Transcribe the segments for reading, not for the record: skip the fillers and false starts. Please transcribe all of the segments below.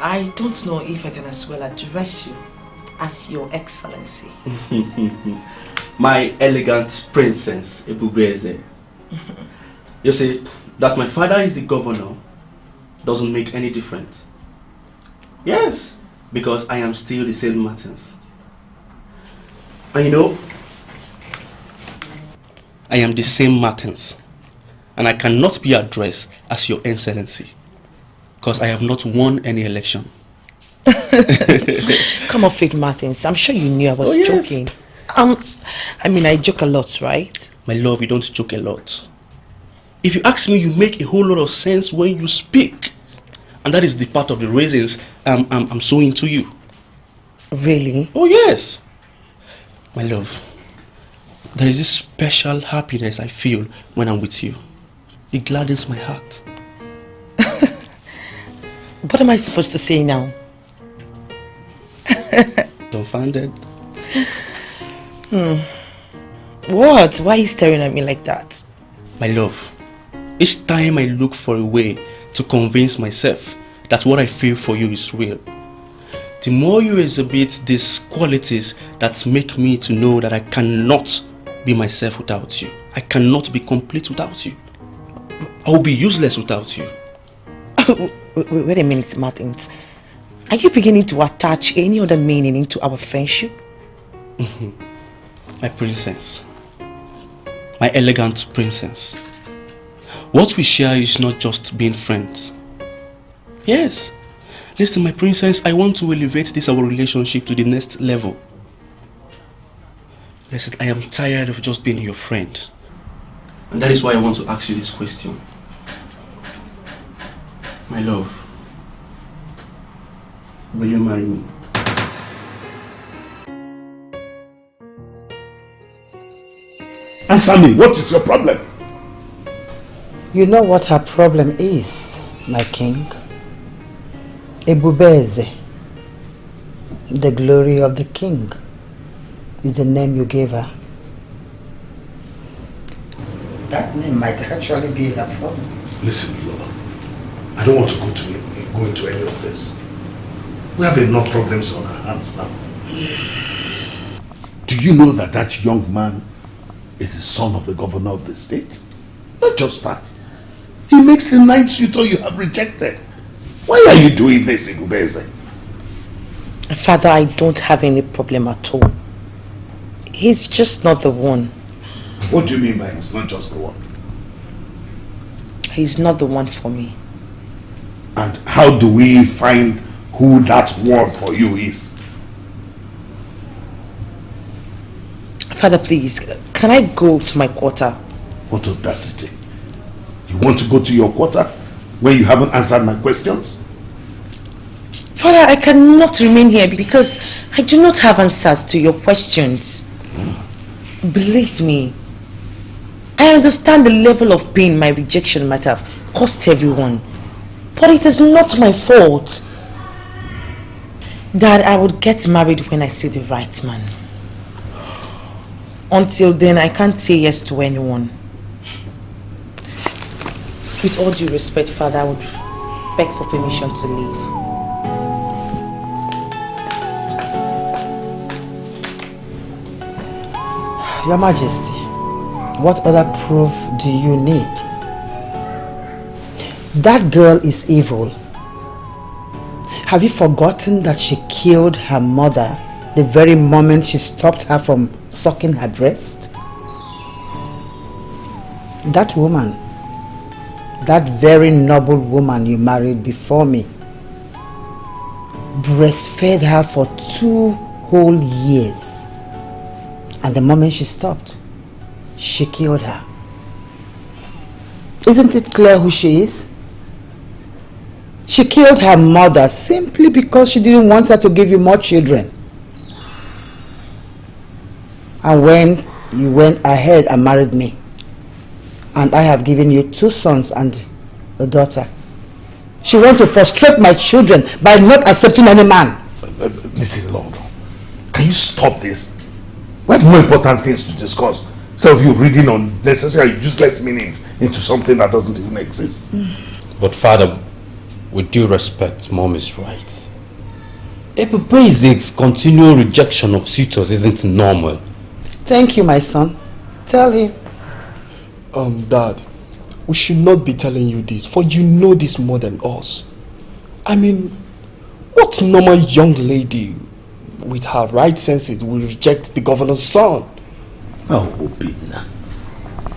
I don't know if I can as well address you as Your Excellency. My elegant princess, Ebubeze. You see, that my father is the governor doesn't make any difference. Yes, because I am still the same Martins. And you know, I am the same Martins. And I cannot be addressed as Your Excellency. Because I have not won any election. Come off it, Martins. I'm sure you knew I was joking. I mean, I joke a lot, right? My love, you don't joke a lot. If you ask me, you make a whole lot of sense when you speak. And that is the part of the reasons I'm so into you. Really? Oh, yes. My love, there is this special happiness I feel when I'm with you. It gladdens my heart. What am I supposed to say now? Dumbfounded. What? Why are you staring at me like that? My love, each time I look for a way to convince myself that what I feel for you is real, the more you exhibit these qualities that make me to know that I cannot be myself without you. I cannot be complete without you. I will be useless without you. Wait a minute, Martins. Are you beginning to attach any other meaning into our friendship? My princess. My elegant princess. What we share is not just being friends. Yes. Listen, my princess, I want to elevate this our relationship to the next level. Listen, I am tired of just being your friend. And that is why I want to ask you this question. My love, will you marry me? Answer me, what is your problem? You know what her problem is, my king. Ebubeze, the glory of the king, is the name you gave her. That name might actually be her problem. Listen, Lola, I don't want to go into any of this. We have enough problems on our hands now. Do you know that that young man is the son of the governor of the state? Not just that. He makes the 9th suitor you have rejected. Why are you doing this, Ebubeze? Father, I don't have any problem at all. He's just not the one. What do you mean by he's not just the one? He's not the one for me. And how do we find who that one for you is? Father, please, can I go to my quarter? What audacity. You want to go to your quarter when you haven't answered my questions? Father, I cannot remain here because I do not have answers to your questions. Believe me, I understand the level of pain my rejection might have cost everyone. But it is not my fault. Dad, I would get married when I see the right man. Until then, I can't say yes to anyone. With all due respect, Father, I would beg for permission to leave. Your Majesty, what other proof do you need? That girl is evil. Have you forgotten that she killed her mother the very moment she stopped her from sucking her breast? That woman, that very noble woman you married before me, breastfed her for 2 whole years. And the moment she stopped, she killed her. Isn't it clear who she is? She killed her mother simply because she didn't want her to give you more children. And when you went ahead and married me, and I have given you 2 sons and a daughter, she wants to frustrate my children by not accepting any man. Listen, Lord, can you stop this? We have more important things to discuss. Instead of you reading unnecessary, useless meanings into something that doesn't even exist. But Father, with due respect, Mom is right. Ebubezek's continual rejection of suitors isn't normal. Thank you, my son. Tell him. Dad, we should not be telling you this, for you know this more than us. I mean, what normal young lady with her right senses will reject the governor's son? Oh, Obina,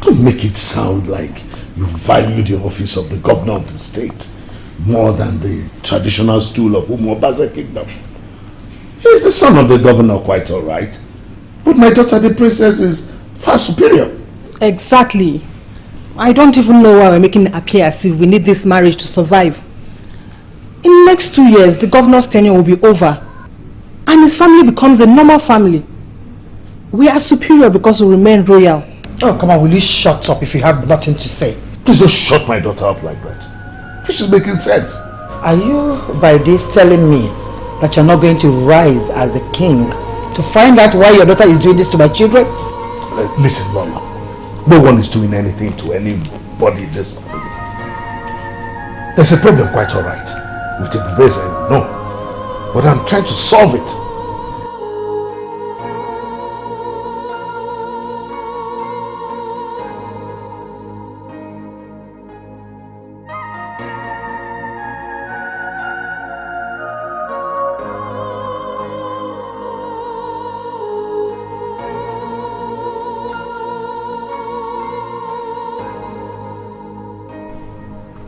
don't make it sound like you value the office of the governor of the state more than the traditional stool of Umuobaza kingdom. He's the son of the governor, quite all right. But my daughter, the princess, is far superior. Exactly. I don't even know why we're making it appear as if we need this marriage to survive. In the next 2 years, the governor's tenure will be over. And his family becomes a normal family. We are superior because we remain royal. Oh, come on, will you shut up if you have nothing to say? Please don't shut my daughter up like that. This is making sense. Are you by this telling me that you're not going to rise as a king to find out why your daughter is doing this to my children? Listen, Mama. No one is doing anything to anybody in this family. There's a problem, quite all right. With Ebubeze, no. But I'm trying to solve it.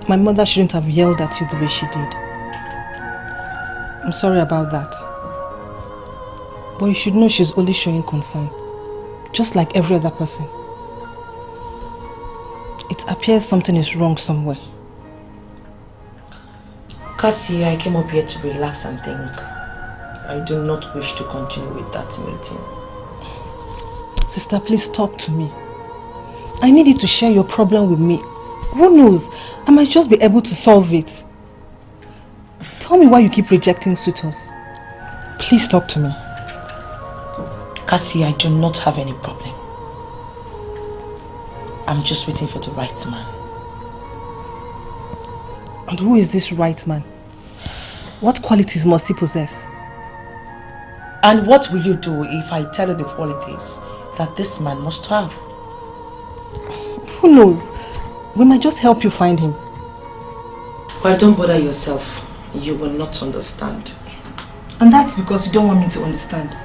My mother shouldn't have yelled at you the way she did. I'm sorry about that. But you should know she's only showing concern, just like every other person. It appears something is wrong somewhere. Cassie, I came up here to relax and think. I do not wish to continue with that meeting. Sister, please talk to me. I need you to share your problem with me. Who knows? I might just be able to solve it. Tell me why you keep rejecting suitors. Please talk to me. Cassie, I do not have any problem. I'm just waiting for the right man. And who is this right man? What qualities must he possess? And what will you do if I tell you the qualities that this man must have? Who knows? We might just help you find him. Well, don't bother yourself. You will not understand. And that's because you don't want me to understand.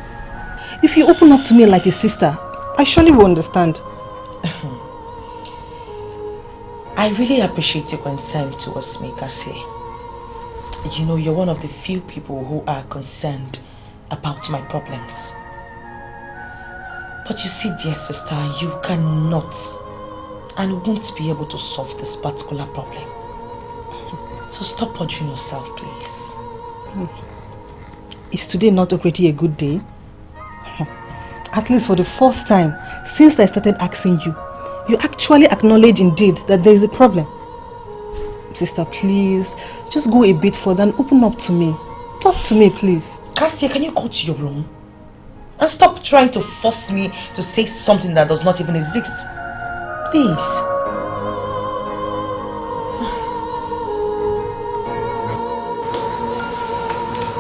If you open up to me like a sister, I surely will understand. I really appreciate your concern towards me, Cassie. You know, you're one of the few people who are concerned about my problems. But you see, dear sister, you cannot and won't be able to solve this particular problem. So stop bothering yourself, please. Is today not already a good day? At least for the first time since I started asking you, you actually acknowledge indeed that there is a problem. Sister, please, just go a bit further and open up to me. Talk to me, please. Cassia, can you go to your room? And stop trying to force me to say something that does not even exist. Please.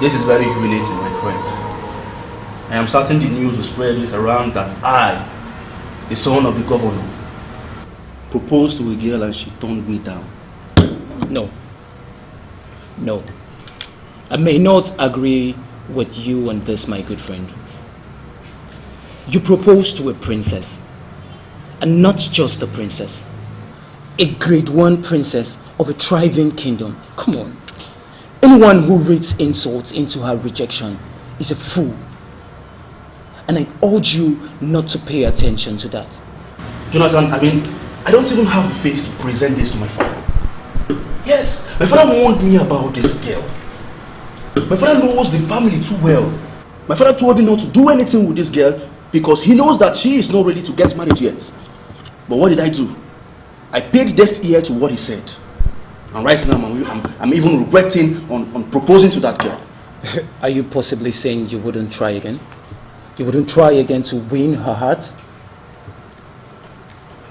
This is very humiliating, my friend. I am certain the news will spread this around that I, the son of the governor, proposed to a girl and she turned me down. No. No. I may not agree with you on this, my good friend. You proposed to a princess. And not just a princess. A grade 1 princess of a thriving kingdom. Come on. Anyone who reads insults into her rejection is a fool. And I urge you not to pay attention to that. Jonathan, I don't even have the face to present this to my father. Yes, my father warned me about this girl. My father knows the family too well. My father told me not to do anything with this girl because he knows that she is not ready to get married yet. But what did I do? I paid deaf ear to what he said. And right now I'm even regretting on proposing to that girl. Are you possibly saying you wouldn't try again? You wouldn't try again to win her heart?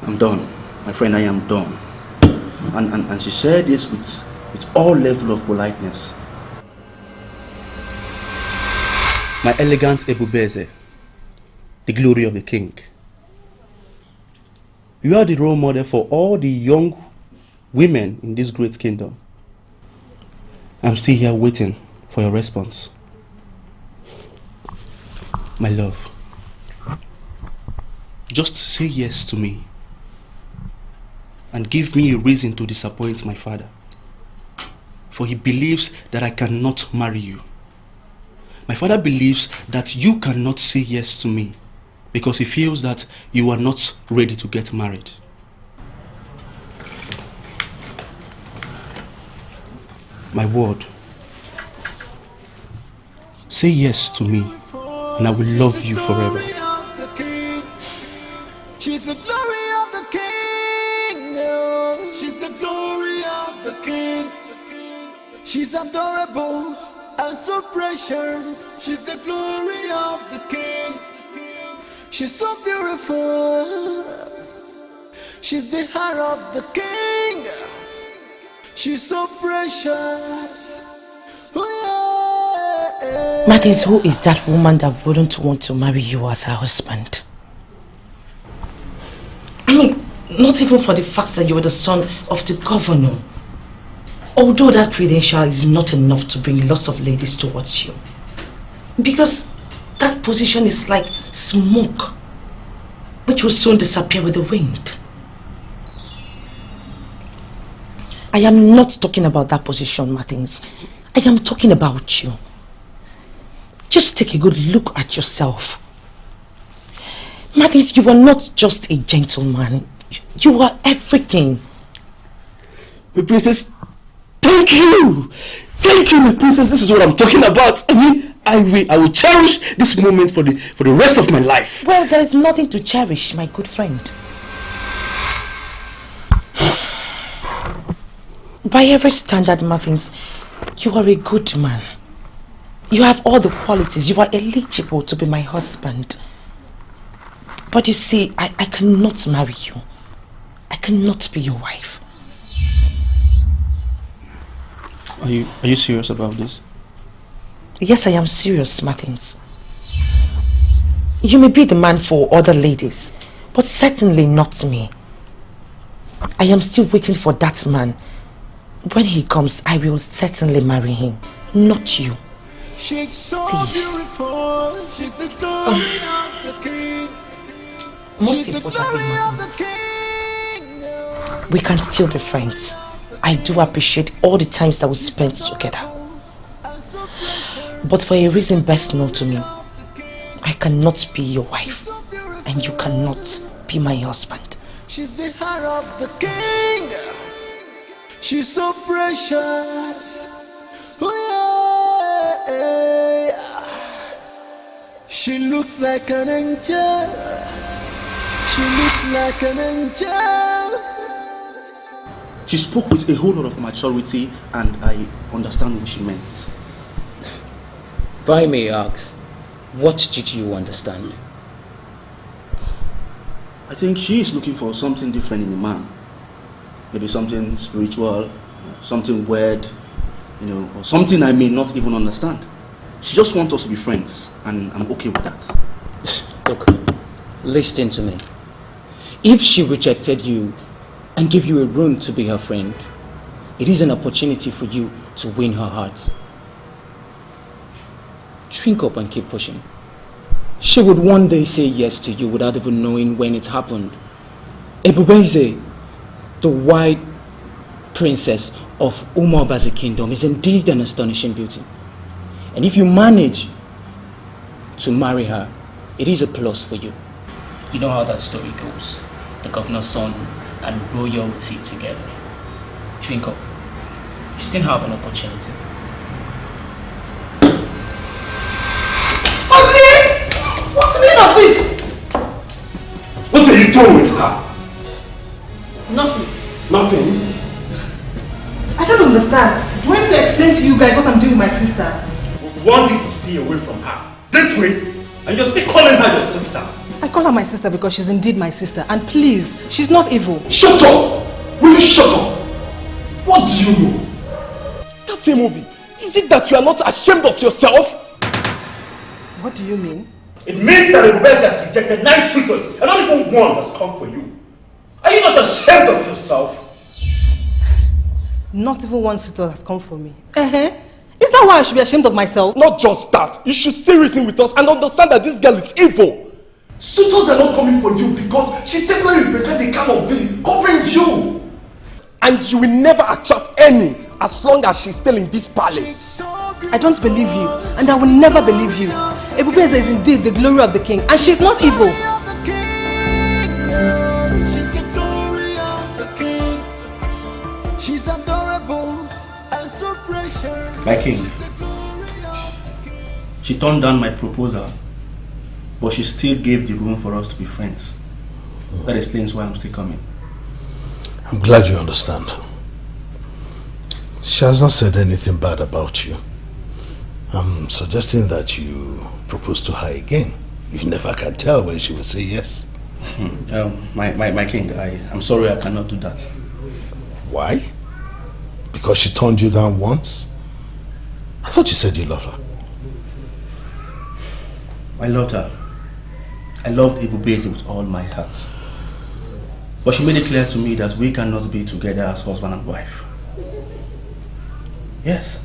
I'm done. My friend, I am done. And she said this with with all level of politeness. My elegant Ebubeze, the glory of the king. You are the role model for all the young women in this great kingdom. I'm still here waiting for your response. My love, just say yes to me and give me a reason to disappoint my father, for he believes that I cannot marry you. My father believes that you cannot say yes to me because he feels that you are not ready to get married. My word, say yes to me and I will love you forever. She's the glory of the king. She's the glory of the king. She's adorable and so precious. She's the glory of the king. She's so beautiful. She's the heart of the king. She's so precious. Martins, who is that woman that wouldn't want to marry you as her husband? I mean, not even for the fact that you were the son of the governor. Although that credential is not enough to bring lots of ladies towards you. Because that position is like smoke, which will soon disappear with the wind. I am not talking about that position, Martins. I am talking about you. Just take a good look at yourself. Martins, you are not just a gentleman. You are everything. My princess, thank you! Thank you, my princess. This is what I'm talking about. I mean, I will cherish this moment for the rest of my life. Well, there is nothing to cherish, my good friend. By every standard, Martins, you are a good man. You have all the qualities. You are eligible to be my husband. But you see, I cannot marry you. I cannot be your wife. Are you serious about this? Yes, I am serious, Martins. You may be the man for other ladies, but certainly not me. I am still waiting for that man. When he comes, I will certainly marry him, not you. She's so Please. beautiful. She's the glory of the king. Most She's the importantly, glory of the Martins, king. we can still be friends. I do appreciate all the times that we spent together. But for a reason best known to me, I cannot be your wife, and you cannot be my husband. She's the heart of the king. She's so precious. She looks like an angel. She looks like an angel. She spoke with a whole lot of maturity and I understand what she meant. If I may ask, what did you understand? I think she is looking for something different in a man. Maybe something spiritual, something weird, or something I may not even understand. She just wants us to be friends, and I'm okay with that. Look, listen to me. If she rejected you and gave you a room to be her friend, it is an opportunity for you to win her heart. Drink up and keep pushing. She would one day say yes to you without even knowing when it happened. Ebubeze, the white princess of Umabazi kingdom, is indeed an astonishing beauty. And if you manage to marry her, it is a plus for you. You know how that story goes. The governor's son and royalty together. Drink up. You still have an opportunity. What's the meaning of this? What are you doing with her? Nothing. Nothing? I don't understand. Do I need to explain to you guys what I'm doing with my sister? We've warned you to stay away from her. This way, and you're still calling her your sister. I call her my sister because she's indeed my sister. And please, she's not evil. Shut up! Will you shut up? What do you know? Latestmovies, is it that you are not ashamed of yourself? What do you mean? It means that Ebubeze has rejected 9 suitors and not even one has come for you. Are you not ashamed of yourself? Not even one suitor has come for me. Is that why I should be ashamed of myself? Not just that. You should still reason with us and understand that this girl is evil. Suitors are not coming for you because she simply represents the kind of being covering you. And you will never attract any as long as she's still in this palace. I don't believe you, and I will never believe you. Ebubeze is indeed the glory of the king, and she's not evil. She's the glory of the king. She's adorable and so precious. My king, she turned down my proposal, but she still gave the room for us to be friends. That explains why I'm still coming. I'm glad you understand. She has not said anything bad about you. I'm suggesting that you propose to her again. You never can tell when she will say yes. My king, I'm sorry I cannot do that. Why? Because she turned you down once? I thought you said you loved her. I loved her. I loved Ebubeze with all my heart. But she made it clear to me that we cannot be together as husband and wife. Yes.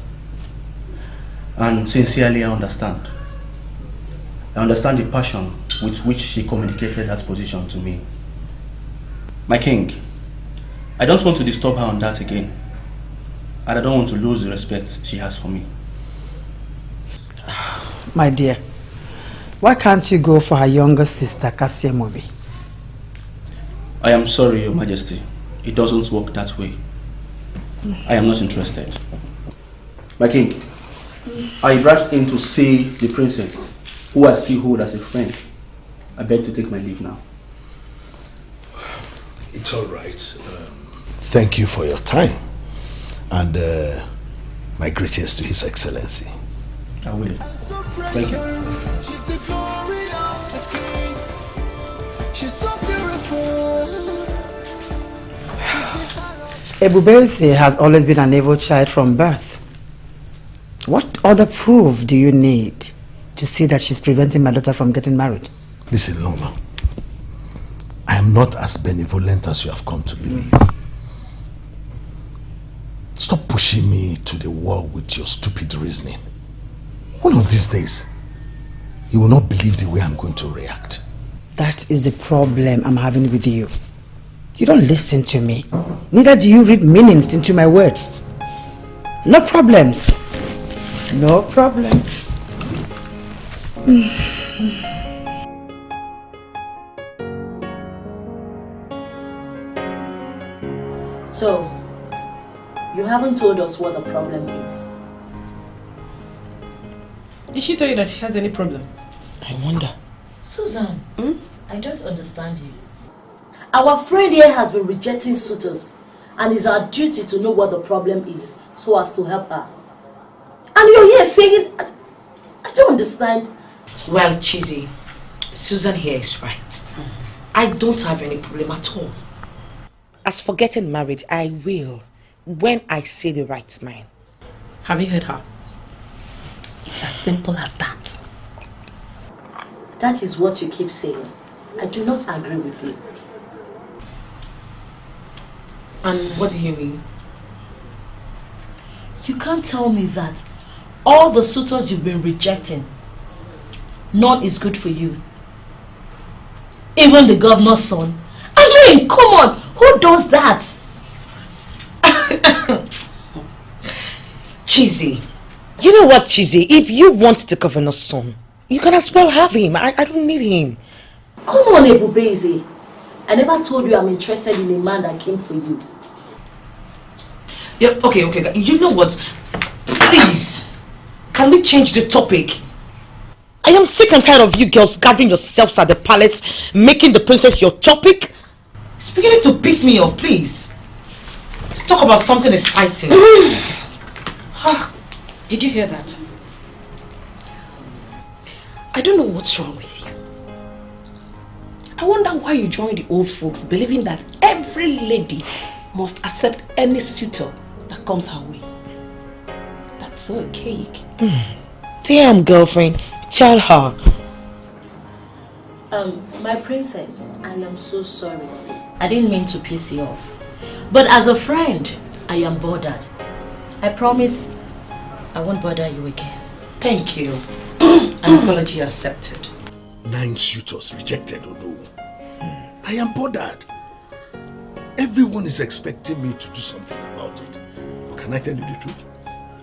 And sincerely, I understand. I understand the passion with which she communicated that position to me. My king, I don't want to disturb her on that again. And I don't want to lose the respect she has for me. My dear, why can't you go for her younger sister, Ghanamovies? I am sorry, Your Majesty. It doesn't work that way. I am not interested. My king, I rushed in to see the princess, who I still hold as a friend. I beg to take my leave now. It's all right. Thank you for your time. And my greetings to His Excellency. I will. Thank you. She's the glory of the king. She's so beautiful. Ebubeze has always been an evil child from birth. What other proof do you need to see that she's preventing my daughter from getting married? Listen, Lola. I am not as benevolent as you have come to believe. Stop pushing me to the wall with your stupid reasoning. One of these days, you will not believe the way I'm going to react. That is the problem I'm having with you. You don't listen to me. Neither do you read meanings into my words. No problems. No problems. So, you haven't told us what the problem is. Did she tell you that she has any problem? I wonder. Susan, I don't understand you. Our friend here has been rejecting suitors, and it's our duty to know what the problem is so as to help her. And you're here saying, I don't understand. Well, Chizzy, Susan here is right. I don't have any problem at all. As for getting married, I will, when I say the right mind. Have you heard her? It's as simple as that. That is what you keep saying. I do not agree with you. And what do you mean? You can't tell me that all the suitors you've been rejecting, none is good for you. Even the governor's son. I mean, come on, who does that? Chizzy, you know what, Chizzy? If you want the governor's son, you can as well have him. I don't need him. Come on, Ebubeze. I never told you I'm interested in a man that came for you. Yeah, okay. You know what? Please, can we change the topic? I am sick and tired of you girls gathering yourselves at the palace, making the princess your topic. It's beginning to piss me off, please. Let's talk about something exciting. Did you hear that? I don't know what's wrong with you. I wonder why you join the old folks believing that every lady must accept any suitor that comes her way. So a cake. Damn, girlfriend. Tell her. My princess, I am so sorry. I didn't mean to piss you off. But as a friend, I am bothered. I promise I won't bother you again. Thank you. An apology accepted. 9 suitors rejected, oh no. I am bothered. Everyone is expecting me to do something about it. But can I tell you the truth?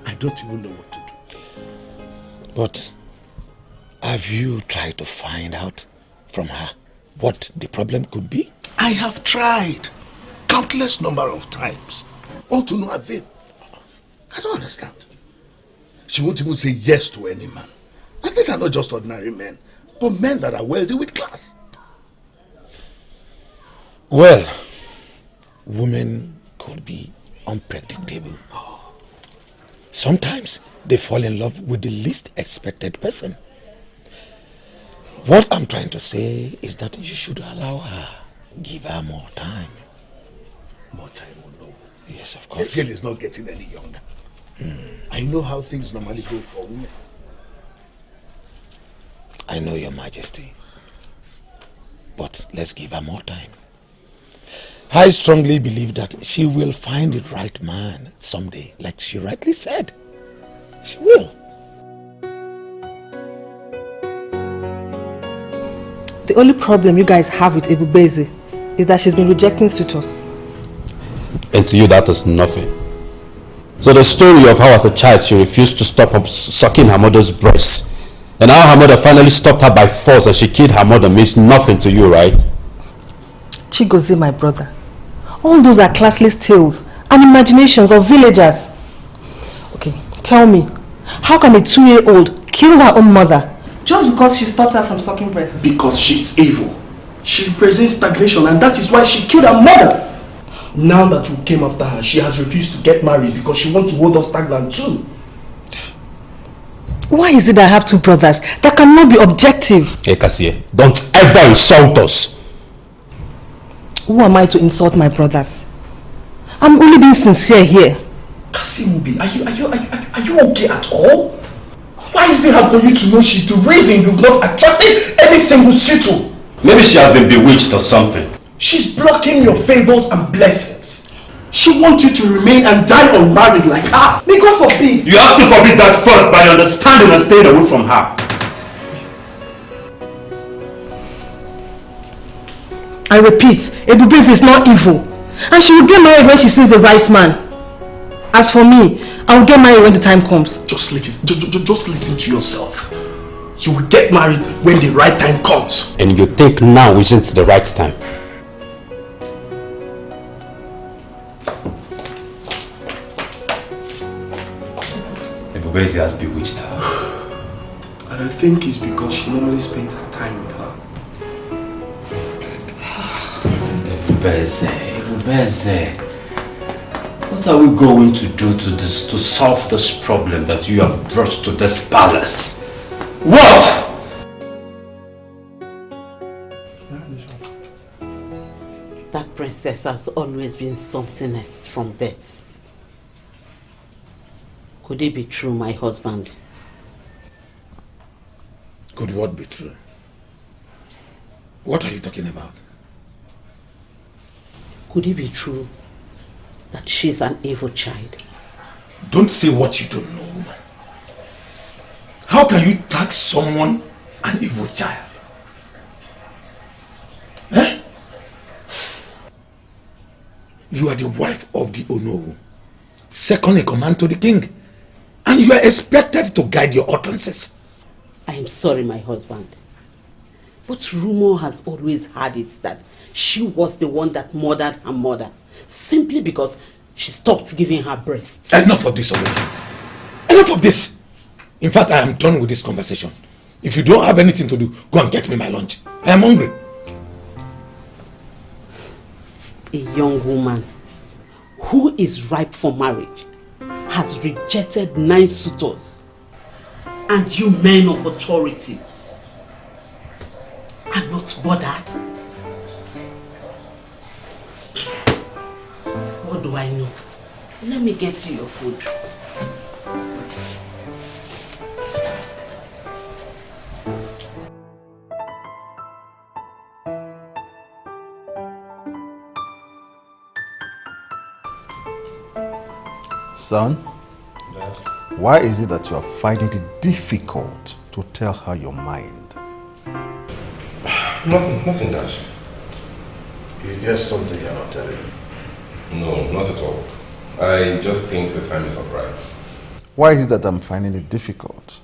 I don't even know what to do. But have you tried to find out from her what the problem could be? I have tried countless number of times. All to no avail. I don't understand. She won't even say yes to any man. And these are not just ordinary men, but men that are wealthy with class. Well, women could be unpredictable. Sometimes they fall in love with the least expected person. What I'm trying to say is that you should allow her. Give her more time. More time, oh no. Yes, of course. This girl is not getting any younger. I know how things normally go for women. I know, Your Majesty. But let's give her more time. I strongly believe that she will find the right man someday, like she rightly said. She will. The only problem you guys have with Ebubeze is that she's been rejecting suitors. And to you that is nothing. So the story of how as a child she refused to stop sucking her mother's breast, and how her mother finally stopped her by force and she killed her mother means nothing to you, right? Chigozie, my brother. All those are classless tales and imaginations of villagers. Okay, tell me, how can a 2-year-old kill her own mother just because she stopped her from sucking breast? Because she's evil. She represents stagnation, and that is why she killed her mother. Now that we came after her, she has refused to get married because she wants to hold us stagnant too. Why is it that I have 2 brothers that cannot be objective? Hey Cassie, don't ever insult us. Who am I to insult my brothers? I'm only being sincere here. Ghanamovies, are you okay at all? Why is it hard for you to know she's the reason you've not attracted any single suitor? Maybe she has been bewitched or something. She's blocking your favors and blessings. She wants you to remain and die unmarried like her. May God forbid. You have to forbid that first by understanding and staying away from her. I repeat, Ebubeze is not evil. And she will get married when she sees the right man. As for me, I will get married when the time comes. Just listen to yourself. You will get married when the right time comes. And you think now isn't the right time? Ebubeze has bewitched her. And I think it's because she normally spends her time with her. Ebubeze, what are we going to do to solve this problem that you have brought to this palace? What? That princess has always been something else from birth. Could it be true, my husband? Could what be true? What are you talking about? Could it be true that she's an evil child? Don't say what you don't know, woman. How can you tag someone an evil child? Eh? You are the wife of the Onowu, second in command to the king, and you are expected to guide your utterances. I am sorry, my husband. But rumor has always had it that she was the one that murdered her mother, simply because she stopped giving her breast. Enough of this already. Enough of this. In fact, I am done with this conversation. If you don't have anything to do, go and get me my lunch. I am hungry. A young woman who is ripe for marriage has rejected 9 suitors, and you men of authority are not bothered. What do I know? Let me get you your food. Son, why is it that you are finding it difficult to tell her your mind? Nothing, Dad. Is there something you're not telling me? No, not at all. I just think the time is not right. Why is it that I'm finding it difficult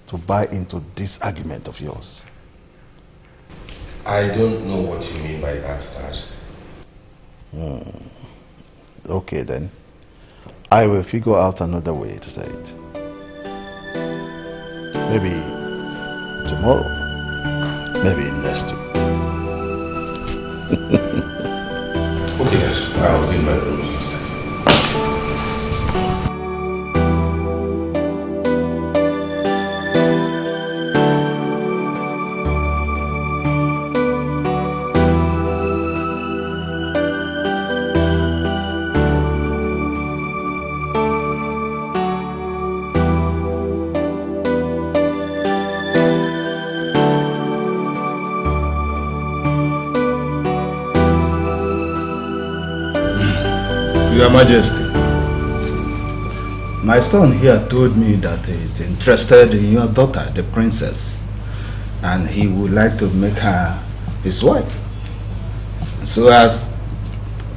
to buy into this argument of yours? I don't know what you mean by that, Dad. Okay then. I will figure out another way to say it. Maybe tomorrow. Maybe next week. Okay, Dad. I'll be in my room instead. Your Majesty, my son here told me that he is interested in your daughter, the princess, and he would like to make her his wife. So as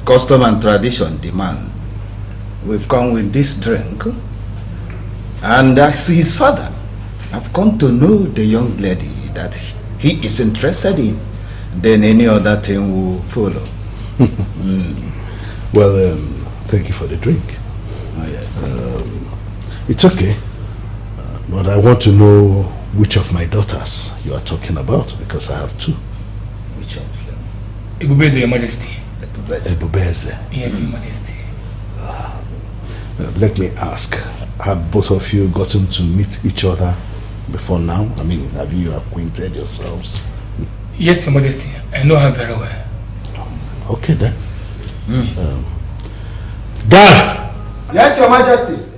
custom and tradition demand, we've come with this drink, and as his father, I've come to know the young lady that he is interested in. Then any other thing will follow. Well, thank you for the drink. Oh, yes. It's okay. But I want to know which of my daughters you are talking about, because I have two. Which of them? Ebubeze, Your Majesty. Ebubeze. Yes, Your Majesty. Let me ask, have both of you gotten to meet each other before now? I mean, have you acquainted yourselves? Yes, Your Majesty. I know her very well. Okay then. Guard! Yes, Your Majesty.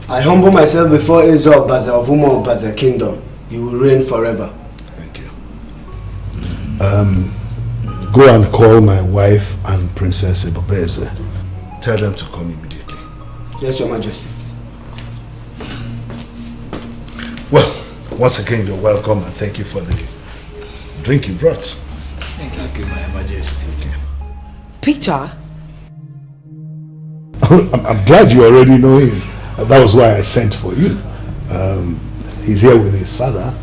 I humble myself before Eze of Baza of Umo of Baza Kingdom. You will reign forever. Thank you. Go and call my wife and Princess Ebubeze. Tell them to come immediately. Yes, Your Majesty. Well, once again, you're welcome and thank you for the drink you brought. Thank you, my Majesty. Peter? I'm glad you already know him. That was why I sent for you. He's here with his father.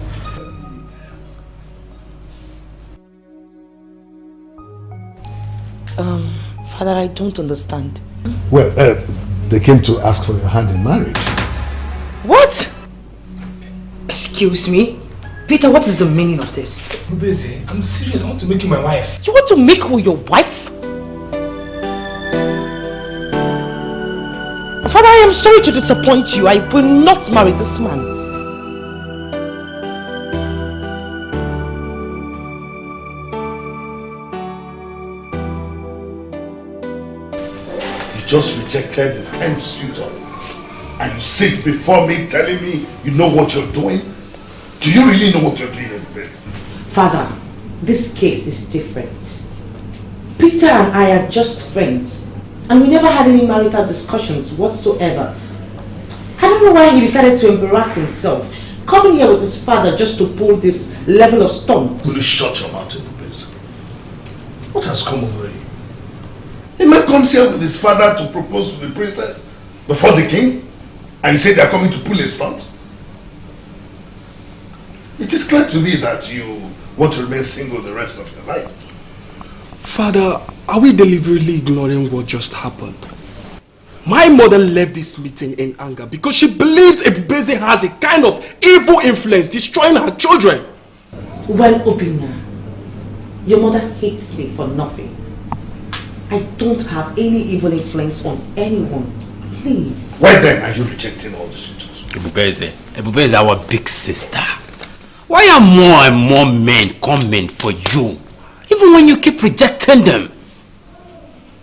Father, I don't understand. Well, they came to ask for your hand in marriage. What? Excuse me? Peter, what is the meaning of this? Ebubeze, I'm serious. I want to make you my wife. You want to make her your wife? Father, I am sorry to disappoint you. I will not marry this man. You just rejected the 10th suitor and you sit before me telling me you know what you're doing? Do you really know what you're doing in this? Father, this case is different. Peter and I are just friends. And we never had any marital discussions whatsoever. I don't know why he decided to embarrass himself, coming here with his father just to pull this level of stunts. Will you shut your mouth, Ebubeze? What has come over you? A man comes here with his father to propose to the princess before the king, and you say they are coming to pull a stunt? It is clear to me that you want to remain single the rest of your life. Father, are we deliberately ignoring what just happened? My mother left this meeting in anger because she believes Ebubeze has a kind of evil influence destroying her children. Well, Obina, your mother hates me for nothing. I don't have any evil influence on anyone. Please. Why then are you rejecting all the suitors? Ebubeze is our big sister. Why are more and more men coming for you? Even when you keep rejecting them?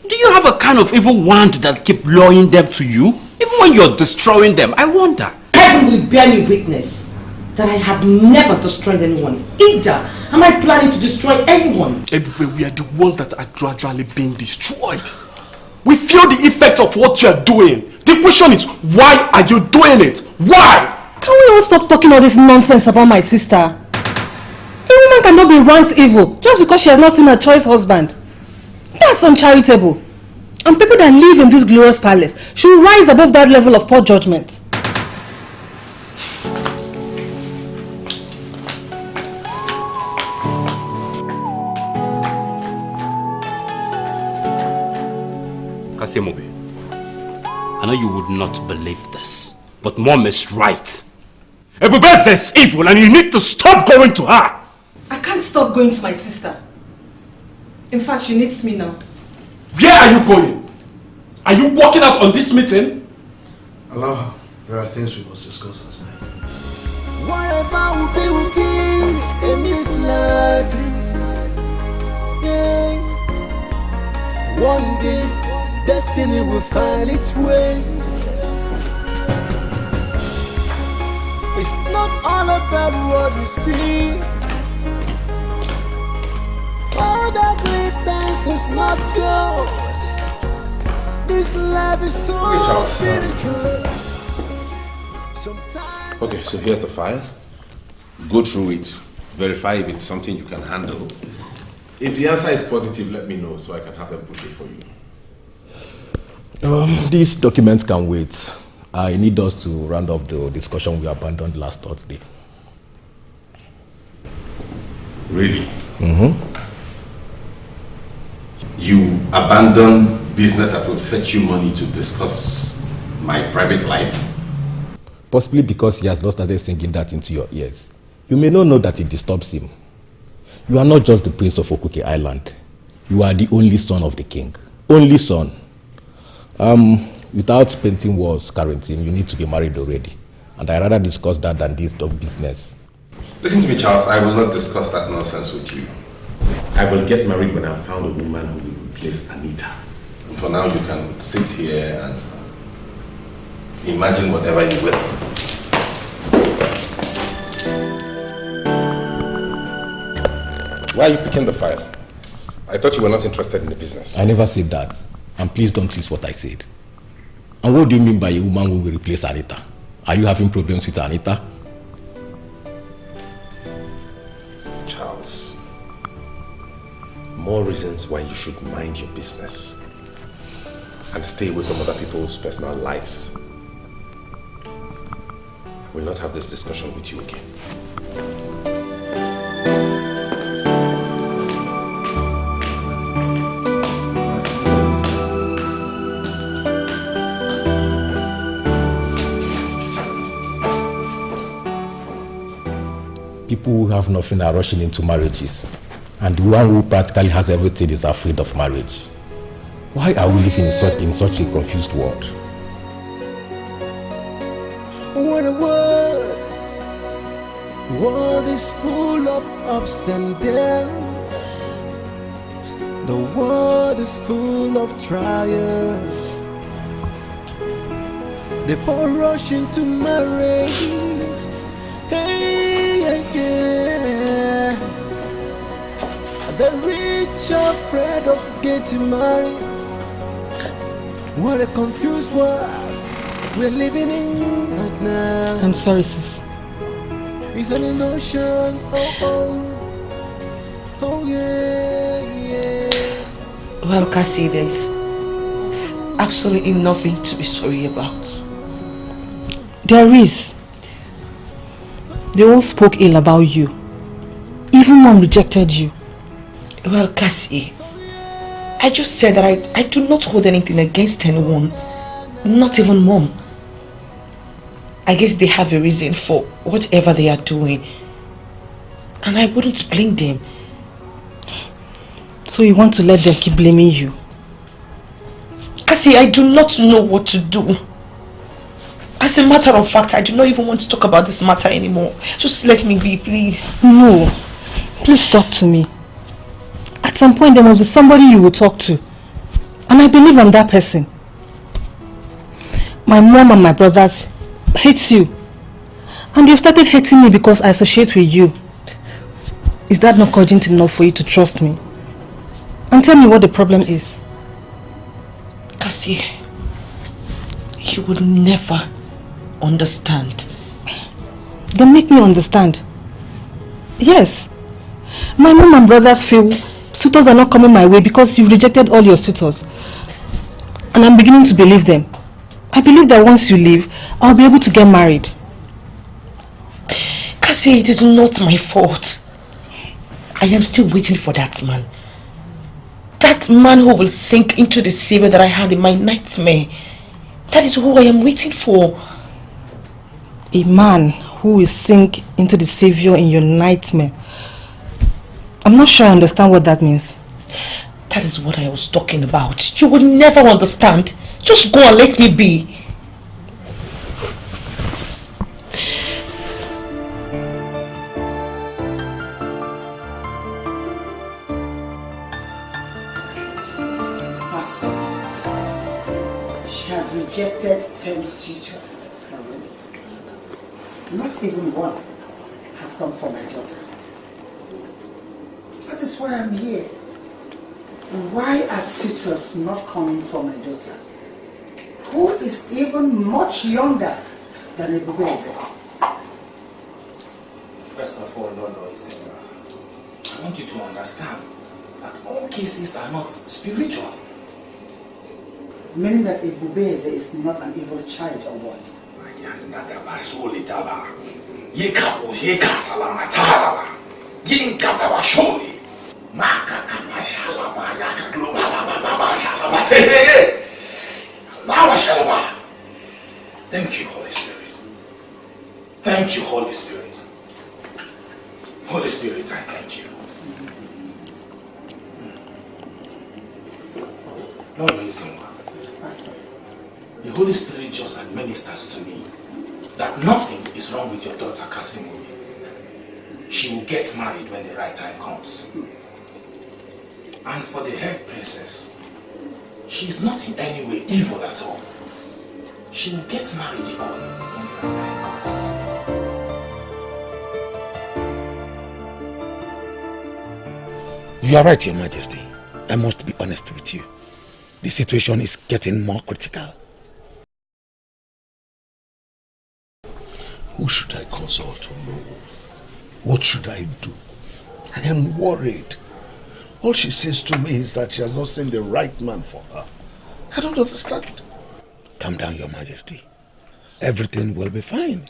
Do you have a kind of evil wand that keep luring them to you? Even when you're destroying them, I wonder. Heaven will bear me witness that I have never destroyed anyone. Either am I planning to destroy anyone. Ebube, we are the ones that are gradually being destroyed. We feel the effect of what you are doing. The question is, why are you doing it? Why? Can we all stop talking all this nonsense about my sister? A woman cannot be ranked evil just because she has not seen her choice husband. That's uncharitable. And people that live in this glorious palace should rise above that level of poor judgment. Ghanamovies, I know you would not believe this, but Mom is right. Ebubeze is evil and you need to stop going to her. I can't stop going to my sister. In fact, she needs me now. Where are you going? Are you walking out on this meeting? Allow her. There are things we must discuss outside. Whatever will be in this life. Yeah. One day, destiny will find its way. It's not all about what you see. All that glitters is not gold. This life is so spiritual. Okay, so here's the file. Go through it. Verify if it's something you can handle. If the answer is positive, let me know so I can have them push it for you. These documents can wait. I need us to round off the discussion we abandoned last Thursday. Really? Mm-hmm. You abandon business that will fetch you money to discuss my private life? Possibly because he has not started singing that into your ears. You may not know that it disturbs him. You are not just the prince of Okuke Island. You are the only son of the king. Only son. Without painting walls, Carrington, you need to be married already. And I'd rather discuss that than this dog business. Listen to me, Charles. I will not discuss that nonsense with you. I will get married when I've found a woman who will replace Anita. And for now, you can sit here and imagine whatever you will. Why are you picking the file? I thought you were not interested in the business. I never said that. And please don't twist what I said. And what do you mean by a woman who will replace Anita? Are you having problems with Anita? Charles, more reasons why you should mind your business and stay away from other people's personal lives. I will not have this discussion with you again. People who have nothing are rushing into marriages. And the one who practically has everything is afraid of marriage. Why are we living in such a confused world? What a world. The world is full of ups and downs. The world is full of trials. People rushing to marriage. Hey, yeah. The rich are afraid of getting married. What a confused world we're living in right now. I'm sorry, sis. It's an illusion. Oh yeah. Well, Cassie, there's absolutely nothing to be sorry about. There is. They all spoke ill about you. Even Mom rejected you. Well, Cassie, I just said that I do not hold anything against anyone. Not even Mom. I guess they have a reason for whatever they are doing. And I wouldn't blame them. So you want to let them keep blaming you? Cassie, I do not know what to do. As a matter of fact, I do not even want to talk about this matter anymore. Just let me be, please. No. Please talk to me. At some point, there must be somebody you will talk to. And I believe I'm that person. My mom and my brothers hate you. And they've started hating me because I associate with you. Is that not cogent enough for you to trust me? And tell me what the problem is. Cassie, you will never understand. Then make me understand. Yes. My mom and brothers feel suitors are not coming my way because you've rejected all your suitors. And I'm beginning to believe them. I believe that once you leave, I'll be able to get married. Cassie, it is not my fault. I am still waiting for that man. That man who will sink into the savior that I had in my nightmare. That is who I am waiting for. A man who will sink into the savior in your nightmare. I'm not sure I understand what that means. That is what I was talking about. You will never understand. Just go and let me be. Pastor, she has rejected 10 suitors already. Not even one has come for my daughter. That is why I'm here. Why are suitors not coming for my daughter, who is even much younger than Ebubeze? First of all, Lord, I want you to understand that all cases are not spiritual. Meaning that Ebubeze is not an evil child or what? Thank you, Holy Spirit. Thank you, Holy Spirit. Holy Spirit, I thank you. Lord, Pastor, the Holy Spirit just administers to me that nothing is wrong with your daughter, Ghanamovies. She will get married when the right time comes. And for the head princess, she is not in any way evil at all. She will get married equally when the right time comes. You are right, Your Majesty. I must be honest with you. The situation is getting more critical. Who should I consult to know? What should I do? I am worried. All she says to me is that she has not seen the right man for her. I don't understand. Calm down, Your Majesty. Everything will be fine.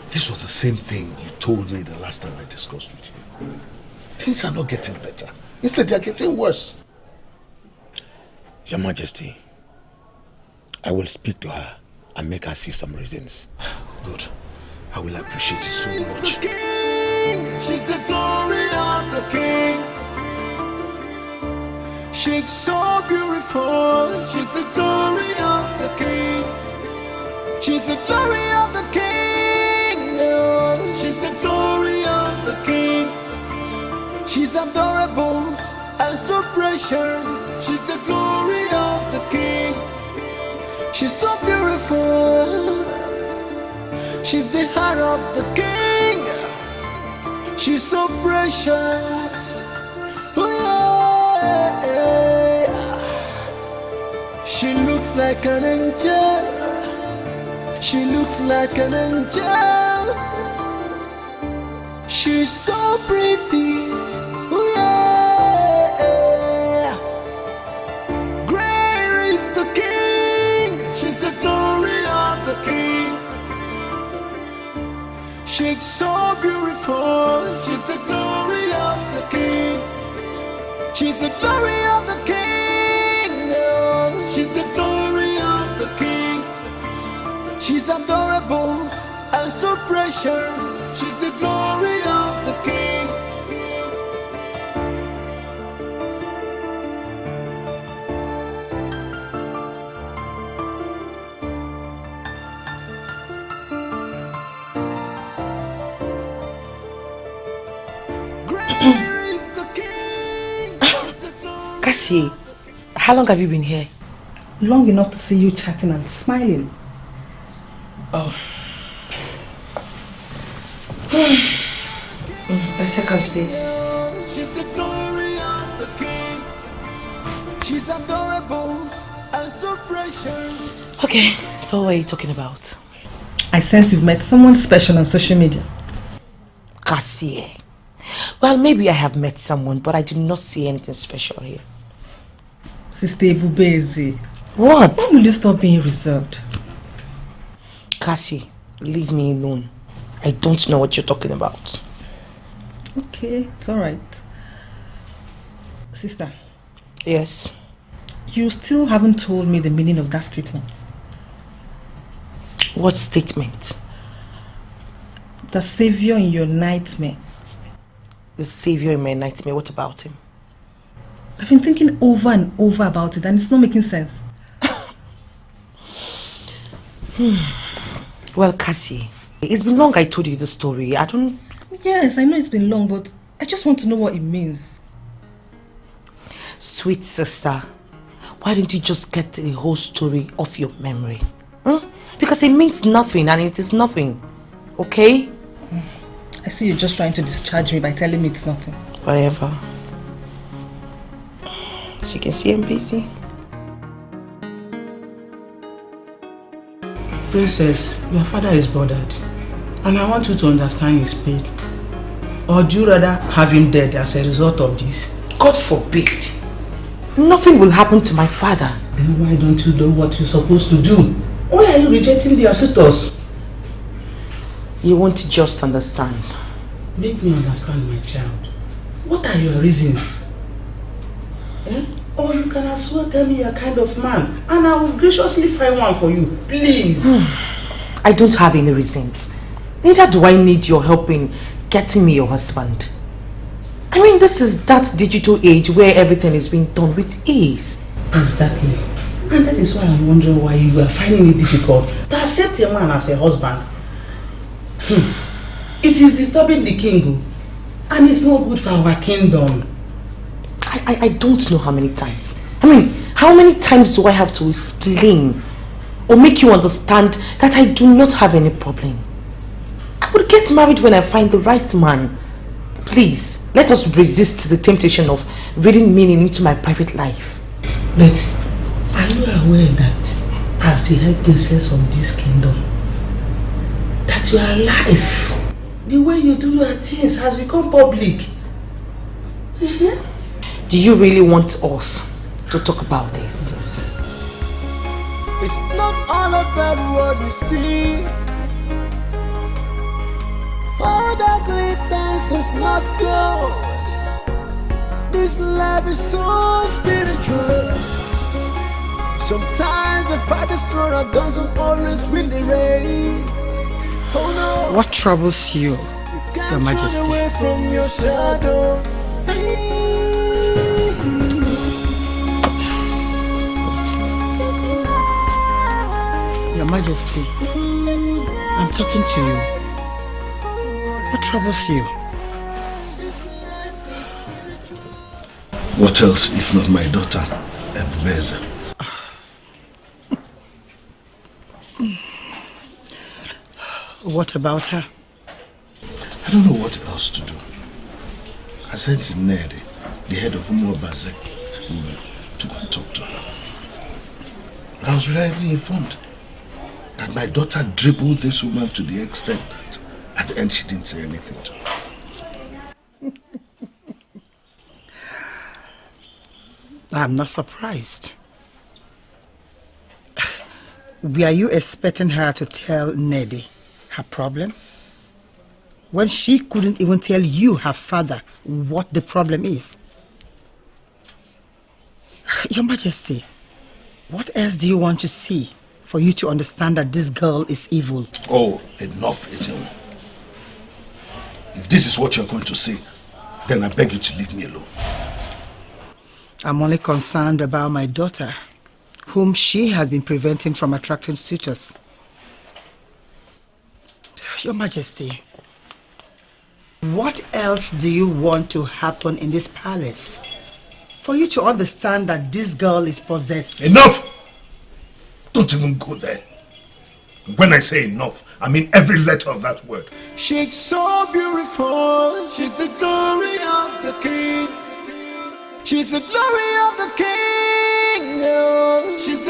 This was the same thing you told me the last time I discussed with you. Things are not getting better. Instead, they are getting worse. Your Majesty, I will speak to her and make her see some reasons. Good. I will appreciate it so much. She's the glory of the King. She's so beautiful. She's the glory of the King. She's the glory of the King. She's the glory of the King. She's adorable and so precious. She's the glory of the King. She's so beautiful. She's the heart of the King. She's so precious. Oh yeah. She looks like an angel. She looks like an angel. She's so pretty. Oh yeah. Great is the King. She's the glory of the King. She's so beautiful. She's the glory of the King. She's the glory of the King. She's the glory of the King. She's adorable and so precious. She's the glory of the King. Cassie, how long have you been here? Long enough to see you chatting and smiling. Oh. A second, please. She's the glory of the King. She's adorable and so precious. Okay, so what are you talking about? I sense you've met someone special on social media. Cassie. Well, maybe I have met someone, but I did not see anything special here. Sister Ebubeze. What? When will you stop being reserved? Cassie, leave me alone. I don't know what you're talking about. Okay, it's alright. Sister. Yes? You still haven't told me the meaning of that statement. What statement? The savior in your nightmare. The savior in my nightmare, what about him? I've been thinking over and over about it and it's not making sense. Well, Cassie, it's been long I told you the story. Yes, I know it's been long, but I just want to know what it means. Sweet sister, why don't you just get the whole story off your memory? Huh? Because it means nothing and it is nothing. Okay? I see you're just trying to discharge me by telling me it's nothing. Whatever. As you can see, I'm busy. Princess, your father is bothered, and I want you to understand his pain. Or do you rather have him dead as a result of this? God forbid. Nothing will happen to my father. Then why don't you do what you're supposed to do? Why are you rejecting their suitors? You won't just understand. Make me understand, my child. What are your reasons? Or you can as well tell me you're kind of man, and I will graciously find one for you. Please. I don't have any reasons. Neither do I need your help in getting me your husband. I mean, this is that digital age where everything is being done with ease. Exactly. And that is why I'm wondering why you are finding it difficult to accept a man as a husband. It is disturbing the king, and it's not good for our kingdom. I don't know how many times. I mean, how many times do I have to explain or make you understand that I do not have any problem? I would get married when I find the right man. Please, let us resist the temptation of reading meaning into my private life. But are you aware that as the head princess of this kingdom, that your life, the way you do your things has become public? Do you really want us to talk about this? It's not all about what you see. All that glitters is not gold. This life is so spiritual. Sometimes the farthest runner doesn't always win the race. Oh no. What troubles you, Your Majesty? Run away from your shadow. Your Majesty, I'm talking to you. What troubles you? What else if not my daughter, Ebubeze? What about her? I don't know what else to do. I sent Ned, the head of Umuobaze, to go and talk to her. And I was reliably informed that my daughter dribbled this woman to the extent that at the end she didn't say anything to her. I'm not surprised. Were you expecting her to tell Neddy her problem? When she couldn't even tell you, her father, what the problem is? Your Majesty, what else do you want to see for you to understand that this girl is evil? Oh, enough is enough. If this is what you're going to say, then I beg you to leave me alone. I'm only concerned about my daughter, whom she has been preventing from attracting suitors. Your Majesty, what else do you want to happen in this palace for you to understand that this girl is possessed? Enough! Don't even go there. When I say enough, I mean every letter of that word. She's so beautiful. She's the glory of the king. She's the glory of the king. Oh, she's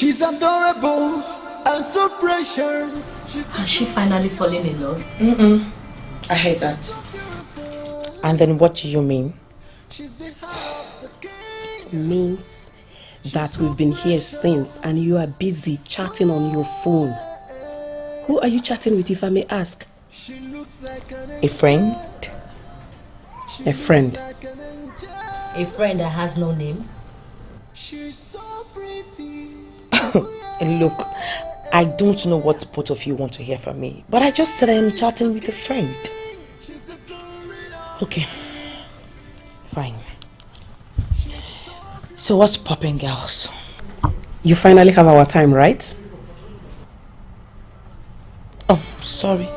She's adorable and so precious. Has she finally fallen in love? I hate that. And then what do you mean? It means that we've been here since and you are busy chatting on your phone. Who are you chatting with, if I may ask? A friend? A friend. A friend that has no name? Look, I don't know what both of you want to hear from me, but I just said I am chatting with a friend. Okay, fine. So what's popping, girls? You finally have our time, right? Oh, sorry.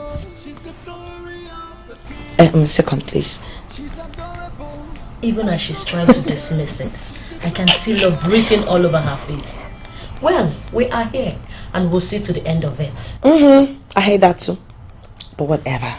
Second, please. Even as she's trying to dismiss it, I can see love written all over her face. Well, we are here, and we'll see to the end of it. I hate that too. But whatever.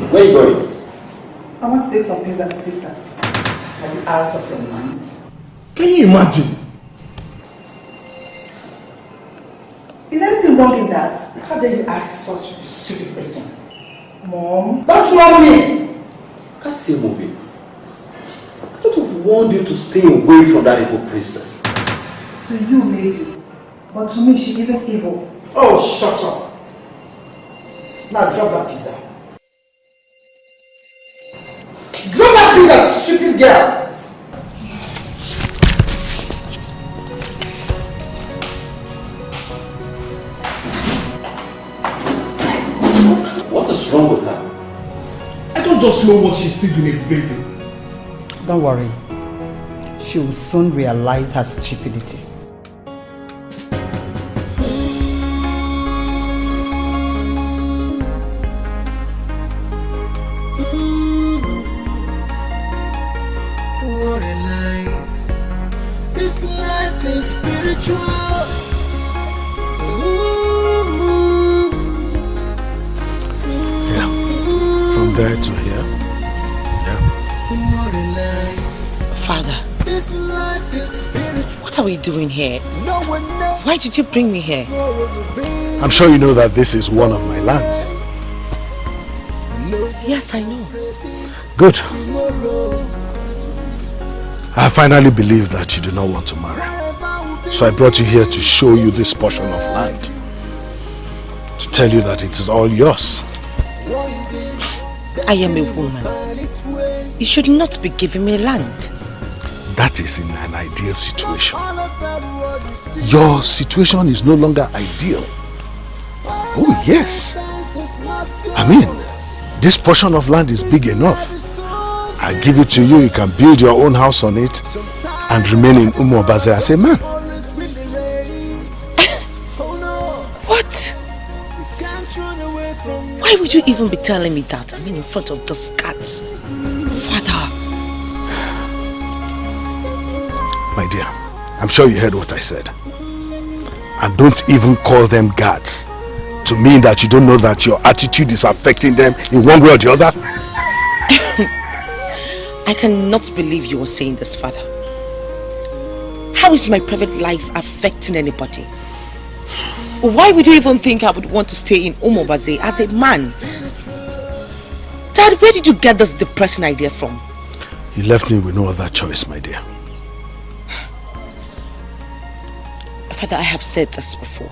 Where are you going? I want to take some pizza to sister. Are you out of your mind? Can you imagine? Is anything wrong in that? How dare you ask such a stupid question? Mom, don't love me! Ghanamovies. I thought we've warned you to stay away from that evil princess. To you, maybe. But to me, she isn't evil. Oh, shut up. Now drop that pizza. Drop that pizza, stupid girl! What is wrong with her? I don't just know what she sees in a blazing. Don't worry. She will soon realize her stupidity. What a life. This life is spiritual. From there to here. What a life. Father, This life is spiritual. what are we doing here? No one knows. Why did you bring me here? I'm sure you know that this is one of my lands. Yes, I know. Good. I finally believe that you do not want to marry. So I brought you here to show you this portion of land. To tell you that it is all yours. I am a woman. You should not be giving me land. That is in an ideal situation. Your situation is no longer ideal. Oh yes. I mean, this portion of land is big enough. I give it to you, you can build your own house on it and remain in Umuobaze as a man. What? Why would you even be telling me that? I mean, in front of those cats. Father. My dear, I'm sure you heard what I said. And don't even call them guards to mean that you don't know that your attitude is affecting them in one way or the other. I cannot believe you are saying this, Father. How is my private life affecting anybody? Why would you even think I would want to stay in Umuobaze as a man? Dad, where did you get this depressing idea from? You left me with no other choice, my dear. Father, I have said this before.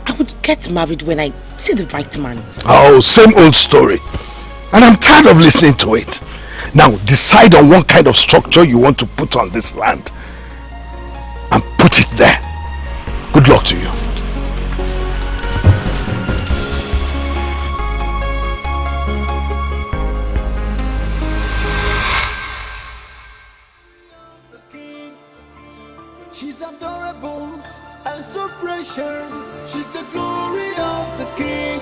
I would get married when I see the right man. Oh, same old story. And I'm tired of listening to it. Now, decide on what kind of structure you want to put on this land. And put it there. Good luck to you. precious. She's the glory of the King.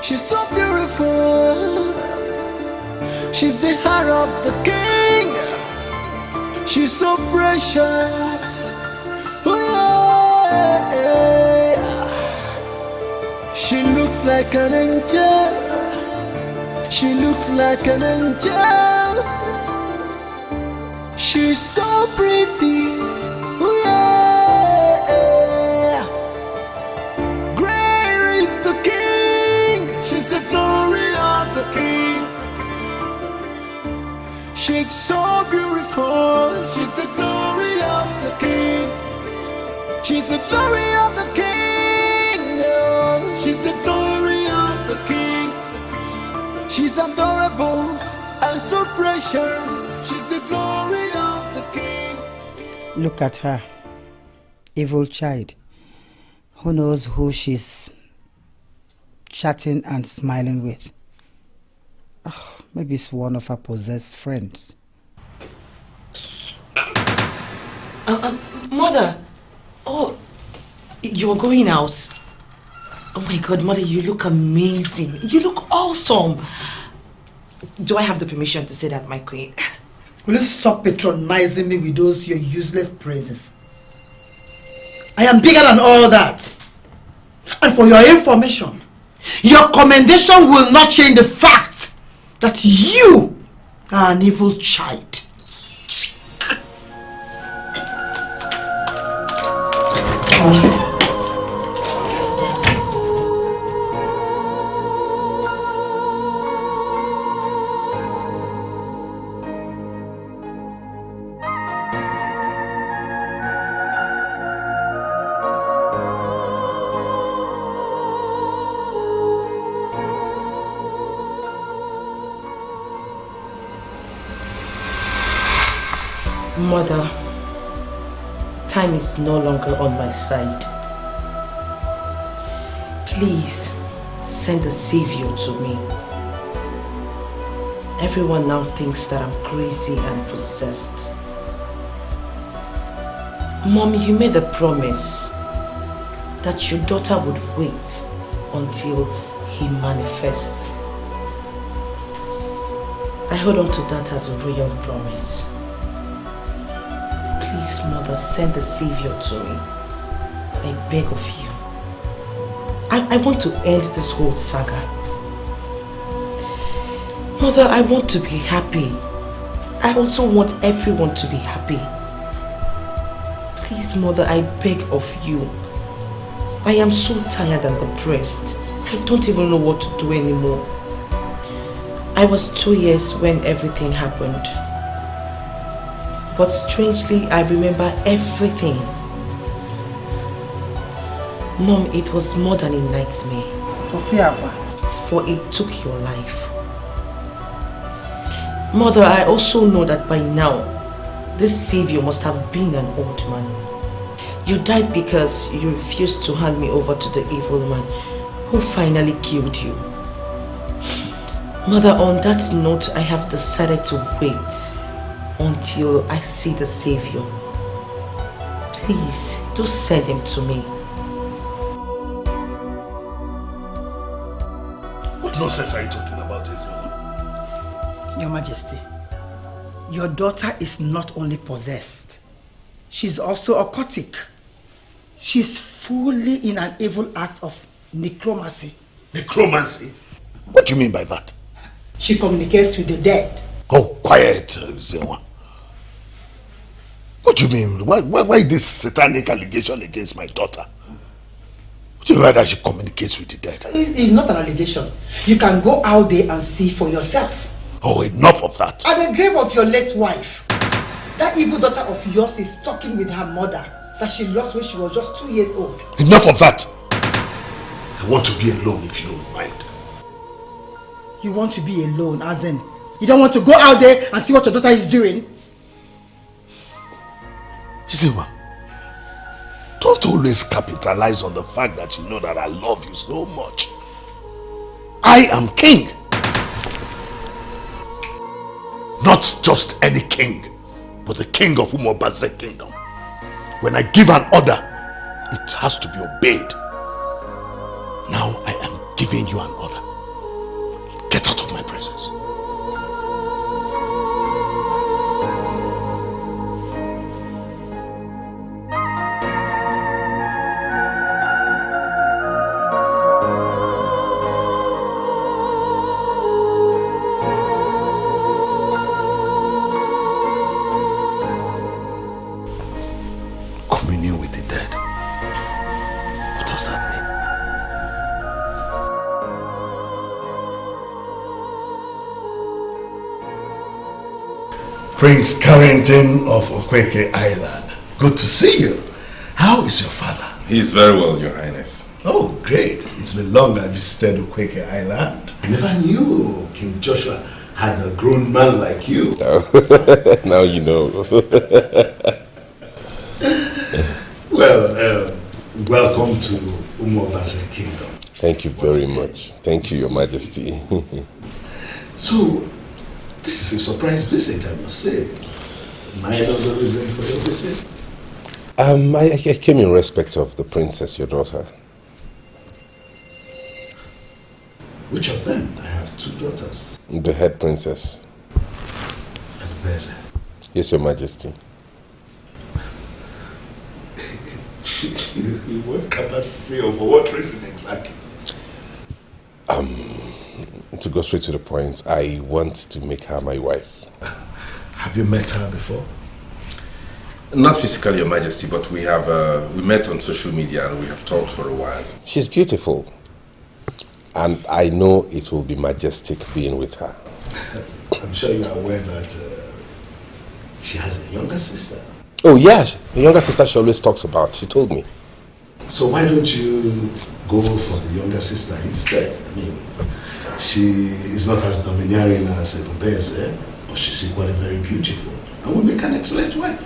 She's so beautiful. She's the heart of the King. She's so precious. Oh yeah. She looks like an angel. She looks like an angel. She's so pretty. Oh yeah. Great is the King. She's the glory of the King. She's so beautiful. She's the glory of the King. She's the glory of the King. She's the glory of the King. She's adorable and so precious. She's the glory of the King. Look at her. Evil child. Who knows who she's chatting and smiling with? Oh, maybe it's one of her possessed friends. Mother. Oh, you are going out. Oh my God, Mother, you look amazing. You look awesome. Do I have the permission to say that, my queen? Will you stop patronizing me with those your useless praises? I am bigger than all that. And for your information, your commendation will not change the fact that you are an evil child. Mother, time is no longer on my side. Please send a savior to me. Everyone now thinks that I'm crazy and possessed. Mom, you made a promise that your daughter would wait until he manifests. I hold on to that as a real promise. Please, Mother, send the savior to me. I beg of you. I want to end this whole saga. Mother, I want to be happy. I also want everyone to be happy. Please, Mother, I beg of you. I am so tired and depressed. I don't even know what to do anymore. I was 2 years when everything happened. But strangely, I remember everything. Mom, it was more than a nightmare. For it took your life. Mother, I also know that by now, this savior must have been an old man. You died because you refused to hand me over to the evil man who finally killed you. Mother, on that note, I have decided to wait until I see the savior. Please, do send him to me. What nonsense are you talking about, Ezewa? Your Majesty, your daughter is not only possessed, she's also occultic. She's fully in an evil act of necromancy. Necromancy? What do you mean by that? She communicates with the dead. Oh, quiet, Ezewa. What do you mean? Why this satanic allegation against my daughter? What do you mean that she communicates with the dead? It's not an allegation. You can go out there and see for yourself. Oh, enough of that. At the grave of your late wife, that evil daughter of yours is talking with her mother that she lost when she was just 2 years old. Enough of that. I want to be alone if you don't mind. You want to be alone, as in, you don't want to go out there and see what your daughter is doing? Ezewa, don't always capitalize on the fact that you know that I love you so much. I am king. Not just any king, but the king of Umobaze kingdom. When I give an order, it has to be obeyed. Now I am giving you an order. Get out of my presence. Commune with the dead. What does that mean? Prince Carrington of Okweke Island. Good to see you. How is your father? He's very well, Your Highness. Oh, great. It's been long I visited Okweke Island. I never knew King Joshua had a grown man like you. Now you know. Well, welcome to Umobase Kingdom. Thank you very much. Thank you, Your Majesty. So, this is a surprise visit, I must say. Am I not the reason for your visit? I came in respect of the princess, your daughter. Which of them? I have two daughters. The head princess. And Beze. Yes, Your Majesty. In what capacity or for what reason exactly? To go straight to the point, I want to make her my wife. Have you met her before? Not physically, Your Majesty, but we met on social media and we have talked for a while. She's beautiful. And I know it will be majestic being with her. I'm sure you are aware that she has a younger sister. Oh yeah, the younger sister she always talks about. She told me. So why don't you go for the younger sister instead? I mean, she is not as domineering as Ebubeze, but she's equally very beautiful and will make an excellent wife.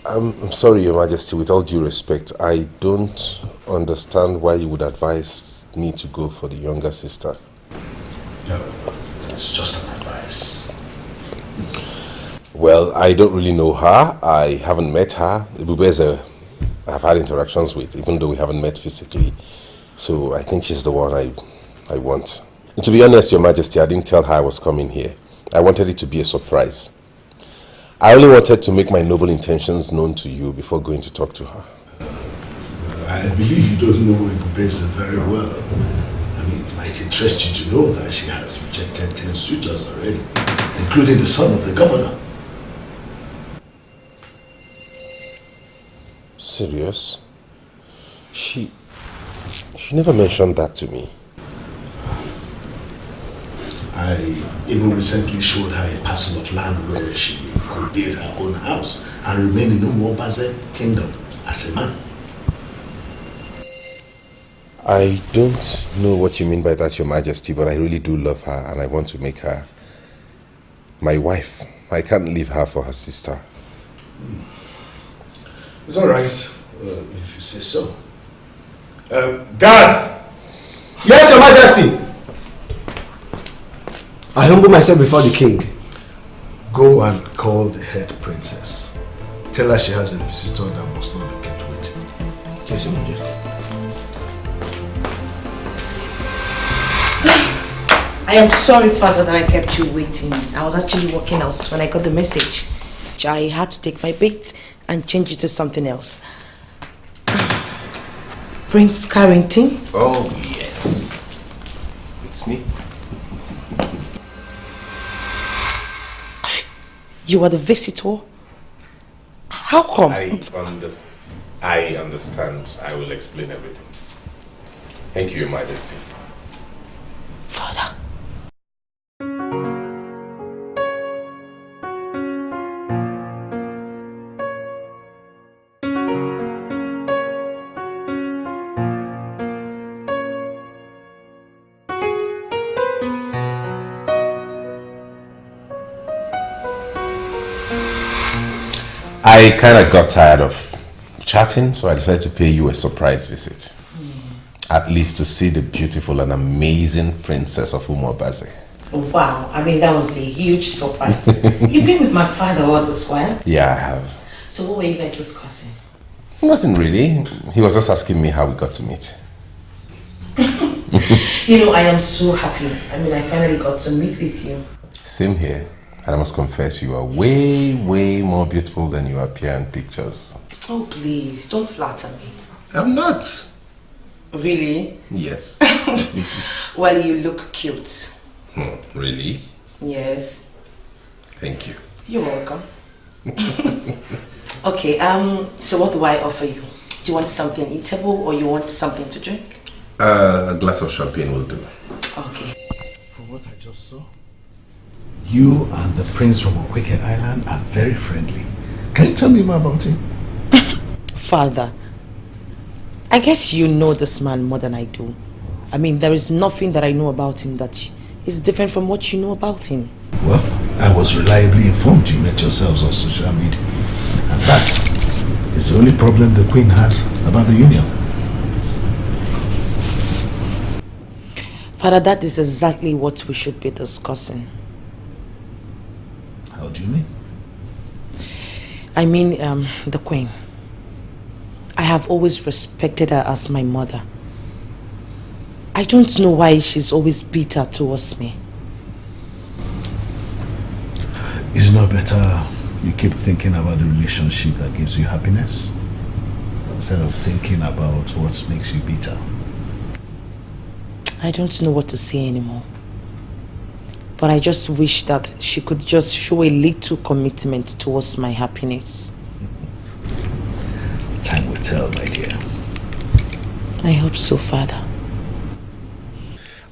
I'm sorry, Your Majesty, with all due respect, I don't understand why you would advise me to go for the younger sister. No, it's just an advice. Well, I don't really know her. I haven't met her. Ebubeze, I've had interactions with, even though we haven't met physically. So I think she's the one I want. And to be honest, Your Majesty, I didn't tell her I was coming here. I wanted it to be a surprise. I only wanted to make my noble intentions known to you before going to talk to her. I believe you don't know Ebubeze very well. I mean, it might interest you to know that she has rejected 10 suitors already, including the son of the governor. Serious? She never mentioned that to me. I even recently showed her a parcel of land where she could build her own house and remain in Umobase Kingdom as a man. I don't know what you mean by that, Your Majesty, but I really do love her and I want to make her my wife. I can't leave her for her sister. It's all right, if you say so. Guard! Yes, Your Majesty! I humble myself before the king. Go and call the head princess. Tell her she has a visitor that must not be kept waiting. Yes, Your Majesty. I am sorry, Father, that I kept you waiting. I was actually walking out when I got the message. I had to take my bait and change it to something else. Prince Carrington? Oh, yes. It's me. You are the visitor? How come? I understand. I will explain everything. Thank you, Your Majesty. Father. I kind of got tired of chatting, so I decided to pay you a surprise visit. At least to see the beautiful and amazing princess of Umobase. Wow, I mean that was a huge surprise. You've been with my father all this while? Yeah, I have. So what were you guys discussing? Nothing really. He was just asking me how we got to meet. You know, I am so happy. I mean, I finally got to meet with you. Same here. And I must confess, you are way, way more beautiful than you appear in pictures. Oh, please, don't flatter me. I'm not. Really? Yes. Well, you look cute. Really? Yes. Thank you. You're welcome. Okay, so what do I offer you? Do you want something eatable or you want something to drink? A glass of champagne will do. Okay. From what I just saw, you and the prince from Okweke Island are very friendly. Can you tell me more about him? Father, I guess you know this man more than I do. I mean, there is nothing that I know about him that is different from what you know about him. Well, I was reliably informed you met yourselves on social media. And that is the only problem the Queen has about the union. Father, that is exactly what we should be discussing. How do you mean? I mean, the Queen. I have always respected her as my mother. I don't know why she's always bitter towards me. Is it not better you keep thinking about the relationship that gives you happiness instead of thinking about what makes you bitter? I don't know what to say anymore. But I just wish that she could just show a little commitment towards my happiness. Time will tell, my dear. I hope so, Father.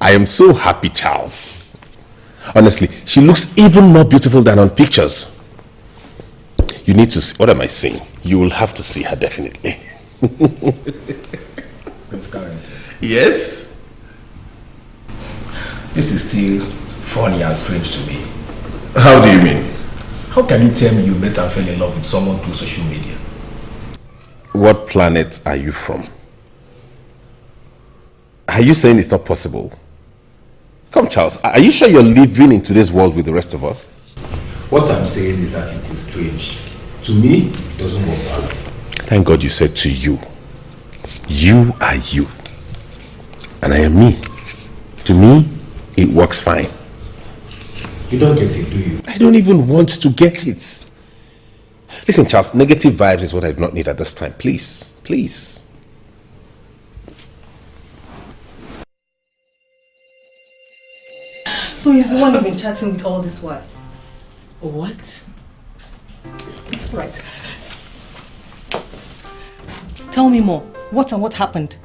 I am so happy, Charles. Honestly, she looks even more beautiful than on pictures. You need to see. What am I saying? You will have to see her, definitely. Prince Carrington. Yes? This is still funny and strange to me. How do you mean? How can you tell me you met and fell in love with someone through social media? What planet are you from? Are you saying it's not possible? Come, Charles, are you sure you're living in today's world with the rest of us? What I'm saying is that it is strange. To me, it doesn't work out. Thank God you said to you. You are you. And I am me. To me, it works fine. You don't get it, do you? I don't even want to get it. Listen, Charles, negative vibes is what I do not need at this time. Please, please. So he's the one you've been chatting with all this while? What? It's right. Tell me more. What happened?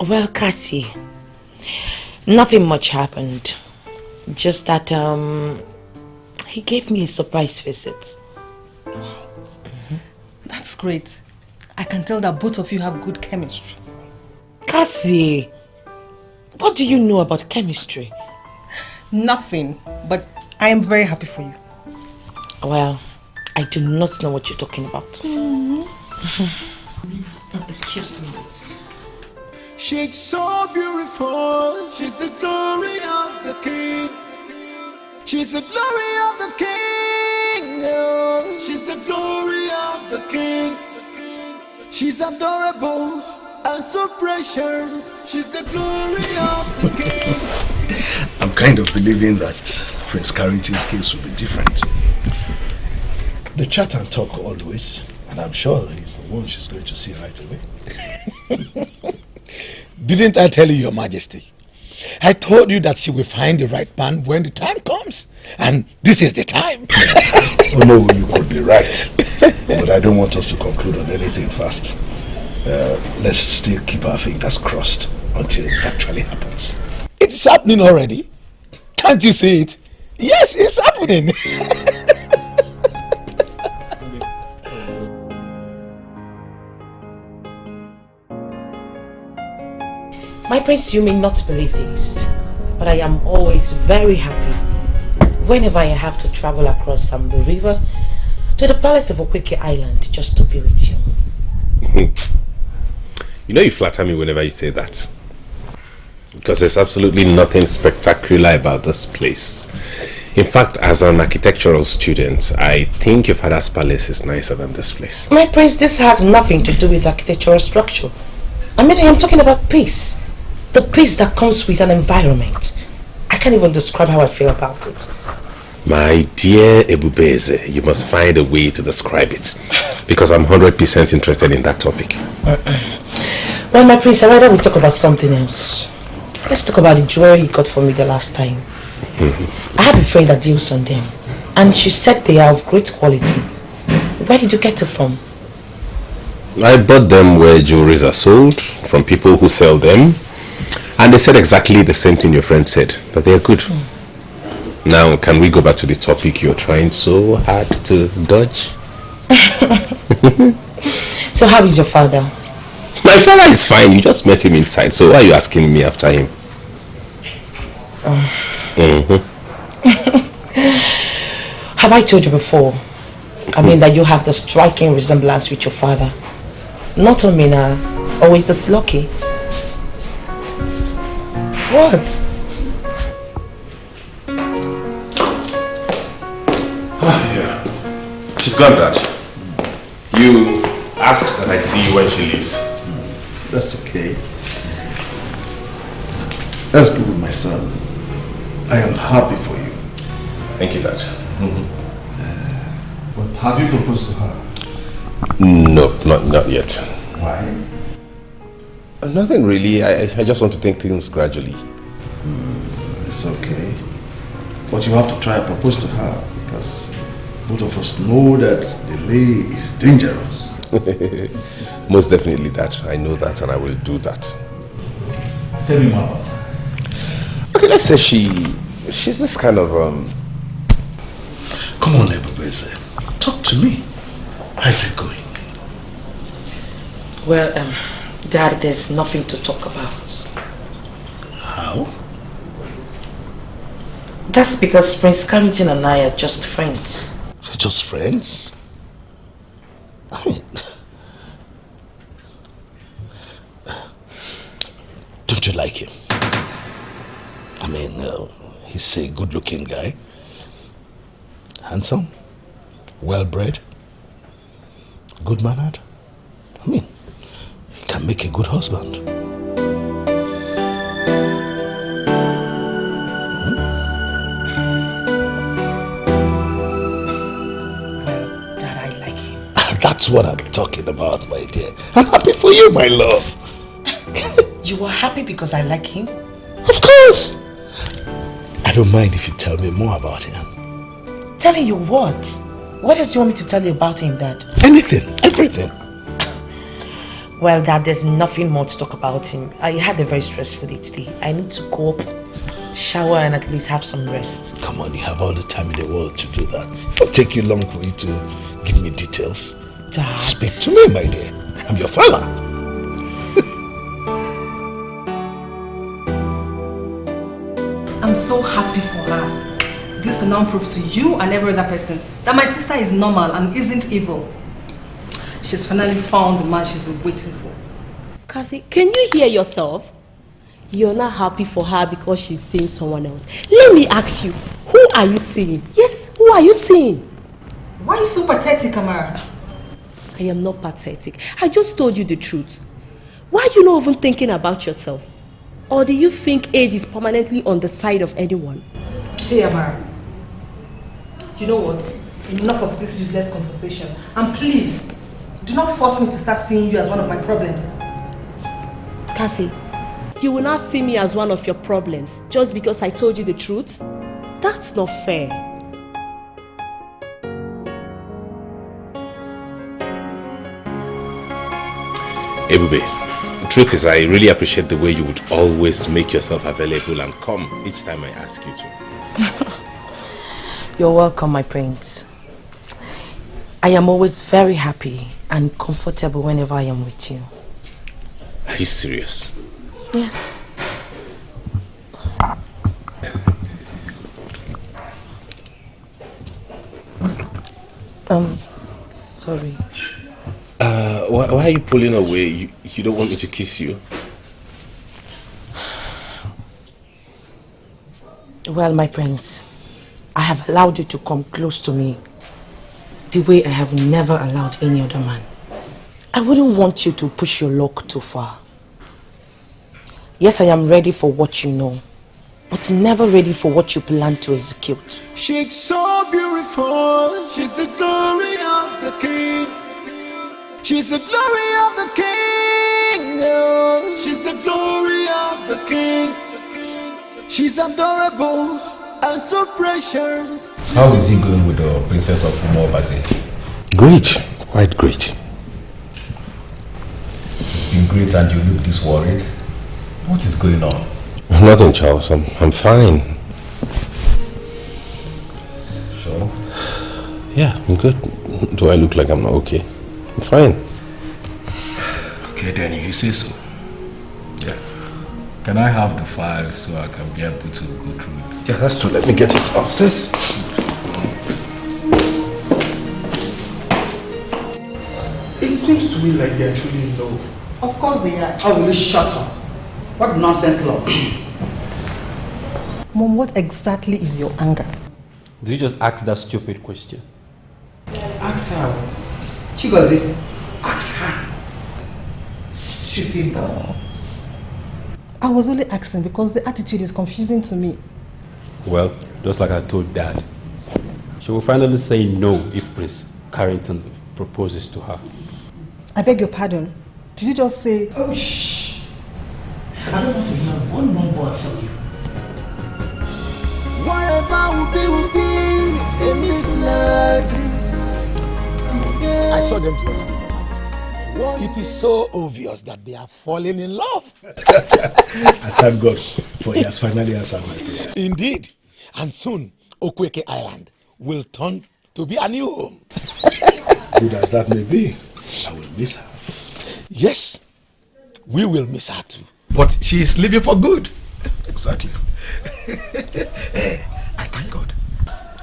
Well, Cassie, nothing much happened. Just that he gave me a surprise visit. That's great. I can tell that both of you have good chemistry. Cassie, what do you know about chemistry? Nothing, but I am very happy for you. Well, I do not know what you're talking about. Excuse me. She's so beautiful, she's the glory of the king. She's the glory of the king. Oh, she's the glory of the king. She's adorable and so precious. She's the glory of the king. I'm kind of believing that Prince Carrington's case will be different. They chat and talk always, and I'm sure he's the one she's going to see right away. Didn't I tell you, Your Majesty? I told you that she will find the right man when the time comes. And this is the time. Oh no, you could be right. But I don't want us to conclude on anything fast. Let's still keep our fingers crossed until it actually happens. It's happening already. Can't you see it? Yes, it's happening. My prince, you may not believe this, but I am always very happy whenever I have to travel across the river to the palace of Okweke Island just to be with you. You know you flatter me whenever you say that. Because there's absolutely nothing spectacular about this place. In fact, as an architectural student, I think your father's palace is nicer than this place. My prince, this has nothing to do with architectural structure. I mean, I am talking about peace. The peace that comes with an environment. I can't even describe how I feel about it. My dear Ebubeze, you must find a way to describe it. Because I'm 100% interested in that topic. Well, my prince, I'd rather we talk about something else. Let's talk about the jewelry you got for me the last time. I have a friend that deals on them. And she said they are of great quality. Where did you get it from? I bought them where jewelries are sold, from people who sell them. And they said exactly the same thing your friend said, that they are good. Now, can we go back to the topic you're trying so hard to dodge? So how is your father? My father is fine. You just met him inside, so why are you asking me after him? Have I told you before? I mean that you have the striking resemblance with your father. Not only now, always this lucky. What? Yeah. She's gone, Dad. You asked that I see you when she leaves. That's okay. That's good, my son. I am happy for you. Thank you, Dad. But have you proposed to her? No, not yet. Why? Nothing really. I just want to take things gradually. It's okay. But you have to try to propose to her because both of us know that delay is dangerous. Most definitely, Dad. I know that and I will do that. Tell me more about her. Okay, let's say she's this kind of Come on, Ebubeze. Talk to me. How is it going? Well, Dad, there's nothing to talk about. How? That's because Prince Carrington and I are just friends. Just friends? I mean, don't you like him? I mean, he's a good-looking guy. Handsome. Well-bred. Good-mannered. I mean, he can make a good husband. That's what I'm talking about, my dear. I'm happy for you, my love. You are happy because I like him? Of course. I don't mind if you tell me more about him. Telling you what? What else do you want me to tell you about him, Dad? Anything, everything. Well, Dad, there's nothing more to talk about him. I had a very stressful day today. I need to go up, shower and at least have some rest. Come on, you have all the time in the world to do that. It won't take you long for you to give me details. Dad. Speak to me, my dear. I'm your father. I'm so happy for her. This will now prove to you and every other person that my sister is normal and isn't evil. She's finally found the man she's been waiting for. Cassie, can you hear yourself? You're not happy for her because she's seeing someone else. Let me ask you, who are you seeing? Yes, who are you seeing? Why are you so pathetic, Amara? I am not pathetic. I just told you the truth. Why are you not even thinking about yourself? Or do you think age is permanently on the side of anyone? Hey, Amara. You know what? Enough of this useless conversation. And please, do not force me to start seeing you as one of my problems. Cassie, you will not see me as one of your problems just because I told you the truth? That's not fair. Ebube, the truth is I really appreciate the way you would always make yourself available and come each time I ask you to. You're welcome, my prince. I am always very happy and comfortable whenever I am with you. Are you serious? Yes. Sorry. Why are you pulling away? You don't want me to kiss you? Well, my prince, I have allowed you to come close to me the way I have never allowed any other man. I wouldn't want you to push your luck too far. Yes, I am ready for what you know, but never ready for what you plan to execute. She's so beautiful, she's the glory of the king. She's the glory of the king. Oh, she's the glory of the king. She's adorable and so precious. How is he going with the princess of Umobaze? Great, quite great. Been great and you look this worried. What is going on? Nothing, Charles. I'm fine. Sure? Yeah, I'm good. Do I look like I'm not okay? I'm fine. Okay, then if you say so. Yeah. Can I have the file so I can be able to go through it? Yeah, that's true. Let me get it upstairs. It seems to me like they're truly in love. Of course they are. Oh, will you shut up? What nonsense love? Mom, what exactly is your anger? Did you just ask that stupid question? Ask her. Chigozie, ask her. Stupid girl. I was only asking because the attitude is confusing to me. Well, just like I told Dad, she will finally say no if Prince Carrington proposes to her. I beg your pardon. Did you just say... Oh, shh. I don't want to hear one more word from you. Whatever will be in this life. I saw them the other day, Your Majesty. It is so obvious that they are falling in love. I thank God for he has finally answered my prayer. Indeed. And soon, Okweke Island will turn to be a new home. Good as that may be, I will miss her. Yes, we will miss her too. But she is leaving for good. Exactly. I thank God.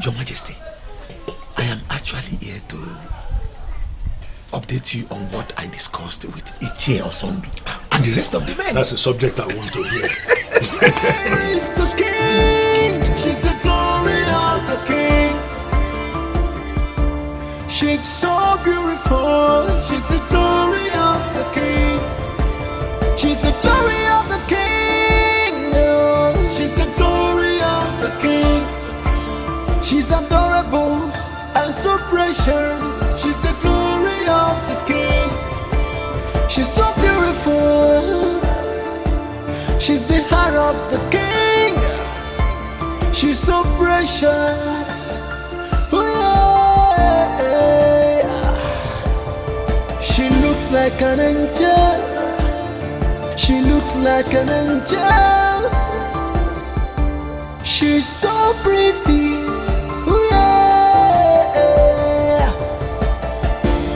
Your Majesty, I am actually here to update you on what I discussed with Ichie Osondu and the rest of the men. That's a subject I want to hear. She's the king. She's the glory of the king. She's so beautiful. She's the glory of the king. She's the glory of the king. Oh, she's the glory of the king. She's adorable and so precious. She's the glory of the king. She's so beautiful. She's the heart of the king. She's so precious. Oh, yeah. She looks like an angel. She looks like an angel. She's so pretty. Oh, yeah.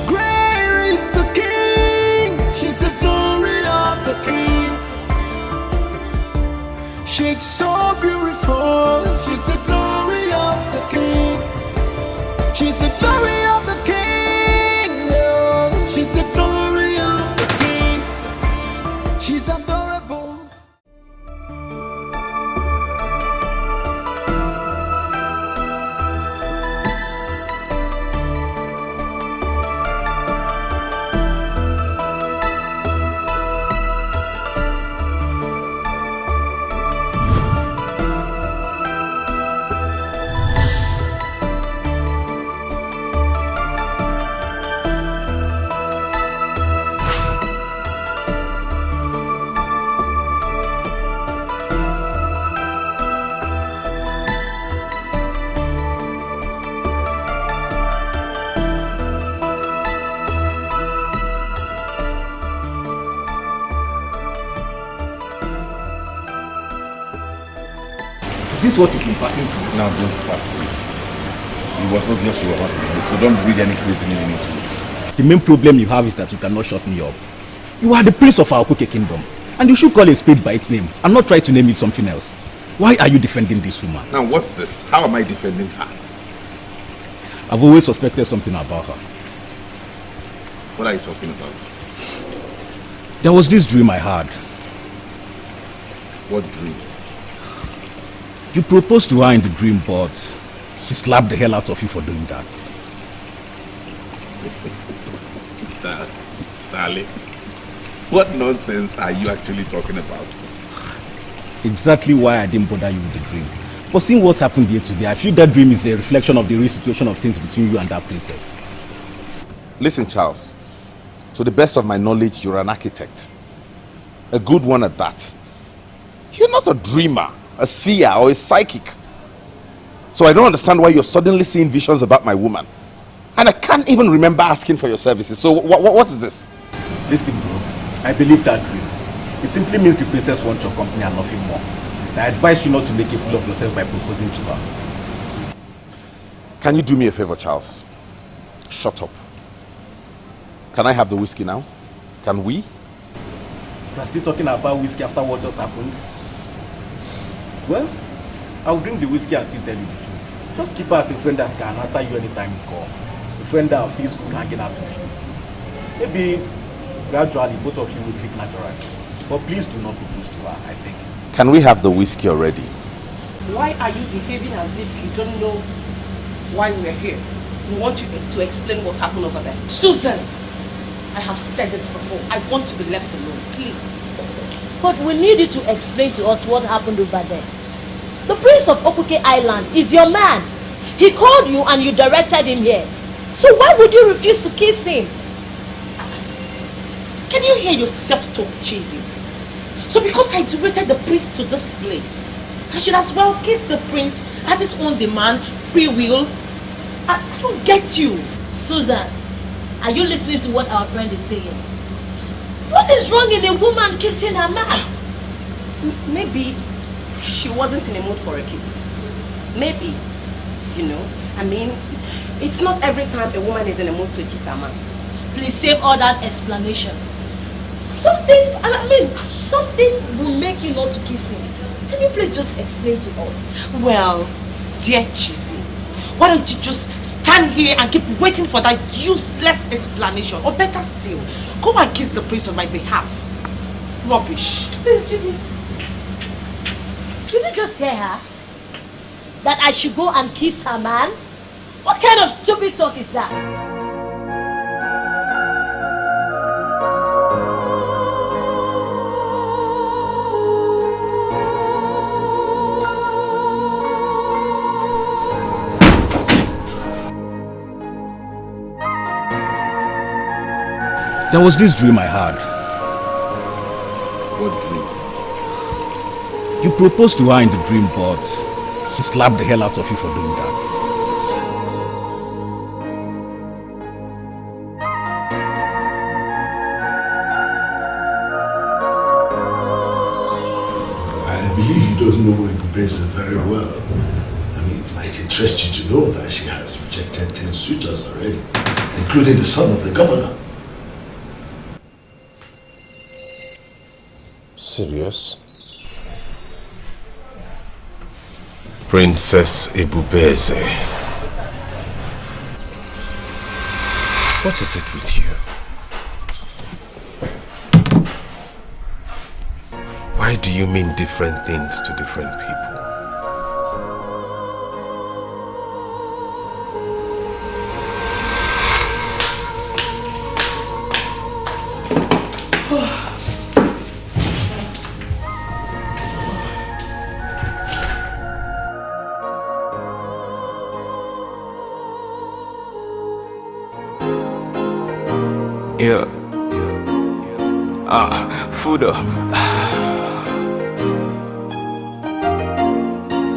Great is the king. She's the glory of the king. She's so beautiful. She's the glory of the king. She's the glory of the king. Oh, she's the glory of the king. She's adorable. This is what you've been passing through. Now don't start, please. It was not just you were about to do it, so don't read any crazy meaning into it. The main problem you have is that you cannot shut me up. You are the prince of our Kuke kingdom, and you should call a spade by its name and not try to name it something else. Why are you defending this woman? Now what's this? How am I defending her? I've always suspected something about her. What are you talking about? There was this dream I had. What dream? You proposed to her in the dream, but she slapped the hell out of you for doing that. That's Charlie. What nonsense are you actually talking about? Exactly why I didn't bother you with the dream. But seeing what happened here today, I feel that dream is a reflection of the real situation of things between you and that princess. Listen, Charles. To the best of my knowledge, you're an architect. A good one at that. You're not a dreamer, a seer, or a psychic. So I don't understand why you're suddenly seeing visions about my woman. And I can't even remember asking for your services. So what is this? Listen, bro. I believe that dream. It simply means the princess wants your company and nothing more. I advise you not to make a fool of yourself by proposing to her. Can you do me a favor, Charles? Shut up. Can I have the whiskey now? Can we? You're still talking about whiskey after what just happened? Well, I'll drink the whiskey and still tell you the truth. Just keep her as a friend that can answer you anytime you call. A friend that feels good hanging out with you. Maybe gradually both of you will click naturally. But please do not propose to her, I beg. Can we have the whiskey already? Why are you behaving as if you don't know why we're here? We want you to explain what happened over there. Susan, I have said this before. I want to be left alone, please. But we need you to explain to us what happened over there. The prince of Okuke Island is your man. He called you and you directed him here. So why would you refuse to kiss him? Can you hear yourself talk, Cheesy? So because I directed the prince to this place, I should as well kiss the prince at his own demand, free will? I don't get you. Susan, are you listening to what our friend is saying? What is wrong in a woman kissing her man? Maybe she wasn't in a mood for a kiss. Maybe, you know, I mean, it's not every time a woman is in a mood to kiss her man. Please save all that explanation. Something will make you not to kiss him. Can you please just explain to us? Well, dear Cheesy, why don't you just stand here and keep waiting for that useless explanation? Or better still, go and kiss the prince on my behalf. Rubbish. Please, excuse me. Did you just hear her? That I should go and kiss her man? What kind of stupid talk is that? There was this dream I had. What dream? You proposed to her in the dream, but she slapped the hell out of you for doing that. I believe you don't know Ebubeze very well. I mean, it might interest you to know that she has rejected 10 suitors already, including the son of the governor. Serious? Princess Ebubeze. What is it with you? Why do you mean different things to different people? Yeah. Food.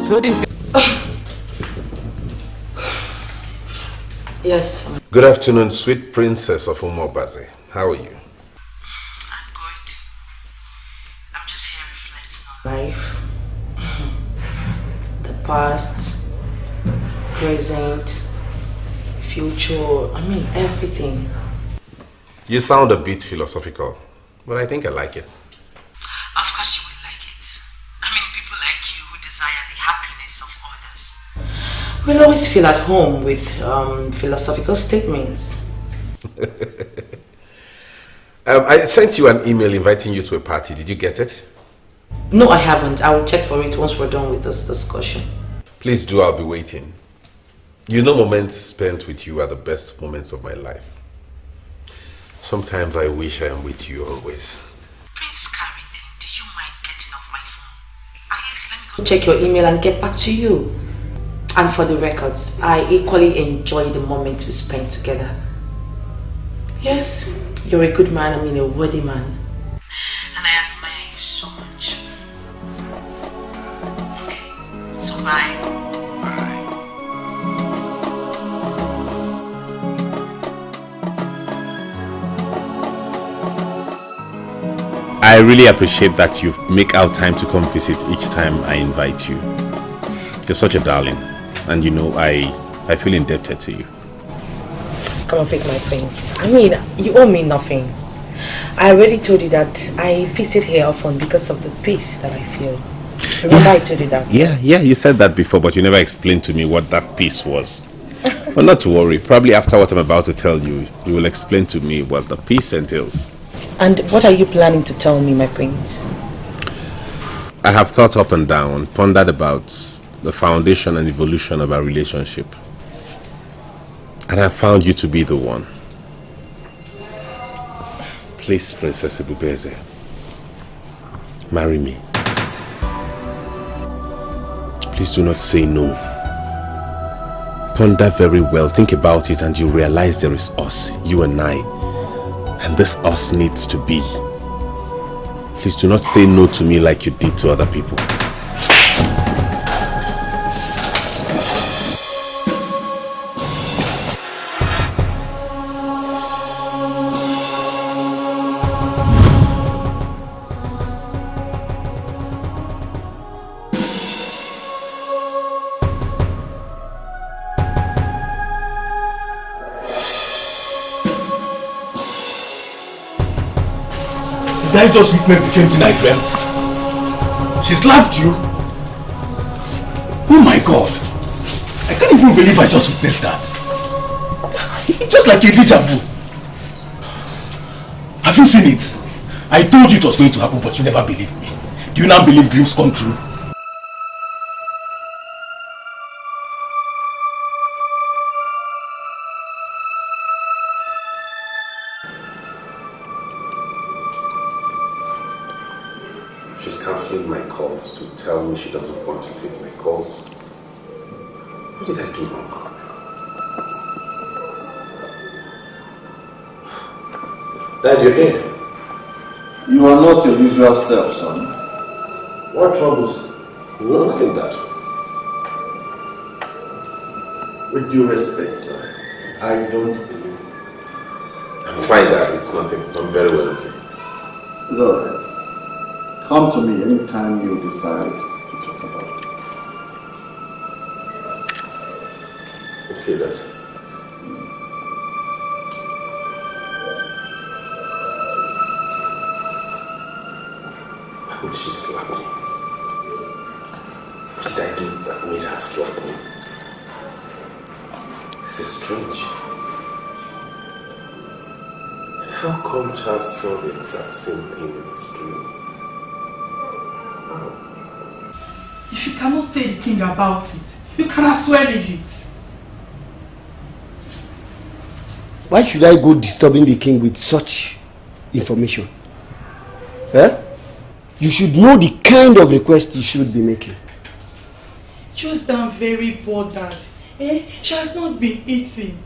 So this. Yes. Good afternoon, sweet princess of Umobaze. How are you? I'm good. I'm just here reflecting on life. The past, present, future, I mean everything. You sound a bit philosophical, but I think I like it. Of course you will like it. I mean, people like you who desire the happiness of others will always feel at home with philosophical statements. I sent you an email inviting you to a party. Did you get it? No, I haven't. I will check for it once we're done with this discussion. Please do. I'll be waiting. You know, moments spent with you are the best moments of my life. Sometimes I wish I am with you always. Prince Carrington, do you mind getting off my phone? At least let me go check your email and get back to you. And for the records, I equally enjoy the moments we spent together. Yes, you're a good man, I mean a worthy man. And I admire you so much. Okay, so bye. I really appreciate that you make out time to come visit each time I invite you. You're such a darling, and you know I feel indebted to you. Come and pick my things. I mean, you owe me nothing. I already told you that I visit here often because of the peace that I feel. Remember I told you that? Yeah, you said that before, but you never explained to me what that peace was. Well, not to worry. Probably after what I'm about to tell you, you will explain to me what the peace entails. And what are you planning to tell me, my prince? I have thought up and down, pondered about the foundation and evolution of our relationship. And I found you to be the one. Please, Princess Ebubeze, marry me. Please do not say no. Ponder very well, think about it, and you realize there is us, you and I. And this us needs to be. Please do not say no to me like you did to other people. Did I just witness the same thing I dreamt? She slapped you? Oh my God! I can't even believe I just witnessed that. Just like a deja vu. Have you seen it? I told you it was going to happen, but you never believed me. Do you now believe dreams come true? She's cancelling my calls to tell me she doesn't want to take my calls. What did I do wrong? Dad, you're here. You are not your usual self, son. What troubles you? No, nothing, Dad. With due respect, sir, I don't believe. I'm fine, Dad. It's nothing. I'm very well okay. It's alright. Come to me anytime you decide to talk about it. Okay, Dad. Why would she slap me? What did I do that made her slap me? This is strange. And how come Charles saw the exact same thing in his dream? If you cannot tell the king about it, you can as well leave it. Why should I go disturbing the king with such information? Eh? You should know the kind of request you should be making. Just I'm very bothered. She has not been eating.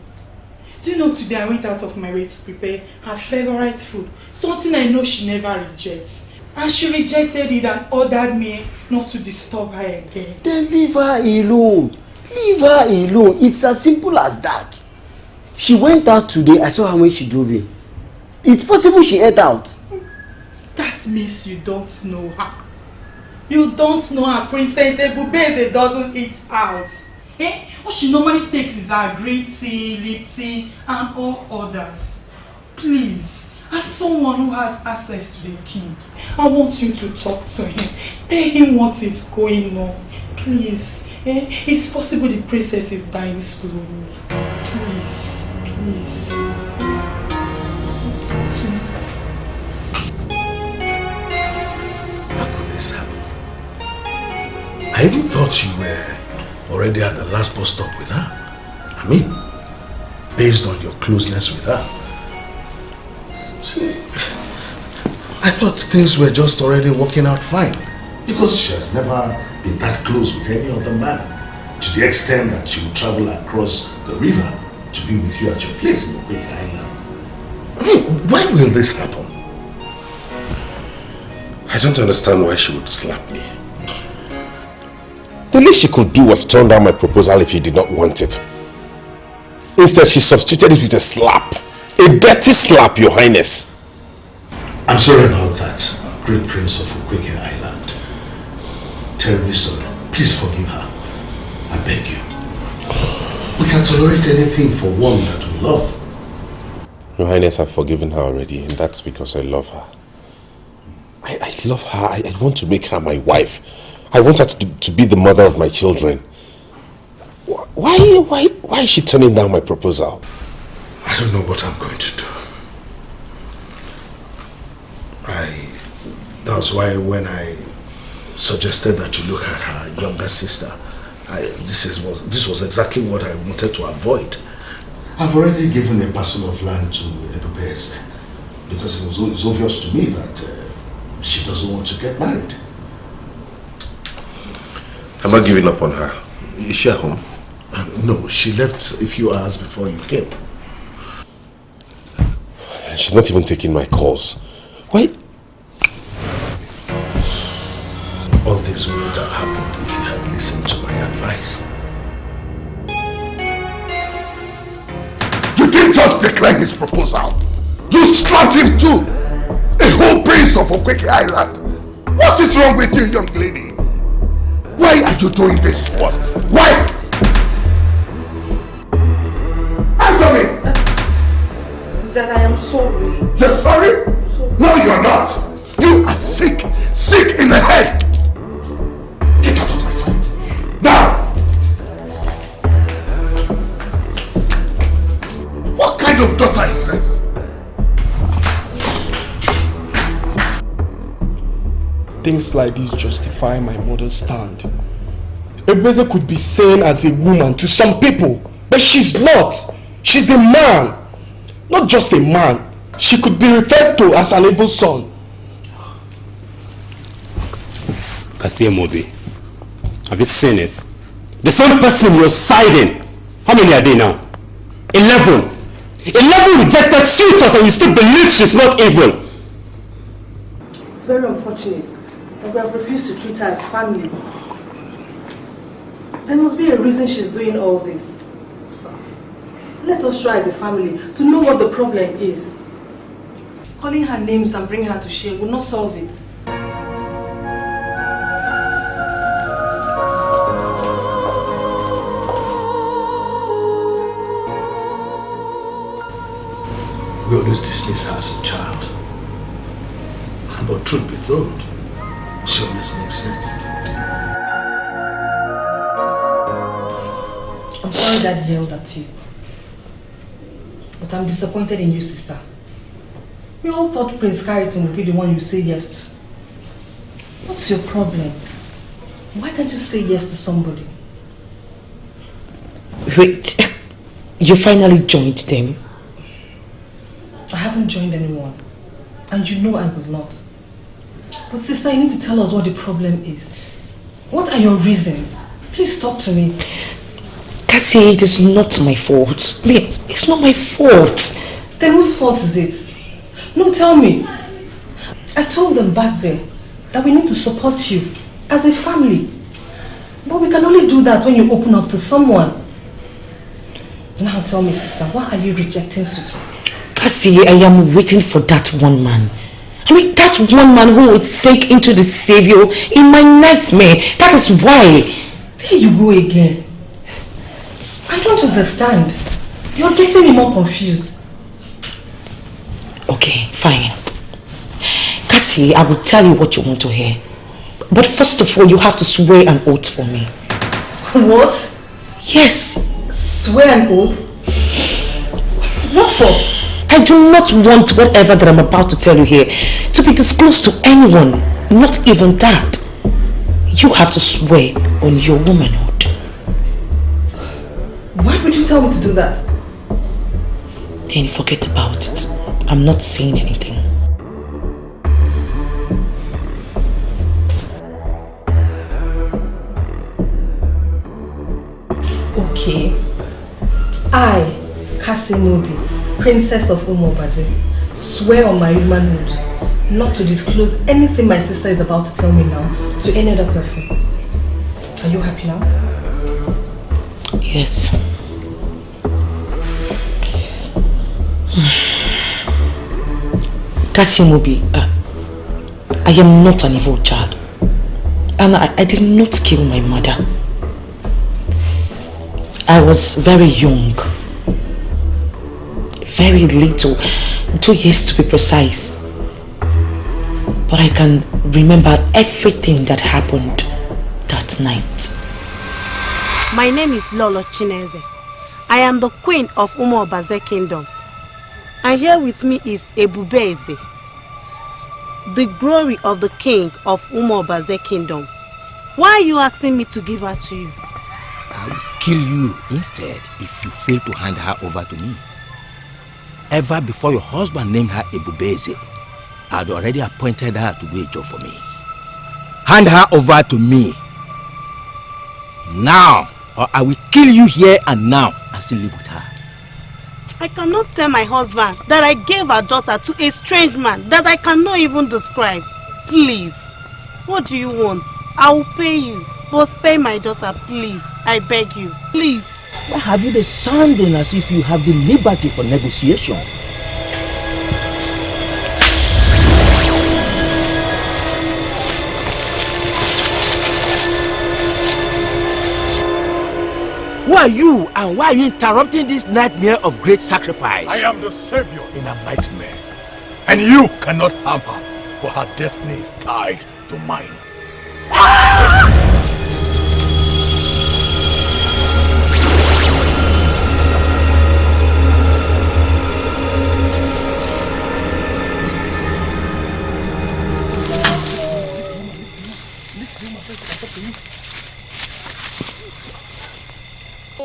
Do you know today I went out of my way to prepare her favorite food, something I know she never rejects. And she rejected it and ordered me not to disturb her again. Then leave her alone. Leave her alone. It's as simple as that. She went out today. I saw her when she drove in. It's possible she ate out. That means you don't know her. You don't know her. Princess Ebubeze doesn't eat out. What she normally takes is her green tea, lip tea, and all others. Please, as someone who has access to the king, I want you to talk to him. Tell him what is going on. Please. It's possible the princess is dying slowly. Please. Please. Please talk to me. How could this happen? I even thought you were already at the last bus stop with her. I mean, based on your closeness with her. See, I thought things were just already working out fine. Because she has never been that close with any other man. To the extent that she would travel across the river to be with you at your place in the Quaker Island. I mean, why will this happen? I don't understand why she would slap me. The least she could do was turn down my proposal if he did not want it. Instead, she substituted it with a slap. A dirty slap, Your Highness. I'm sorry about that, great prince of Quaker Island. Terribly sorry. Please forgive her. I beg you. We can tolerate anything for one that we love. Your Highness, I've forgiven her already, and that's because I love her. I love her. I want to make her my wife. I want her to be the mother of my children. Why is she turning down my proposal? I don't know what I'm going to do. That's why when I suggested that you look at her younger sister, this was exactly what I wanted to avoid. I've already given a parcel of land to Ebubese because it was obvious to me that she doesn't want to get married. I'm not giving up on her. Is she at home? No, she left a few hours before you came. She's not even taking my calls. Why? All this wouldn't have happened if you had listened to my advice. You didn't just decline his proposal. You slapped him too. A whole prince of Okweke Island. What is wrong with you, young lady? Why are you doing this to us? Why? Answer me! Dad, I am sorry. You're sorry? No, you're not. You are sick. Sick in the head. Get out of my sight. Now! What kind of daughter is this? Things like this justify my mother's stand. Ebubese could be seen as a woman to some people, but she's not. She's a man. Not just a man. She could be referred to as an evil son. Ghanamovies, have you seen it? The same person you're siding. How many are they now? 11. 11 rejected suitors and you still believe she's not evil. It's very unfortunate that we have refused to treat her as family. There must be a reason she's doing all this. Let us try as a family to know what the problem is. Calling her names and bringing her to shame will not solve it. We always dismiss her as a child. But truth be told, she always makes sense. I'm sorry Dad yelled at you. But I'm disappointed in you, sister. We all thought Prince Carrington would be the one you say yes to. What's your problem? Why can't you say yes to somebody? Wait, you finally joined them? I haven't joined anyone. And you know I will not. But sister, you need to tell us what the problem is. What are your reasons? Please talk to me. Cassie, it is not my fault. I mean, it's not my fault. Then whose fault is it? No, tell me. I told them back there that we need to support you as a family. But we can only do that when you open up to someone. Now tell me, sister, why are you rejecting suitors? Cassie, I am waiting for that one man. I mean, that one man who will sink into the Savior in my nightmare. That is why. There you go again. I don't understand. You're getting me more confused. Okay, fine. Cassie, I will tell you what you want to hear. But first of all, you have to swear an oath for me. What? Yes. Swear an oath? What for? I do not want whatever that I'm about to tell you here to be disclosed to anyone, not even that. You have to swear on your womanhood. Why would you tell me to do that? Then forget about it. I'm not saying anything. Okay. I, Ghanamovies, Princess of Umobaze, swear on my manhood not to disclose anything my sister is about to tell me now to any other person. Are you happy now? Yes. Ghanamovies, I am not an evil child. And I did not kill my mother. I was very young. Very little. 2 years to be precise. But I can remember everything that happened that night. My name is Lolo Chineze. I am the queen of Umobaze Kingdom. And here with me is Ebubeze, the glory of the king of Umobaze Kingdom. Why are you asking me to give her to you? I will kill you instead if you fail to hand her over to me. Ever before your husband named her Ebubeze, I had already appointed her to do a job for me. Hand her over to me. Now, or I will kill you here and now and still live with her. I cannot tell my husband that I gave our daughter to a strange man that I cannot even describe. Please, what do you want? I will pay you. But spare my daughter, please. I beg you. Please. Why have you been sounding as if you have the liberty for negotiation? Who are you and why are you interrupting this nightmare of great sacrifice? I am the savior in a nightmare. And you cannot harm her, for her destiny is tied to mine.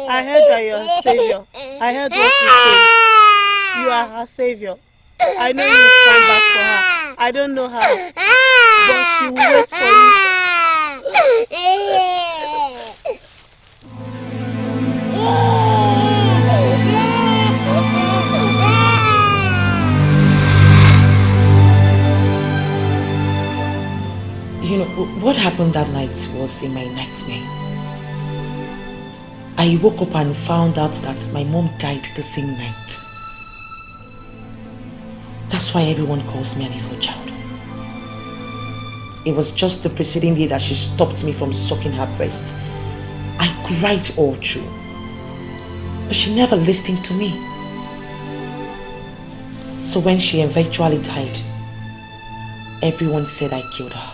I heard that you're a savior. I heard what you said. You are her savior. I know you will stand back for her. I don't know her, but she will wait for You know, what happened that night was in my nightmare. I woke up and found out that my mom died the same night. That's why everyone calls me an evil child. It was just the preceding day that she stopped me from sucking her breast. I cried all through, but she never listened to me. So when she eventually died, everyone said I killed her.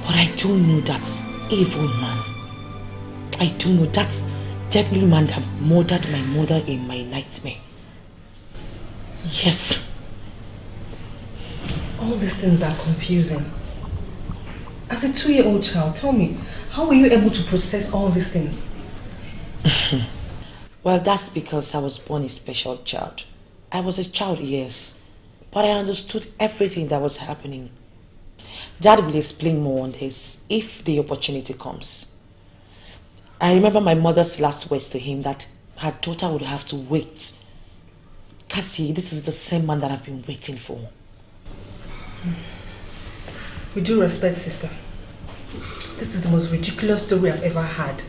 But I do know that evil man. I do know that deadly man that murdered my mother in my nightmare. Yes. All these things are confusing. As a 2-year-old child, tell me, how were you able to process all these things? Well, that's because I was born a special child. I was a child, yes, but I understood everything that was happening. Dad will explain more on this if the opportunity comes. I remember my mother's last words to him that her daughter would have to wait. Cassie, this is the same man that I've been waiting for. With due respect, sister, this is the most ridiculous story I've ever had.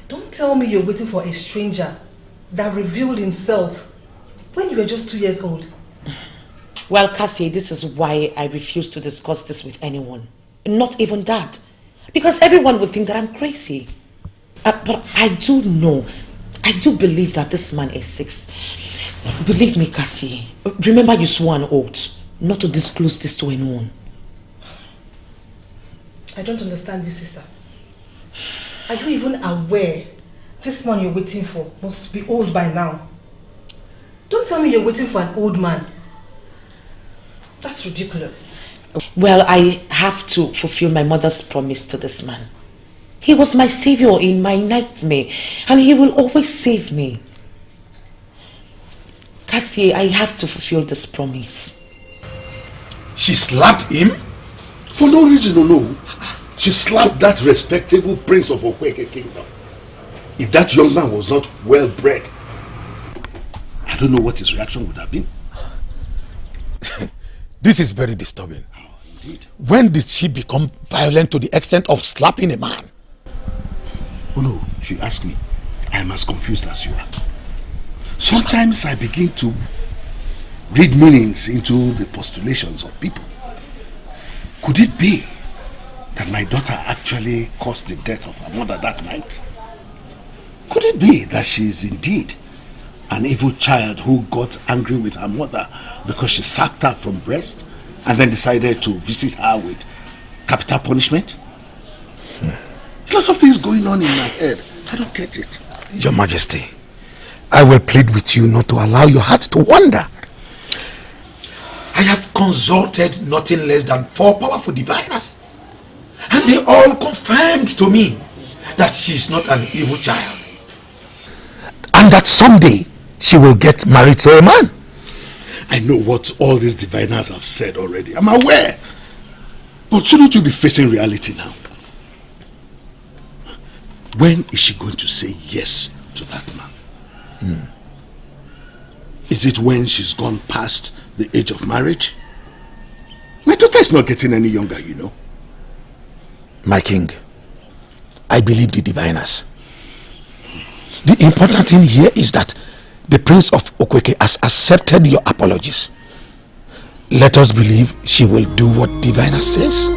Don't tell me you're waiting for a stranger that revealed himself when you were just 2 years old. Well, Cassie, this is why I refuse to discuss this with anyone. Not even Dad. Because everyone would think that I'm crazy. But I do know, I do believe that this man is sick. Believe me, Cassie. Remember you swore an oath not to disclose this to anyone. I don't understand you, sister. Are you even aware this man you're waiting for must be old by now? Don't tell me you're waiting for an old man. That's ridiculous. Well, I have to fulfill my mother's promise to this man. He was my savior in my nightmare, and he will always save me. Cassie, I have to fulfill this promise. She slapped him? For no reason or no. She slapped that respectable prince of Okweke kingdom. If that young man was not well bred, I don't know what his reaction would have been. This is very disturbing. When did she become violent to the extent of slapping a man? Oh no, if you ask me, I am as confused as you are. Sometimes I begin to read meanings into the postulations of people. Could it be that my daughter actually caused the death of her mother that night? Could it be that she is indeed an evil child who got angry with her mother because she sacked her from breast and then decided to visit her with capital punishment? Lots of things going on in my head. I don't get it. Your Majesty, I will plead with you not to allow your heart to wander. I have consulted nothing less than 4 powerful diviners, and they all confirmed to me that she is not an evil child, and that someday she will get married to a man. I know what all these diviners have said already. I'm aware. But shouldn't you be facing reality now? When is she going to say yes to that man? Is it when she's gone past the age of marriage? My daughter is not getting any younger, you know. My king, I believe the diviners. The important thing here is that the Prince of Okweke has accepted your apologies. Let us believe she will do what diviner says.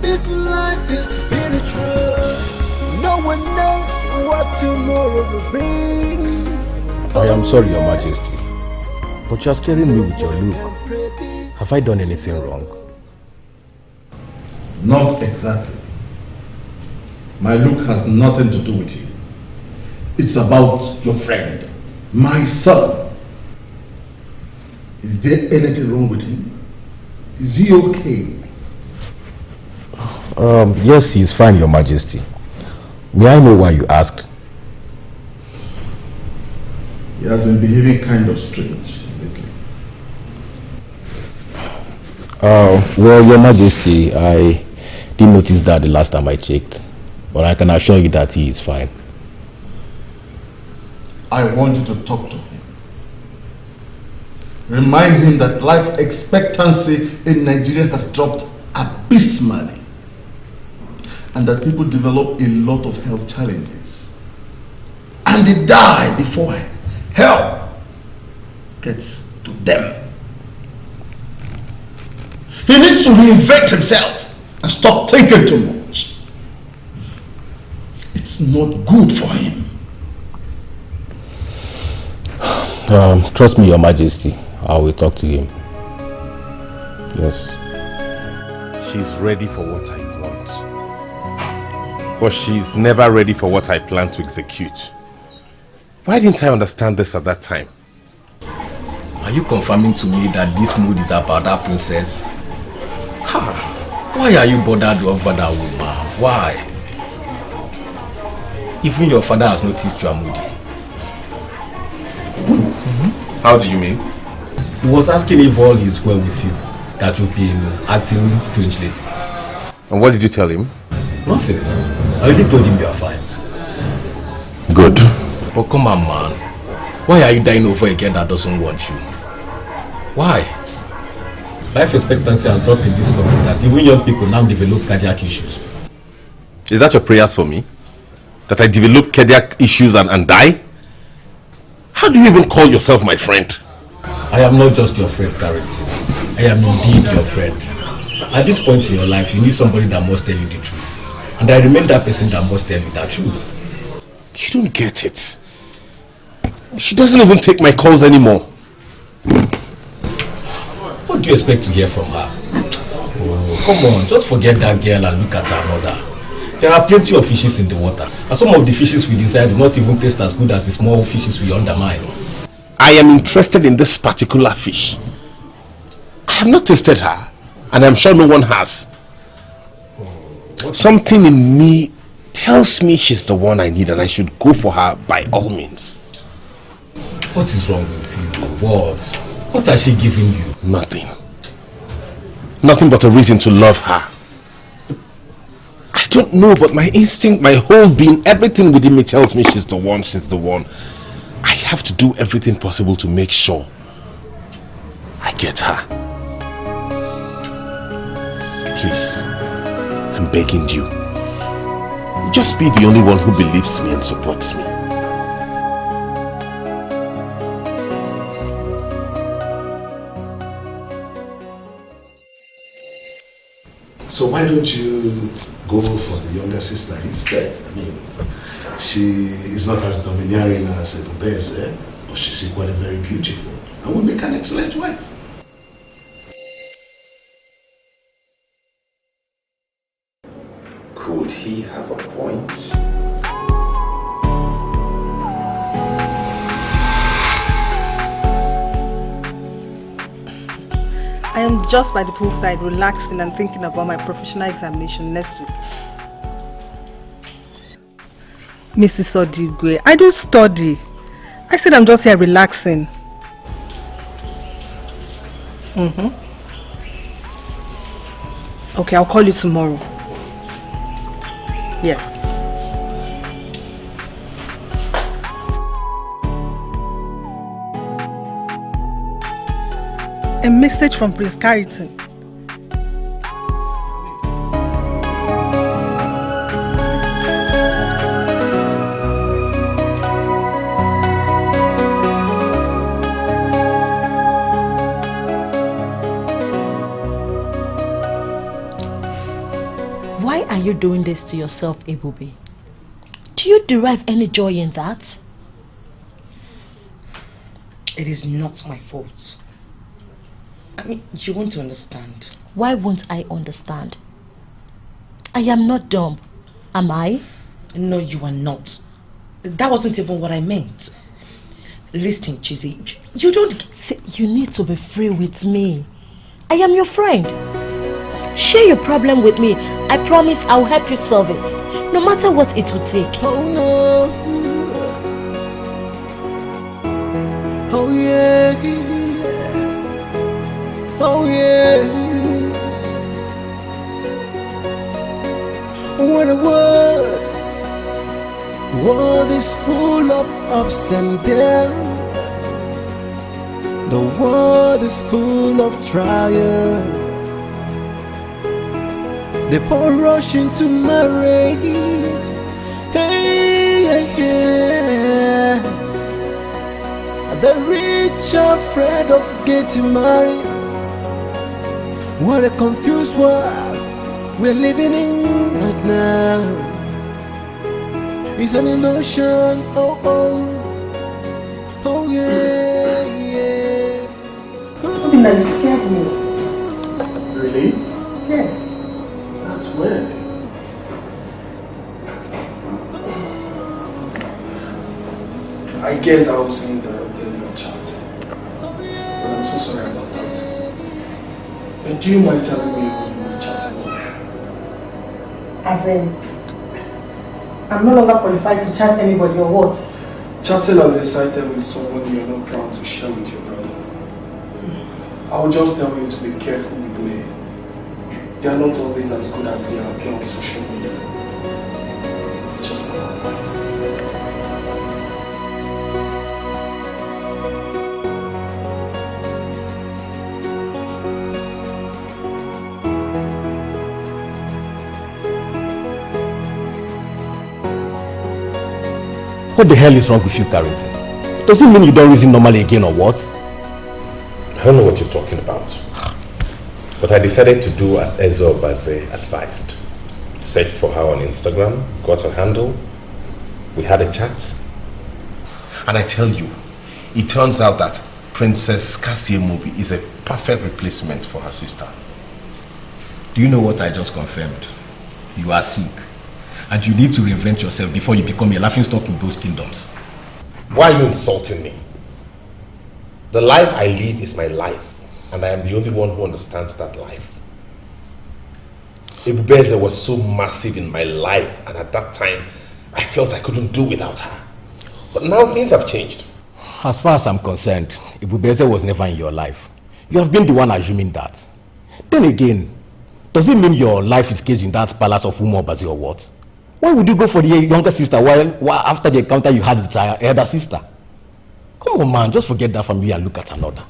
This life is spiritual. No one knows what tomorrow will bring. I am sorry, Your Majesty, but you are scaring me with your look. Have I done anything wrong? Not exactly. My look has nothing to do with you. It's about your friend, my son. Is there anything wrong with him? Is he okay? Yes, he is fine, Your Majesty. May I know why you asked? He has been behaving kind of strange lately. Well, Your Majesty, I didn't notice that the last time I checked, but I can assure you that he is fine. I want you to talk to him. Remind him that life expectancy in Nigeria has dropped abysmally, and that people develop a lot of health challenges, and they die before help gets to them. He needs to reinvent himself and stop thinking too much. It's not good for him. Trust me, Your Majesty, I will talk to him. Yes. She's ready for what I want, but she's never ready for what I plan to execute. Why didn't I understand this at that time? Are you confirming to me that this mood is about that princess? Ha! Why are you bothered over that woman? Why? Even your father has noticed you are moody. How do you mean? He was asking if all is well with you, that you've been acting strangely. And what did you tell him? Nothing. I already told him you are fine. Good. But come on, man. Why are you dying over a girl that doesn't want you? Why? Life expectancy has dropped in this country that even young people now develop cardiac issues. Is that your prayers for me? That I develop cardiac issues and die? How do you even call yourself my friend? I am not just your friend, Carrington. I am indeed your friend. At this point in your life, you need somebody that must tell you the truth. And I remain that person that must tell you that truth. You don't get it. She doesn't even take my calls anymore. What do you expect to hear from her? Oh, come on, just forget that girl and look at her mother. There are plenty of fishes in the water, and some of the fishes we desire do not even taste as good as the small fishes we undermine. I am interested in this particular fish. I have not tasted her. And I'm sure no one has. Something in me tells me she's the one I need and I should go for her by all means. What is wrong with you? What? What has she given you? Nothing. Nothing but a reason to love her. I don't know, but my instinct, my whole being, everything within me tells me she's the one, she's the one. I have to do everything possible to make sure I get her. Please, I'm begging you. Just be the only one who believes me and supports me. So why don't you go for the younger sister instead? I mean, she is not as domineering as Ebubeze, but she's equally very beautiful and will make an excellent wife. Could he have a point? I am just by the poolside relaxing and thinking about my professional examination next week. Mrs. Odigwe, I don't study. I said I'm just here relaxing. Okay, I'll call you tomorrow. Yes. A message from Prince Carrington. Why are you doing this to yourself, Ebube? Do you derive any joy in that? It is not my fault. I mean, you want to understand. Why won't I understand? I am not dumb, am I? No, you are not. That wasn't even what I meant. Listen, Chizzy, you don't... See, you need to be free with me. I am your friend. Share your problem with me. I promise I'll help you solve it, no matter what it will take. Oh no. Oh yeah. Oh yeah. What a world. World is full of ups and downs. The world is full of trials. They all rush into marriage. Hey, yeah, yeah. The rich are afraid of getting married. What a confused world we're living in right now. It's an illusion. Oh, oh. Oh, yeah, yeah. Obina, you scared me. Really? Yes. That's weird. I guess I was interrupted in your chat. But I'm so sorry about that. And do you mind telling me who you were chatting with? As in, I'm no longer qualified to chat anybody or what? Chatting and excited with someone you're not proud to share with your brother. I'll just tell you to be careful with me. They are not always as good as they appear on social media. It's just an advice. What the hell is wrong with you, Carrington? Does it mean you don't reason normally again or what? I don't know what you're talking about. But I decided to do as Enzo Baze advised. Searched for her on Instagram, got her handle, we had a chat. And I tell you, it turns out that Princess Ghanamovies is a perfect replacement for her sister. Do you know what I just confirmed? You are sick. And you need to reinvent yourself before you become a laughingstock in those kingdoms. Why are you insulting me? The life I live is my life, and I am the only one who understands that life. Ebubeze was so massive in my life, and at that time, I felt I couldn't do without her. But now things have changed. As far as I'm concerned, Ebubeze was never in your life. You have been the one assuming that. Then again, does it mean your life is caged in that palace of Umobazi or what? Why would you go for the younger sister while after the encounter you had with her elder sister? Come on, man, just forget that family and look at another.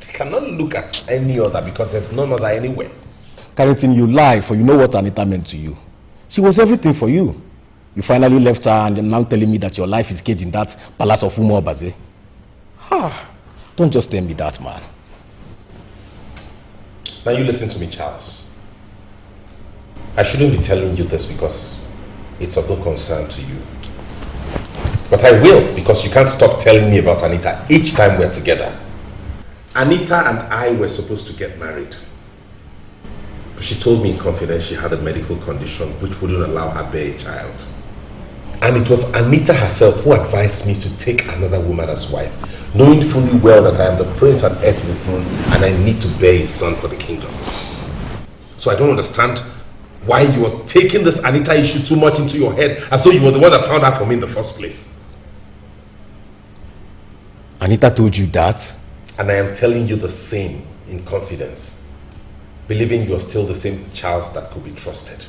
I cannot look at any other because there's none other anywhere. Carrington, you lie, for you know what Anita meant to you. She was everything for you. You finally left her and you're now telling me that your life is caged in that palace of Umobazi. Don't just tell me that, man. Now you listen to me, Charles. I shouldn't be telling you this because it's of no concern to you. But I will, because you can't stop telling me about Anita each time we're together. Anita and I were supposed to get married. But she told me in confidence she had a medical condition which wouldn't allow her bear a child. And it was Anita herself who advised me to take another woman as wife, knowing fully well that I am the prince and heir to the throne and I need to bear a son for the kingdom. So I don't understand why you are taking this Anita issue too much into your head as though you were the one that found out for me in the first place. Anita told you that? And I am telling you the same in confidence, believing you are still the same Charles that could be trusted.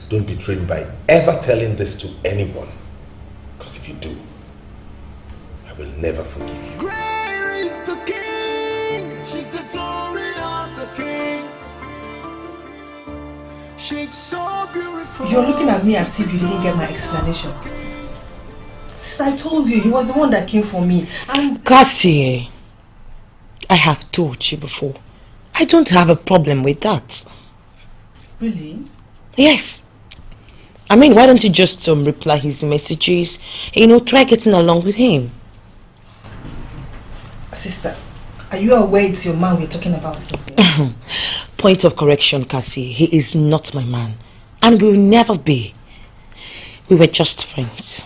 Don't betray me by ever telling this to anyone, because if you do, I will never forgive you. Great is the King, she's the glory of the King. She's so beautiful. You're looking at me as if you didn't get my explanation. Sister, I told you, he was the one that came for me. And Cassie, I have told you before, I don't have a problem with that. Really? Yes. I mean, why don't you just reply his messages, try getting along with him. Sister, are you aware it's your man we're talking about? Point of correction, Cassie. He is not my man. And will never be. We were just friends.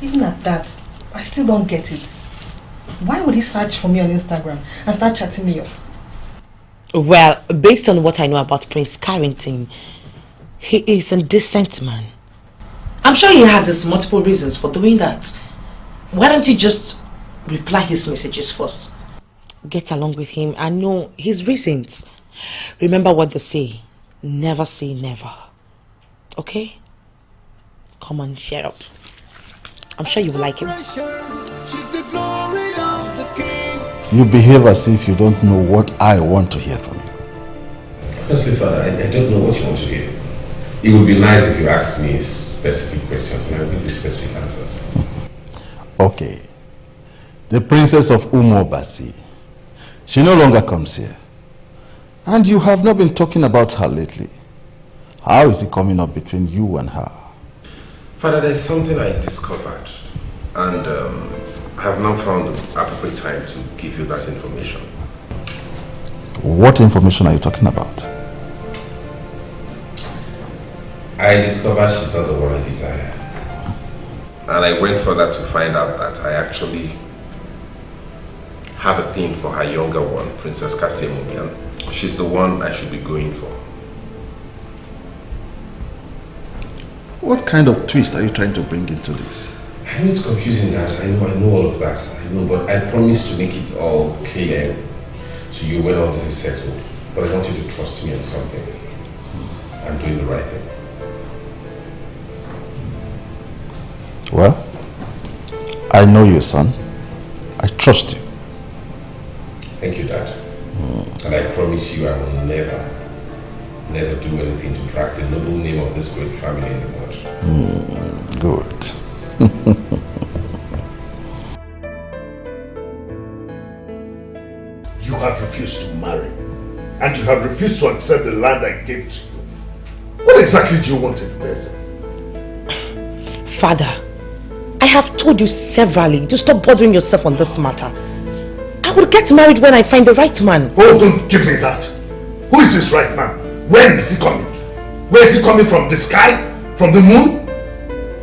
Even at that, I still don't get it. Why would he search for me on Instagram and start chatting me up? Well, based on what I know about Prince Carrington, he is a decent man. I'm sure he has his multiple reasons for doing that. Why don't you just reply his messages first? Get along with him and know his reasons. Remember what they say never. Okay? Come on, share up. I'm sure you will like him. You behave as if you don't know what I want to hear from you. Honestly, Father, I don't know what you want to hear. It would be nice if you asked me specific questions and I will give you specific answers. Okay. The princess of Umobasi. She no longer comes here. And you have not been talking about her lately. How is it coming up between you and her? Father, there's something I discovered and I have now found the appropriate time to give you that information. What information are you talking about? I discovered she's not the one I desire. And I went further to find out that I actually have a thing for her younger one, Princess Ghanamovies, and she's the one I should be going for. What kind of twist are you trying to bring into this? I know it's confusing, Dad. I know all of that. I know, but I promise to make it all clear to you when all this is settled. But I want you to trust me on something. I'm doing the right thing. Well, I know you, son. I trust you. Thank you, Dad. And I promise you I will never do anything to drag the noble name of this great family in the mud. Good. You have refused to marry. And you have refused to accept the land I gave to you. What exactly do you want in Beze? Father, I have told you severally to stop bothering yourself on this matter. I will get married when I find the right man. Oh, don't give me that. Who is this right man? When is he coming? Where is he coming from? The sky? From the moon?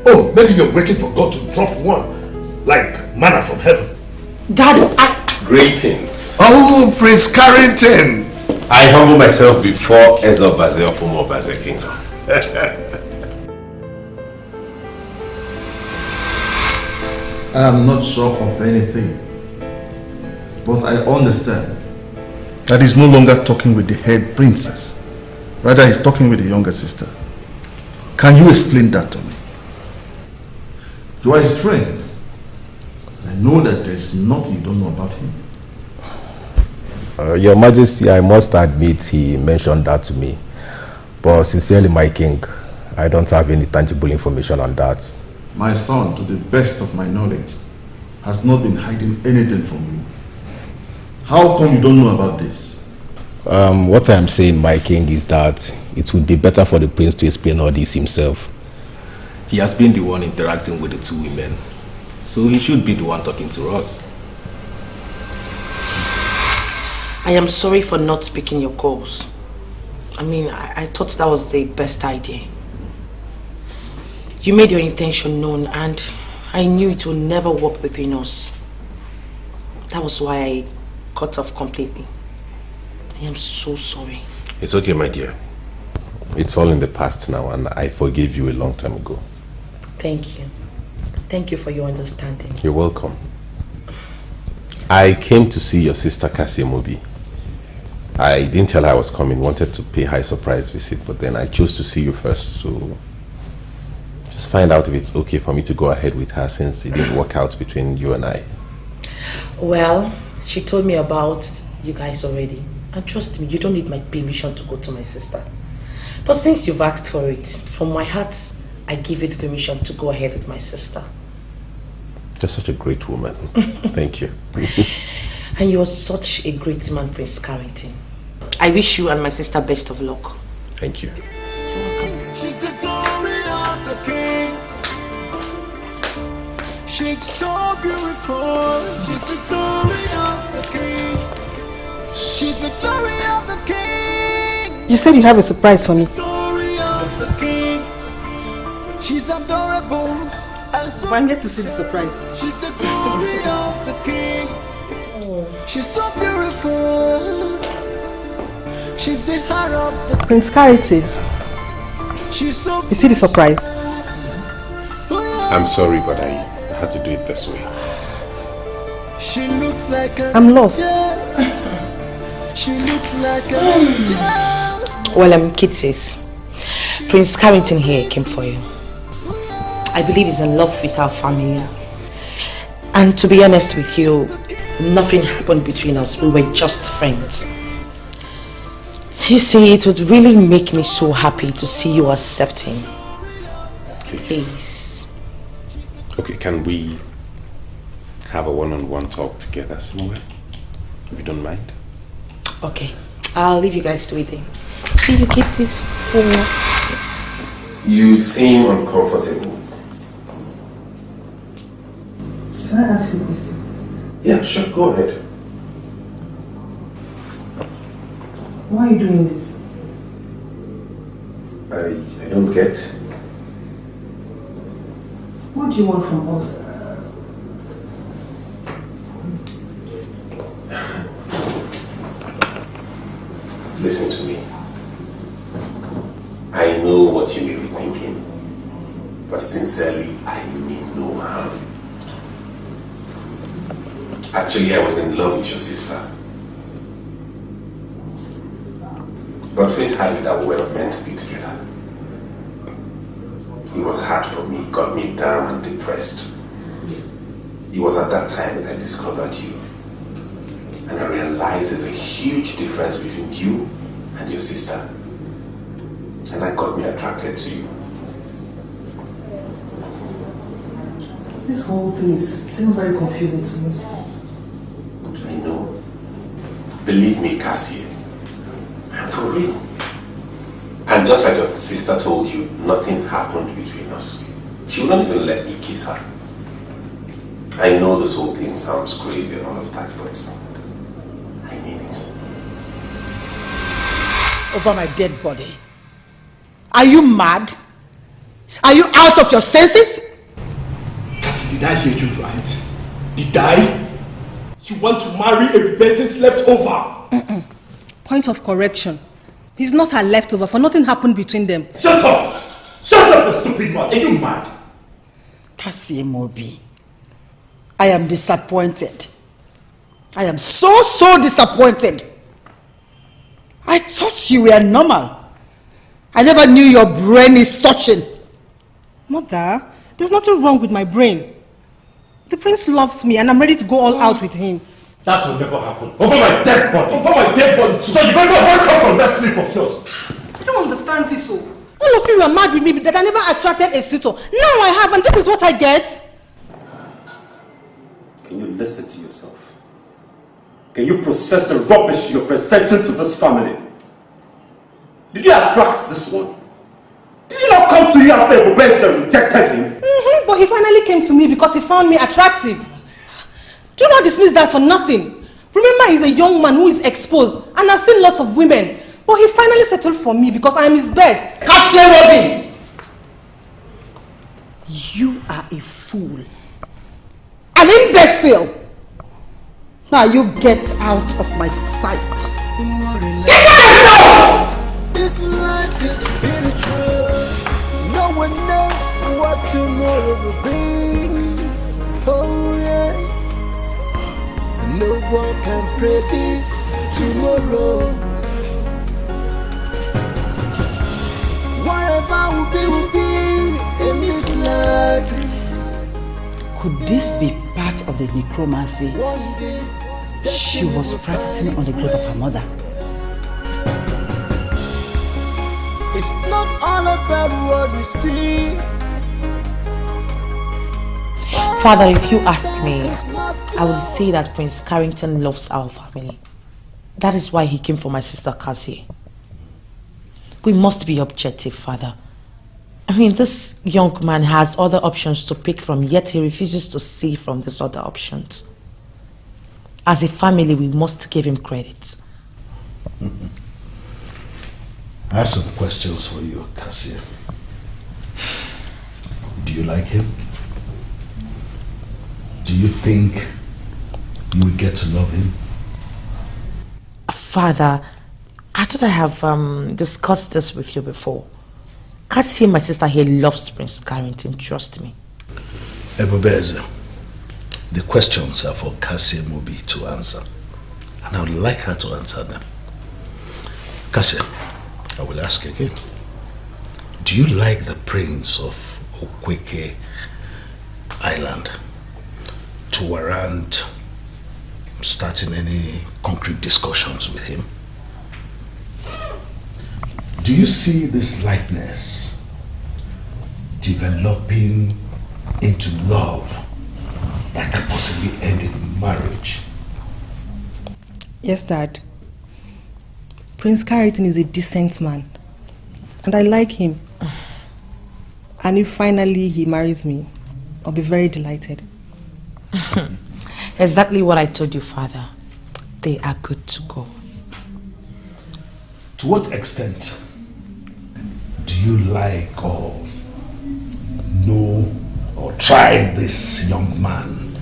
Oh, maybe you're waiting for God to drop one, like manna from heaven. Dad, Greetings. Oh, Prince Carrington. I humble myself before Ezo Baze of Umo Baze Kingdom. I am not sure of anything, but I understand that he's no longer talking with the head princess. Rather, he's talking with the younger sister. Can you explain that to me? You are his friend. I know that there's nothing you don't know about him. Your Majesty, I must admit he mentioned that to me. But sincerely, my king, I don't have any tangible information on that. My son, to the best of my knowledge, has not been hiding anything from you. How come you don't know about this? What I'm saying, my king, is that it would be better for the prince to explain all this himself. He has been the one interacting with the two women, so he should be the one talking to us. I am sorry for not speaking your calls. I mean, I thought that was the best idea. You made your intention known and I knew it would never work between us. That was why I cut off completely. I am so sorry. It's okay, my dear. It's all in the past now and I forgave you a long time ago. Thank you. Thank you for your understanding. You're welcome. I came to see your sister Ghanamovies. I didn't tell her I was coming, wanted to pay her a surprise visit, but then I chose to see you first, so just find out if it's okay for me to go ahead with her since it didn't work out between you and I. Well, she told me about you guys already. And trust me, you don't need my permission to go to my sister. But since you've asked for it, from my heart, I give you the permission to go ahead with my sister. You're such a great woman. Thank you. And you're such a great man, Prince Carrington. I wish you and my sister best of luck. Thank you. She's the glory of the king. She's so beautiful. She's the glory of the king. She's the glory of the king. You said you have a surprise for me. Glory of the king. She's adorable. So I'm here to see the surprise. She's the glory of the king. She's so beautiful. She's the heart of the Prince Carrington. She's so You see the surprise? I'm sorry, but I had to do it this way. She looks like a I'm lost. She looks like a Well, Kitsis, Prince Carrington here came for you. I believe he's in love with our family. And to be honest with you, nothing happened between us. We were just friends. You see, it would really make me so happy to see you accept him. Please. Okay, can we have a one-on-one talk together somewhere? If you don't mind. Okay, I'll leave you guys to it then. See you, kisses. You seem uncomfortable. Can I ask you a question? Yeah, sure, go ahead. Why are you doing this? I don't get. What do you want from us? Listen to me. I know what you may be thinking, but sincerely, I mean no harm. Actually, I was in love with your sister. But fate had it that we were meant to be together. It was hard for me, got me down and depressed. It was at that time that I discovered you. And I realized there's a huge difference between you and your sister. And that got me attracted to you. This whole thing is still very confusing to me. I know. Believe me, Cassie. I'm for real. And just like your sister told you, nothing happened between us. She wouldn't even let me kiss her. I know this whole thing sounds crazy and all of that, but I mean it. Over my dead body. Are you mad? Are you out of your senses? Cassie, did I hear you right? Did I? You want to marry a person's leftover? point of correction. He's not her leftover, for nothing happened between them. Shut up! Shut up, you stupid man! Are you mad? Ghanamovies, I am disappointed. I am so disappointed. I thought you were normal. I never knew your brain is touching. Mother, there's nothing wrong with my brain. The prince loves me and I'm ready to go all out with him. That will never happen. Over my dead body! Over my dead body too! So you better wake up from that sleep of yours! I don't understand this. All of you were mad with me that I never attracted a suitor. Now I have, and this is what I get. Can you listen to yourself? Can you process the rubbish you're presenting to this family? Did you attract this one? Did he not come to you after Ebubeze rejected him? But he finally came to me because he found me attractive. Do not dismiss that for nothing. Remember, he's a young man who is exposed and has seen lots of women. But he finally settled for me because I am his best. Ghanamovies, you are a fool. An imbecile. Now you get out of my sight. Get out! This life is spiritual. No one knows what tomorrow will bring. Oh yeah. No one can predict tomorrow. Whatever will be in this life. Could this be part of the necromancy she was practicing on the grave of her mother? It's not all about what you see. Father, if you ask me, I would say that Prince Carrington loves our family. That is why he came for my sister Cassie. We must be objective, Father. I mean, this young man has other options to pick from, yet he refuses to see from these other options. As a family, we must give him credit. I have some questions for you, Cassie. Do you like him? Do you think you will get to love him? Father, I thought I have discussed this with you before. Cassie, my sister here, loves Prince Carrington, trust me. Ebubeze, the questions are for Ghanamovies to answer. And I would like her to answer them. Cassie, I will ask again. Do you like the Prince of Okweke Island to warrant starting any concrete discussions with him? Do you see this likeness developing into love that could possibly end in marriage? Yes, Dad. Prince Carrington is a decent man. And I like him. And if finally he marries me, I'll be very delighted. Exactly what I told you, Father. They are good to go. To what extent do you like or know or try this young man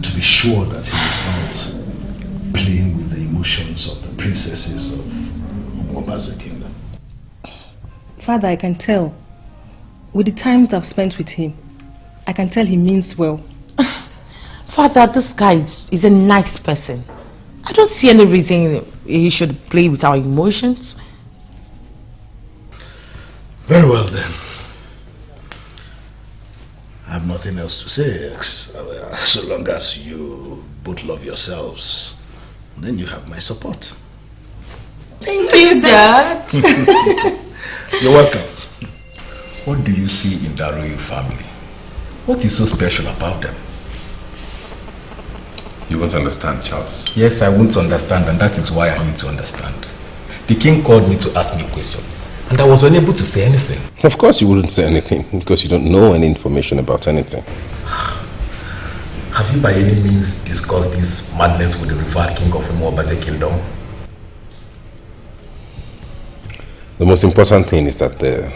to be sure that he is not playing with the emotions of the princesses of Umuobaze Kingdom? Father, I can tell. With the times that I've spent with him, I can tell he means well. Father, this guy is a nice person. I don't see any reason he should play with our emotions. Very well then. I have nothing else to say. So long as you both love yourselves, then you have my support. Thank you, Dad. You're welcome. What do you see in that royal family? What is so special about them? You won't understand, Charles. Yes, I won't understand, and that is why I need to understand. The king called me to ask me questions, and I was unable to say anything. Of course you wouldn't say anything, because you don't know any information about anything. Have you by any means discussed this madness with the revered king of Umuobaze Kingdom? The most important thing is that the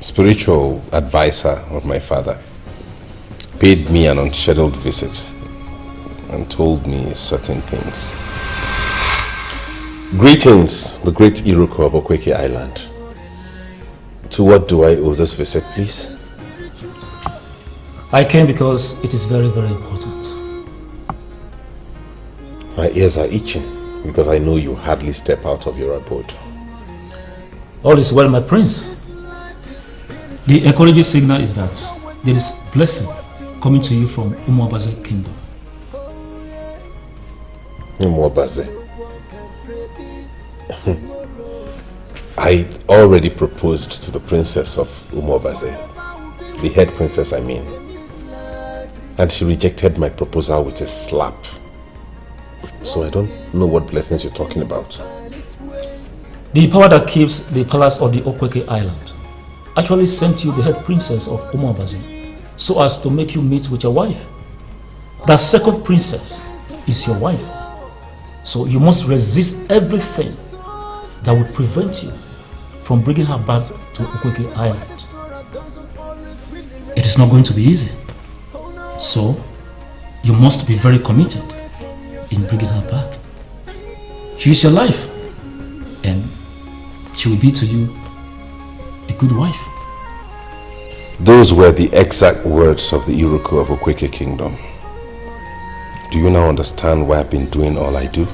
spiritual advisor of my father paid me an unscheduled visit and told me certain things. Greetings, the great Iroko of Okweke Island. To what do I owe this visit, please? I came because it is very, very important. My ears are itching because I know you hardly step out of your abode. All is well, my prince. The encouraging signal is that there is blessing coming to you from Umuobaze Kingdom. Umuobaze. I already proposed to the princess of Umuobaze, the head princess I mean, and she rejected my proposal with a slap. So I don't know what blessings you're talking about. The power that keeps the palace of the Okweke Island actually sent you the head princess of Umuobaze so as to make you meet with your wife. That second princess is your wife. So you must resist everything that would prevent you from bringing her back to Okweke Island. It is not going to be easy. So you must be very committed in bringing her back. She is your life, and she will be to you a good wife. Those were the exact words of the Iroko of Okweke Kingdom. Do you now understand why I've been doing all I do?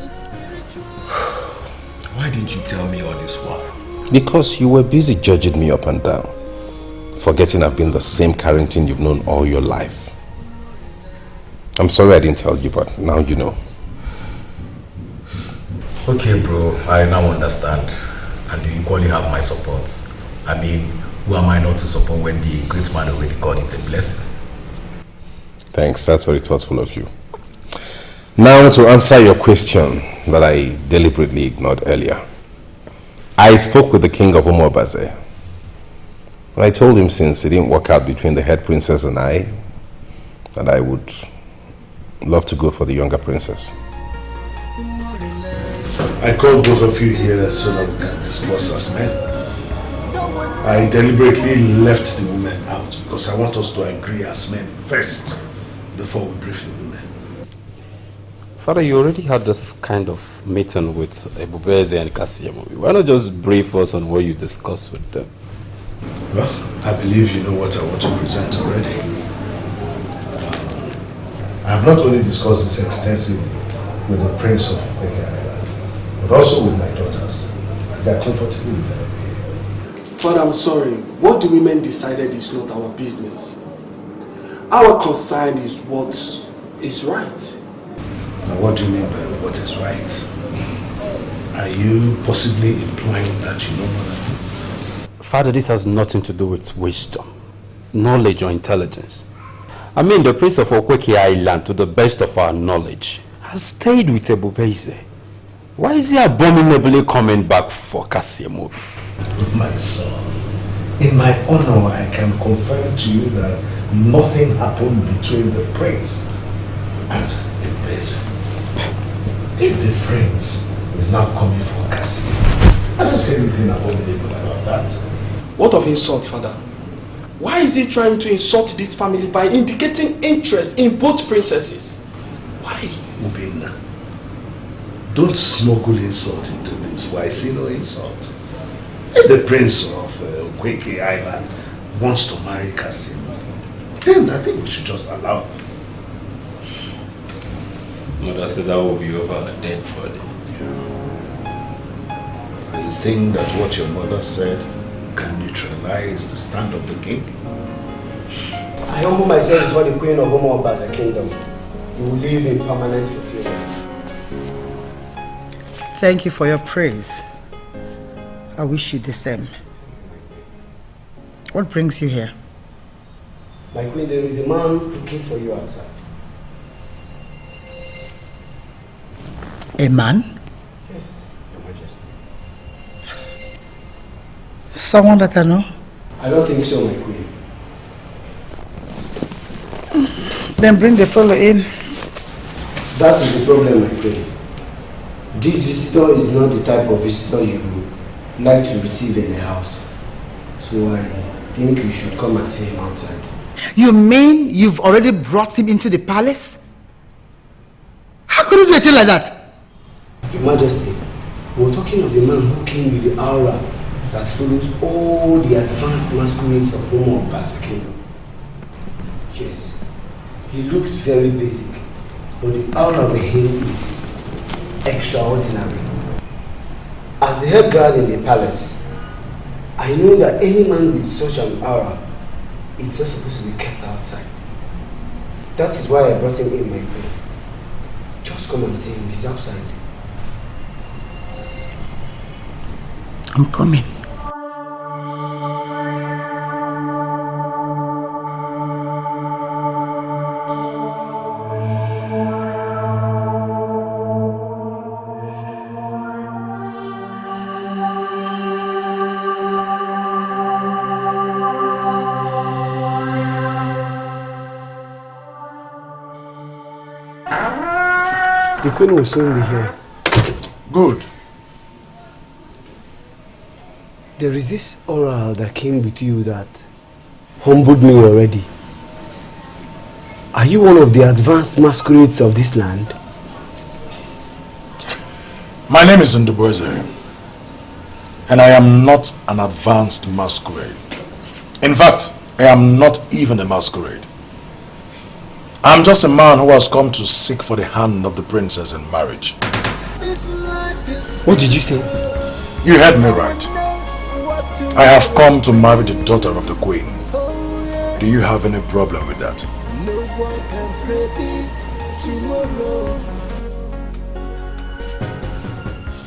Why didn't you tell me all this while? Because you were busy judging me up and down, forgetting I've been the same Carrington you've known all your life. I'm sorry I didn't tell you, but now you know. Okay, bro, I now understand. And you equally have my support. I mean, who am I not to support when the great man already called it a blessing? Thanks, that's very thoughtful of you. Now to answer your question that I deliberately ignored earlier. I spoke with the king of Umuobaze. And I told him since it didn't work out between the head princess and I, that I would love to go for the younger princess. I called both of you here so that we can discuss as men. I deliberately left the women out because I want us to agree as men first before we brief the women. Father, you already had this kind of meeting with Ebubeze and Ghanamovies. Why not just brief us on what you discussed with them? Well, I believe you know what I want to present already. I have not only discussed this extensively with the Prince of Okweke Island, but also with my daughters. And they are comfortable with that. Father, I'm sorry. What the women decided is not our business. Our concern is what is right. Now, what do you mean by what is right? Are you possibly implying that you know more? Father, this has nothing to do with wisdom, knowledge or intelligence. I mean, the Prince of Okweke Island, to the best of our knowledge, has stayed with Ebubeze. Why is he abominably coming back for Ghanamovies? My son, in my honor, I can confirm to you that nothing happened between the prince and Ebubeze. If the prince is not coming for Ghanamovies, I don't say anything abominable about that. What of insult, Father? Why is he trying to insult this family by indicating interest in both princesses? Why? Ubina, don't smuggle insult into this, for I see no insult. If the prince of Okweke Island wants to marry Kasim, then I think we should just allow him. Mother said that will be over a dead body. And you think that what your mother said can neutralize the stand of the king? I humble myself before the queen of Umuobaze Kingdom. You will live in permanent fulfillment. Thank you for your praise. I wish you the same. What brings you here? My queen, there is a man looking for you outside. A man? Yes, Your Majesty. Someone that I know? I don't think so, my queen. Then bring the fellow in. That is the problem, my queen. This visitor is not the type of visitor you would like to receive in the house. So I think you should come and see him outside. You mean you've already brought him into the palace? How could you do a thing like that? Your Majesty, We're talking of a man who came with the aura that follows all the advanced masquerades of Umo Kingdom. Yes, he looks very basic, but the aura of him is extraordinary. As the head guard in the palace, I know that any man with such an aura is not supposed to be kept outside. That is why I brought him in, my queen. Just come and see him, he's outside. I'm coming. The queen will soon be here. Good. There is this aura that came with you that humbled me already. Are you one of the advanced masquerades of this land? My name is Ndubueze, and I am not an advanced masquerade. In fact, I am not even a masquerade. I'm just a man who has come to seek for the hand of the princess in marriage. What did you say? You heard me right. I have come to marry the daughter of the queen. Do you have any problem with that?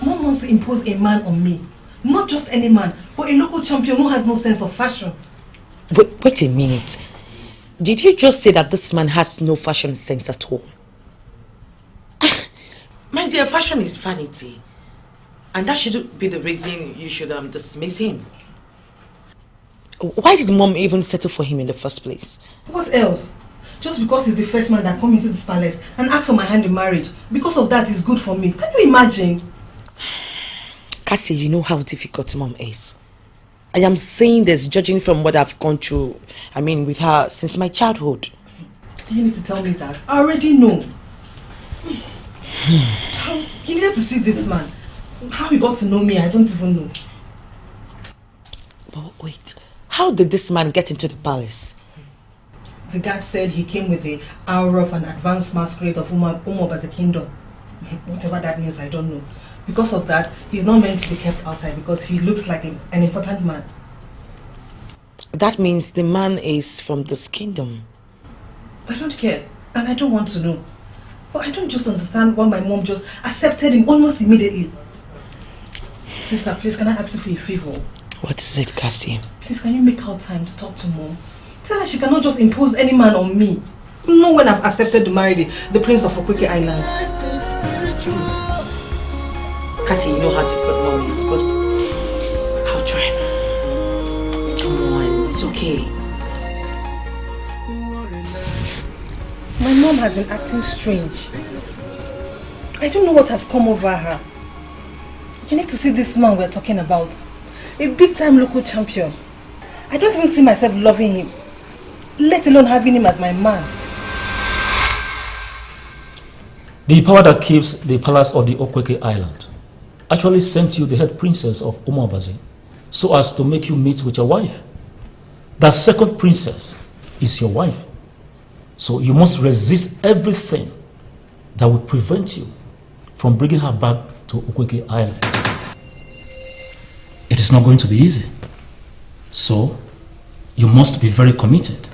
Mom wants to impose a man on me. Not just any man, but a local champion who has no sense of fashion. Wait a minute. Did you just say that this man has no fashion sense at all? My dear, fashion is vanity. And that should be the reason you should dismiss him. Why did Mom even settle for him in the first place? What else? Just because he's the first man that come into this palace and asks for my hand in marriage. Because of that, it's good for me. Can you imagine? Cassie, you know how difficult Mom is. I am saying this judging from what I've gone through, with her since my childhood. Do you need to tell me that? I already know. You needed to see this man. How he got to know me, I don't even know. But wait, how did this man get into the palace? The guard said he came with the aura of an advanced masquerade of Umo Kingdom. Whatever that means, I don't know. Because of that, he's not meant to be kept outside because he looks like an important man. That means the man is from this kingdom. I don't care, and I don't want to know. But I don't just understand why my mom just accepted him almost immediately. Sister, please, can I ask you for a favor? What is it, Cassie? Please, can you make out time to talk to Mom? Tell her she cannot just impose any man on me. Not when I've accepted to marry the prince of Okweke Island. Cassie, you know how difficult Mom is, but I'll try. Come on, it's okay. My mom has been acting strange. I don't know what has come over her. You need to see this man we're talking about. A big-time local champion. I don't even see myself loving him, let alone having him as my man. The power that keeps the palace of the Okweke Island actually sent you the head princess of Umobazi so as to make you meet with your wife. That second princess is your wife. So you must resist everything that would prevent you from bringing her back to Okweke Island. It is not going to be easy. So you must be very committed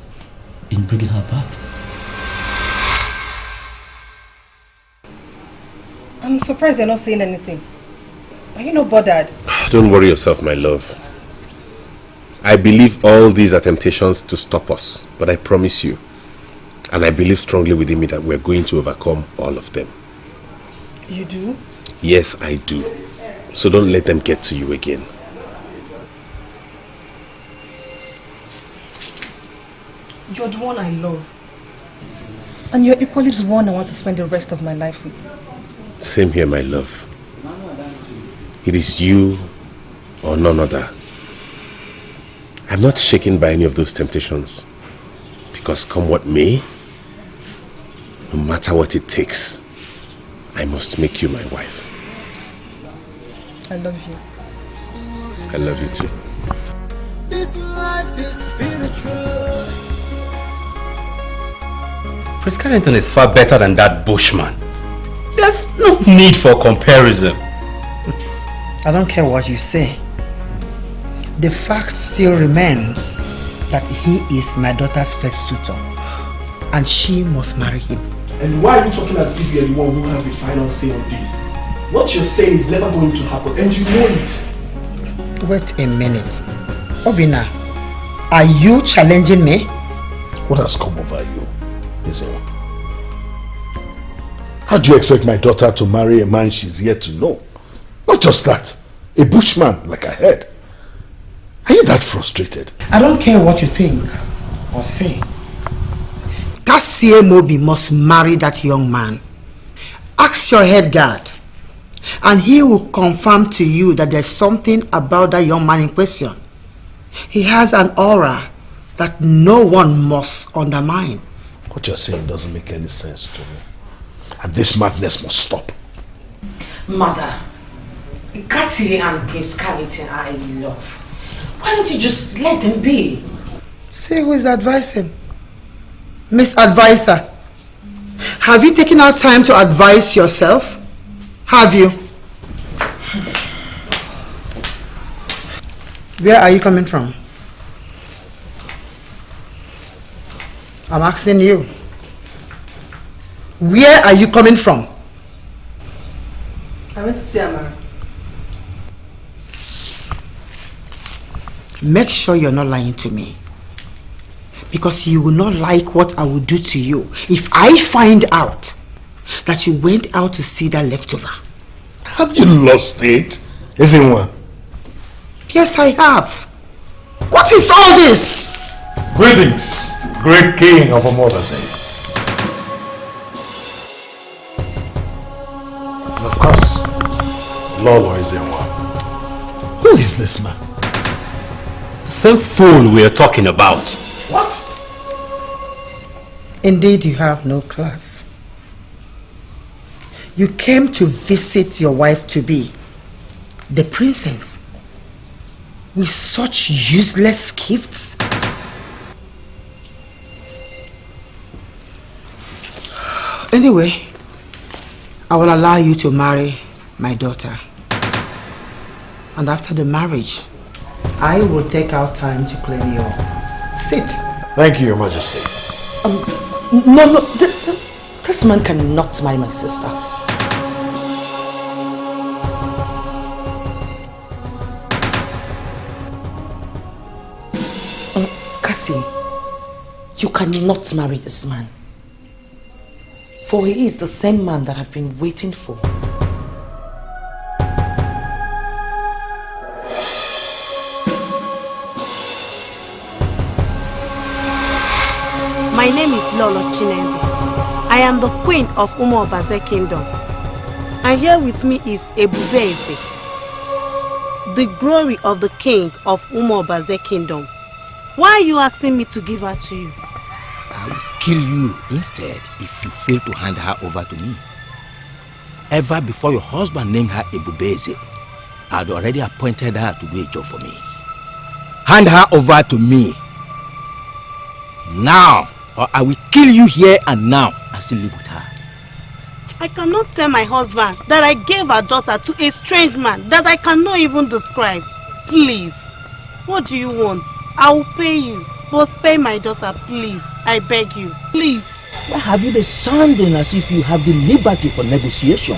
in bringing her back. I'm surprised you're not saying anything. Are you not bothered? Don't worry yourself, my love. I believe all these are temptations to stop us, but I promise you, and I believe strongly within me that we're going to overcome all of them. You do? Yes, I do. So don't let them get to you again. You're the one I love. And you're equally the one I want to spend the rest of my life with. Same here, my love. It is you or none other. I'm not shaken by any of those temptations. Because come what may, no matter what it takes, I must make you my wife. I love you. I love you too. This life is spiritual. Prince Carrington is far better than that bushman. There's no need for comparison. I don't care what you say. The fact still remains that he is my daughter's first suitor. And she must marry him. And why are you talking as if you're the one who has the final say on this? What you're saying is never going to happen, and you know it. Wait a minute. Obina, are you challenging me? What has come over you, Ezewa? How do you expect my daughter to marry a man she's yet to know? Not just that, a bushman like I heard. Are you that frustrated? I don't care what you think or say. Kassie Mobi must marry that young man. Ask your head guard, and he will confirm to you that there's something about that young man in question. He has an aura that no one must undermine. What you're saying doesn't make any sense to me. And this madness must stop. Mother, Cassie and Prince Carrington are in love. Why don't you just let them be? See who is advising? Miss Advisor, have you taken out time to advise yourself? Have you? Where are you coming from? I'm asking you. Where are you coming from? I went to see Amara. Make sure you're not lying to me. Because you will not like what I will do to you if I find out that you went out to see that leftover. Have you lost it, Ezenwa? Yes, I have. What is all this? Greetings, great king of Umobase. And of course, Lolo Ezenwa. Who is this man? The same fool we are talking about. What? Indeed, you have no class. You came to visit your wife-to-be, the princess, with such useless gifts. Anyway, I will allow you to marry my daughter. And after the marriage, I will take out time to clean you up. Sit. Thank you, Your Majesty. No, this man cannot marry my sister. Cassie, you cannot marry this man. For he is the same man that I've been waiting for. My name is Lolo Chineze. I am the queen of Umobaze Kingdom. And here with me is Ebubeze, the glory of the king of Umobaze Kingdom. Why are you asking me to give her to you? I will kill you instead if you fail to hand her over to me. Ever before your husband named her Ebubeze, I had already appointed her to do a job for me. Hand her over to me. Now, or I will kill you here and now and still live with her. I cannot tell my husband that I gave her daughter to a strange man that I cannot even describe. Please, what do you want? I will pay you. But spare my daughter, please. I beg you. Please. Why have you been sounding as if you have the liberty for negotiation?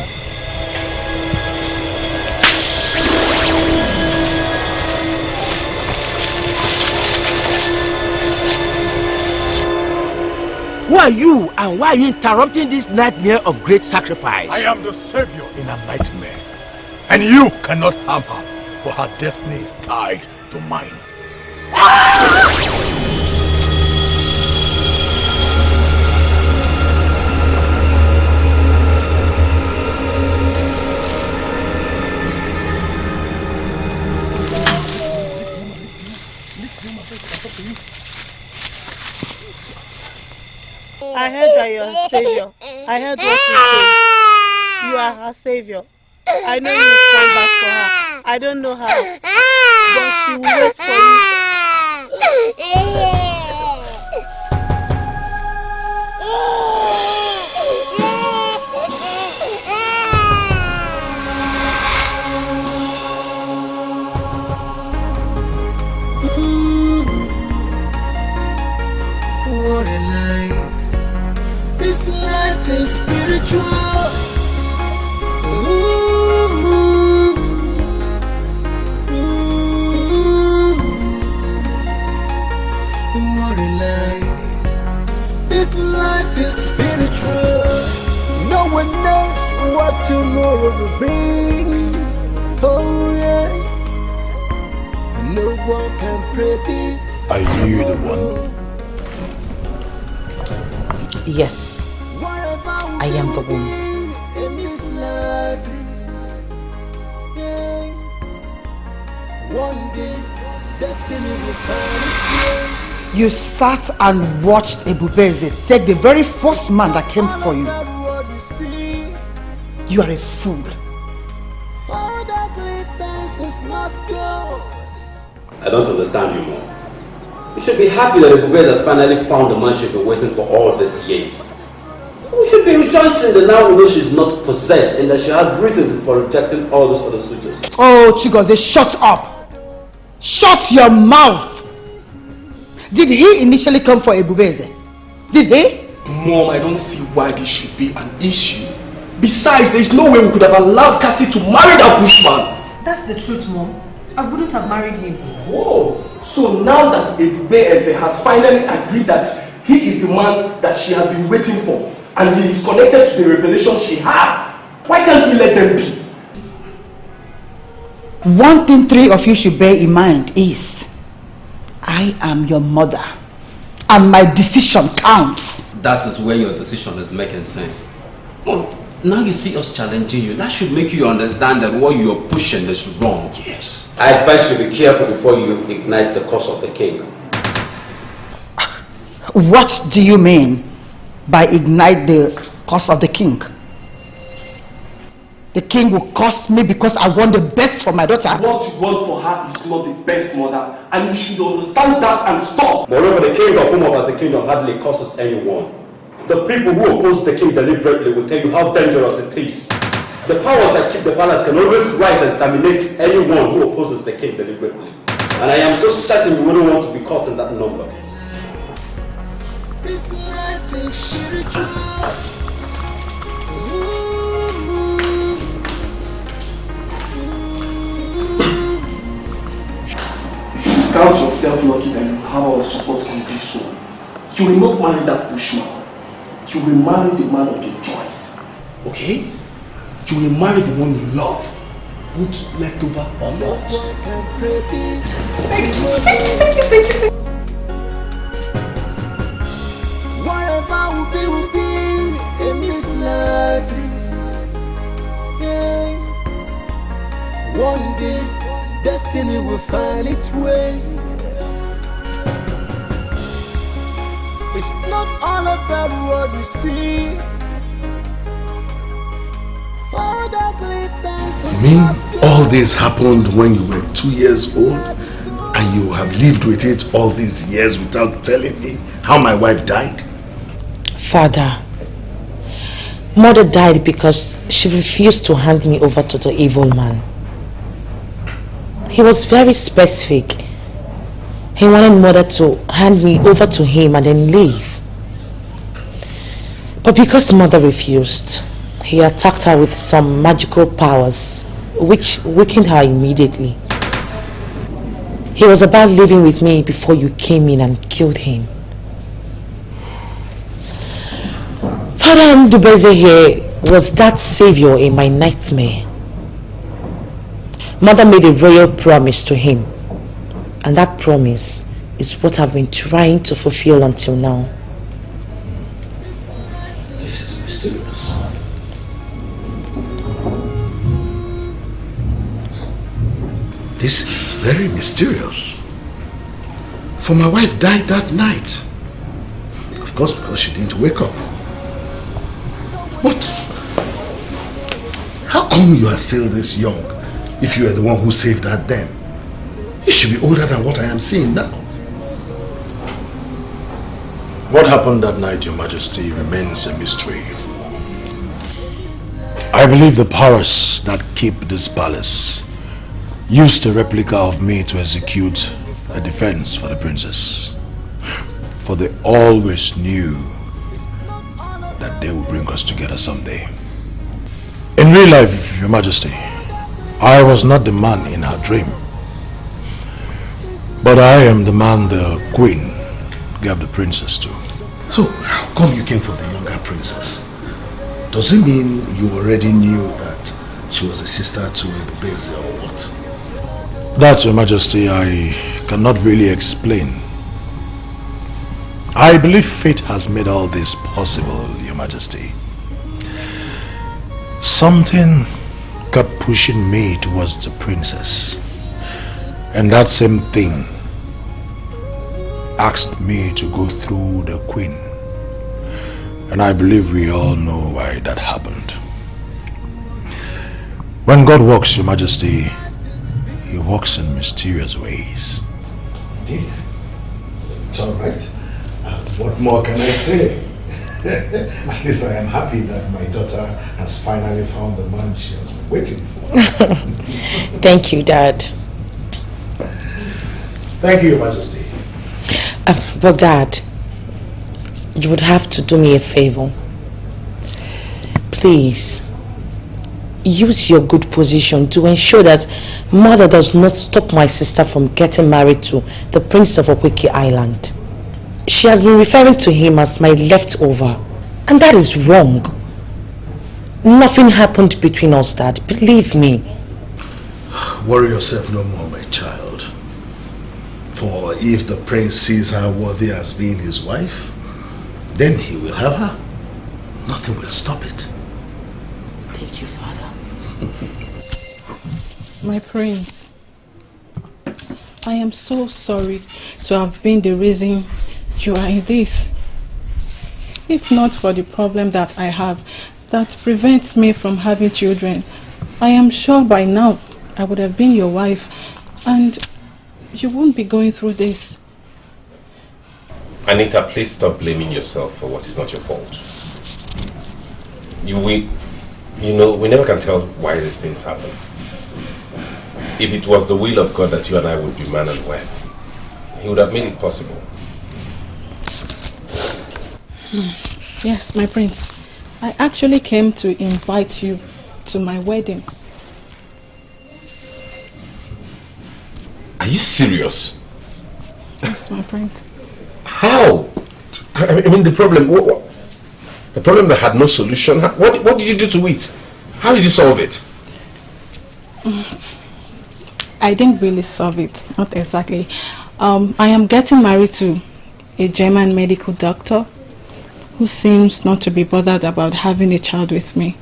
Who are you and why are you interrupting this nightmare of great sacrifice? I am the savior in a nightmare. And you cannot harm her, for her destiny is tied to mine. I heard that you're a savior. I heard what you said. You are her savior. I know you will come back for her. I don't know her. But she will wait for you. What a life. This life is spiritual. What a life. This life is spiritual. No one knows what tomorrow will bring. Oh yeah. No one can predict. Are you the one? Yes, I am the one. In this life, yeah. One day, destiny will find its way. You sat and watched Ebubeze take the very first man that came for you. You are a fool. All that glitters is not gold. I don't understand you, Mom. You should be happy that Ebubeze has finally found the man she's been waiting for all these years. We should be rejoicing that now we know she's not possessed and that she had reasons for rejecting all those other suitors. Oh, Chigozie, shut up! Shut your mouth! Did he initially come for Ebubeze? Did he? Mom, I don't see why this should be an issue. Besides, there is no way we could have allowed Cassie to marry that bushman. That's the truth, Mom. I wouldn't have married him. Whoa! So now that Ebubeze has finally agreed that he is the man that she has been waiting for, and he is connected to the revelation she had, why can't we let them be? One thing three of you should bear in mind is, I am your mother, and my decision counts. That is where your decision is making sense. Well, now you see us challenging you. That should make you understand that what you are pushing is wrong. Yes. I advise you to be careful before you ignite the cause of the king. What do you mean by ignite the cause of the king? The king will curse me because I want the best for my daughter. What you want for her is not the best, mother, and you should understand that and stop. Moreover, the king of whom as the kingdom hardly curses anyone. The people who oppose the king deliberately will tell you how dangerous it is. The powers that keep the palace can always rise and terminate anyone who opposes the king deliberately. And I am so certain you wouldn't want to be caught in that number. This life is spiritual. You count yourself lucky that you have our support on this one. You will not marry that bushman. You will marry the man of your choice. Okay? You will marry the one you love, both leftover or not. Whatever will be in this life. Yeah. One day, destiny will find its way. It's not all about what you see. All that glitters is You mean not all this happened when you were 2 years old and you have lived with it all these years without telling me how my wife died? Father, Mother died because she refused to hand me over to the evil man. He was very specific. He wanted Mother to hand me over to him and then leave. But because Mother refused, he attacked her with some magical powers, which weakened her immediately. He was about living with me before you came in and killed him. Father Ndubeze here was that savior in my nightmare. Mother made a royal promise to him, and that promise is what I've been trying to fulfill until now. This is mysterious. This is very mysterious. For my wife died that night. Of course, because she didn't wake up. But how come you are still this young If you are the one who saved her then, you should be older than what I am seeing now. What happened that night, Your Majesty, remains a mystery. I believe the powers that keep this palace used a replica of me to execute a defense for the princess. For they always knew that they would bring us together someday. In real life, Your Majesty, I was not the man in her dream. But I am the man the queen gave the princess to. So, how come you came for the younger princess? Does it mean you already knew that she was a sister to Ebubeze or what? That, Your Majesty, I cannot really explain. I believe fate has made all this possible, Your Majesty. Something kept pushing me towards the princess. And that same thing asked me to go through the queen. And I believe we all know why that happened. When God works, Your Majesty, He works in mysterious ways. Indeed. It's all right. What more can I say? At least I am happy that my daughter has finally found the man she has been waiting for. Thank you, Dad. Thank you, Your Majesty. But Dad, you would have to do me a favor. Please, use your good position to ensure that Mother does not stop my sister from getting married to the Prince of Okweke Island. She has been referring to him as my leftover, and that is wrong. Nothing happened between us, Dad. Believe me. Worry yourself no more, my child. For if the prince sees her worthy as being his wife, then he will have her. Nothing will stop it. Thank you, Father. My prince, I am so sorry to have been the reason you are in this. If not for the problem that I have that prevents me from having children, I am sure by now I would have been your wife and you won't be going through this. Anita, please stop blaming yourself for what is not your fault. We never can tell why these things happen. If it was the will of God that you and I would be man and wife, He would have made it possible. Yes, my prince. I actually came to invite you to my wedding. Are you serious? Yes, my prince. How? I mean, the problem that had no solution. What did you do to it? How did you solve it? I didn't really solve it, not exactly. I am getting married to a German medical doctor who seems not to be bothered about having a child with me.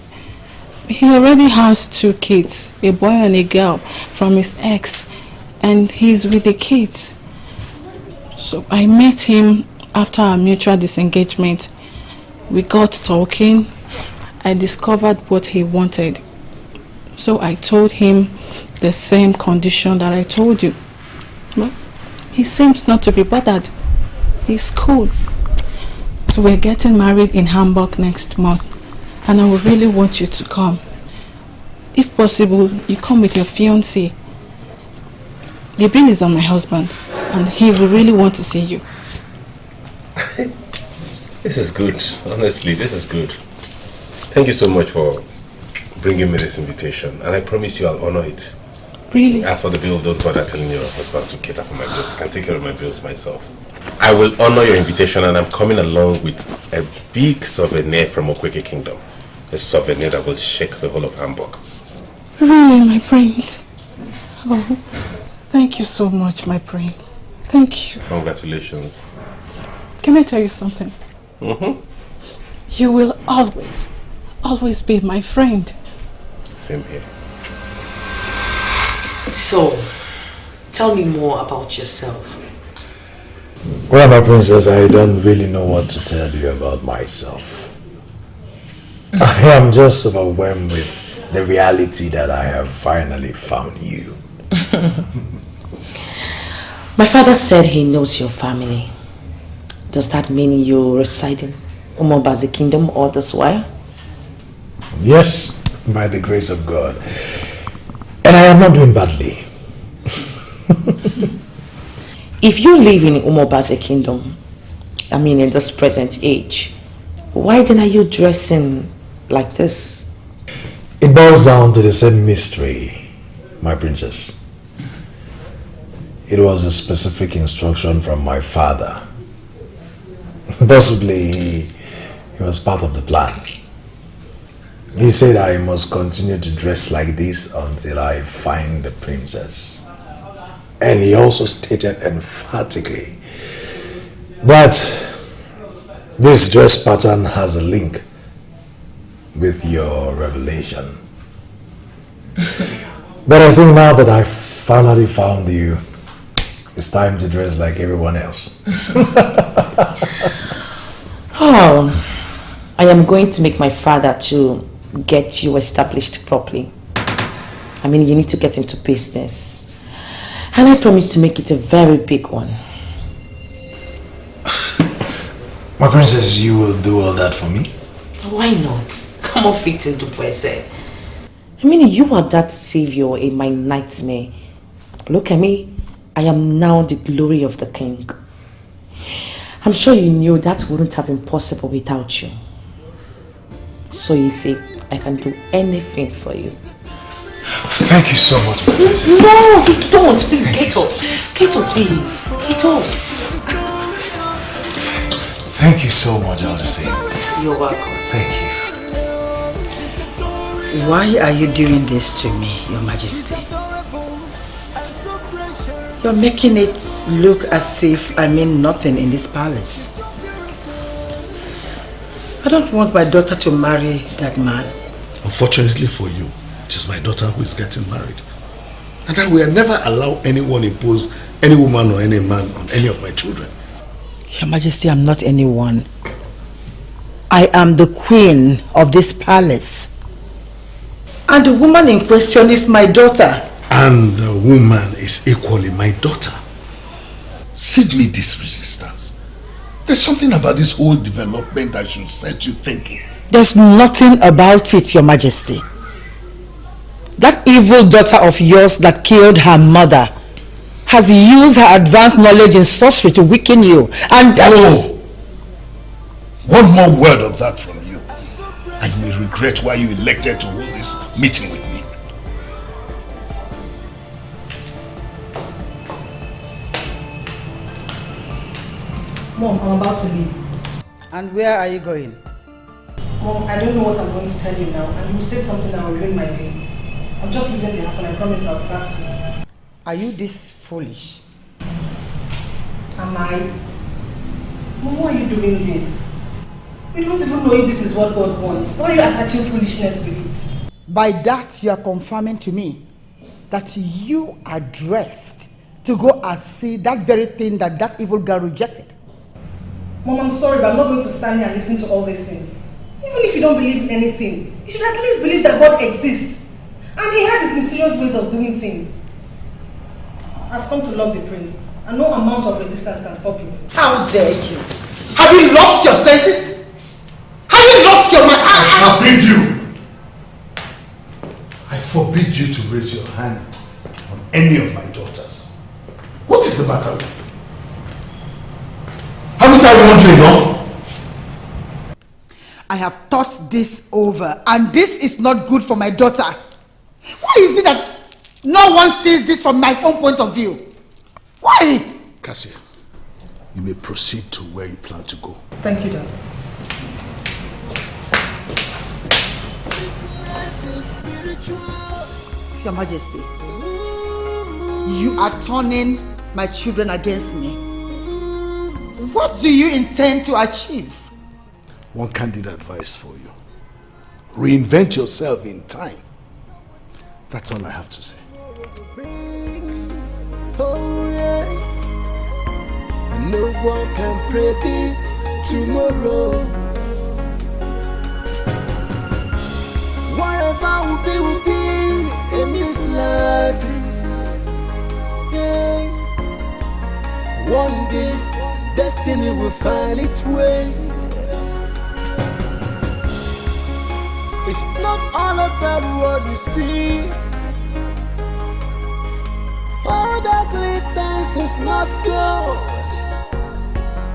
He already has 2 kids, a boy and a girl, from his ex, and he's with the kids. So I met him after our mutual disengagement. We got talking. I discovered what he wanted. So I told him the same condition that I told you. But he seems not to be bothered. He's cool. So we're getting married in Hamburg next month, and I would really want you to come. If possible, you come with your fiancé. The bill is on my husband, and he will really want to see you. This is good. Honestly, this is good. Thank you so much for bringing me this invitation, and I promise you I'll honor it. Really? As for the bill, don't bother telling your husband to cater for my bills. I can take care of my bills myself. I will honor your invitation, and I'm coming along with a big souvenir from Okweke Kingdom. A souvenir that will shake the whole of Hamburg. Really, my prince? Oh, thank you so much, my prince. Thank you. Congratulations. Can I tell you something? Mm-hmm. You will always be my friend. Same here. So, tell me more about yourself. Well, my princess, I don't really know what to tell you about myself. I am just overwhelmed with the reality that I have finally found you. My father said he knows your family. Does that mean you reside in Umobaze Kingdom all this while? Yes, by the grace of God. And I am not doing badly. If you live in Umobaze Kingdom, I mean in this present age, why then are you dressing like this? It boils down to the same mystery, my princess. It was a specific instruction from my father. Possibly he was part of the plan. He said I must continue to dress like this until I find the princess. And he also stated emphatically that this dress pattern has a link with your revelation. But I think now that I finally found you, it's time to dress like everyone else. Oh, I am going to make my father to get you established properly. I mean, you need to get into business. And I promise to make it a very big one. My princess, you will do all that for me? Why not? Come on, fit into Bweze. I mean, you are that savior in my nightmare. Look at me. I am now the glory of the king. I'm sure you knew that wouldn't have been possible without you. So you see, I can do anything for you. Thank you so much, my princess. No, don't. Please, get up. Get up, please. Get up. Thank you so much, all the same. You're welcome. Thank you. Why are you doing this to me, Your Majesty? You're making it look as if I mean nothing in this palace. I don't want my daughter to marry that man. Unfortunately for you, it is my daughter who is getting married. And I will never allow anyone impose any woman or any man on any of my children. Your Majesty, I'm not anyone. I am the queen of this palace. And the woman in question is my daughter. And the woman is equally my daughter. Save me this resistance. There's something about this whole development that should set you thinking. There's nothing about it, Your Majesty. That evil daughter of yours that killed her mother has used her advanced knowledge in sorcery to weaken you. And oh, one more word of that from you, and you will regret why you elected to hold this meeting with me. Mom, I'm about to leave. And where are you going? Mom, I don't know what I'm going to tell you now, and you will say something that will ruin my day. I'm just leaving the house and I promise I'll be back soon. Are you this foolish? Am I? Mom, why are you doing this? We don't even know if this is what God wants. Why are you attaching foolishness to it? By that, you are confirming to me that you are dressed to go and see that very thing that evil girl rejected. Mom, I'm sorry, but I'm not going to stand here and listen to all these things. Even if you don't believe in anything, you should at least believe that God exists. And he has his mysterious ways of doing things. I've come to love the prince, and no amount of resistance can stop it. How dare you? Have you lost your senses? Have you lost your mind? I forbid you. I forbid you to raise your hand on any of my daughters. What is the matter with you? Haven't I warned you enough? I have thought this over, and this is not good for my daughter. Why is it that no one sees this from my own point of view? Why? Cassia, you may proceed to where you plan to go. Thank you, Dad. Your Majesty, you are turning my children against me. What do you intend to achieve? One candid advice for you. Reinvent yourself in time. That's all I have to say. Oh yeah, no one can predict tomorrow. Whatever will be in this life. Yeah. One day, destiny will find its way. It's not all about what you see. All that glitters is not gold.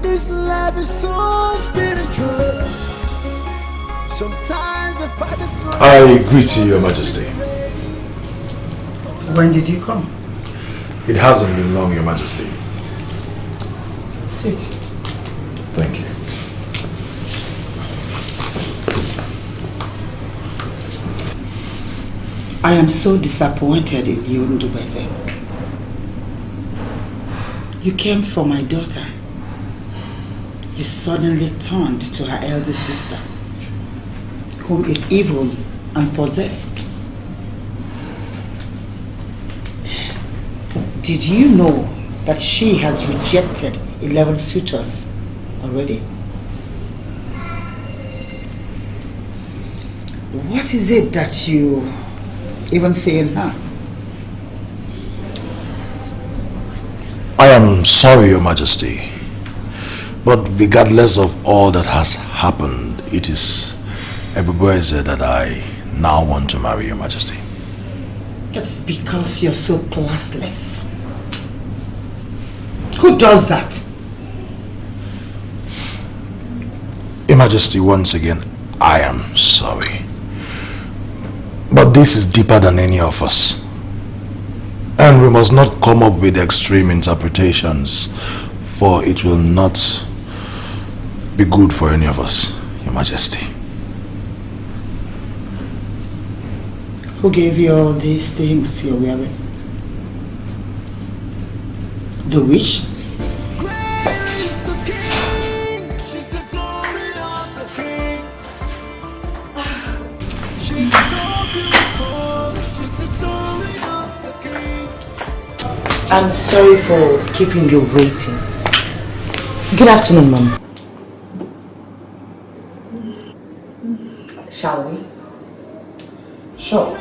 This life is so spiritual. Sometimes the fight is strong. I greet you, Your Majesty. When did you come? It hasn't been long, Your Majesty. Sit. Thank you. I am so disappointed in you, Ndubeze. You came for my daughter. You suddenly turned to her elder sister, whom is evil and possessed. Did you know that she has rejected 11 suitors already? What is it that you even see in her? I am sorry, Your Majesty, but regardless of all that has happened, it is Ebubueze that I now want to marry, Your Majesty. That's because you're so classless. Who does that? Your Majesty, once again, I am sorry. But this is deeper than any of us. And we must not come up with extreme interpretations, for it will not be good for any of us, Your Majesty. Who gave you all these things you're wearing? The witch? I'm sorry for keeping you waiting. Good afternoon, Mom. Shall we? Sure.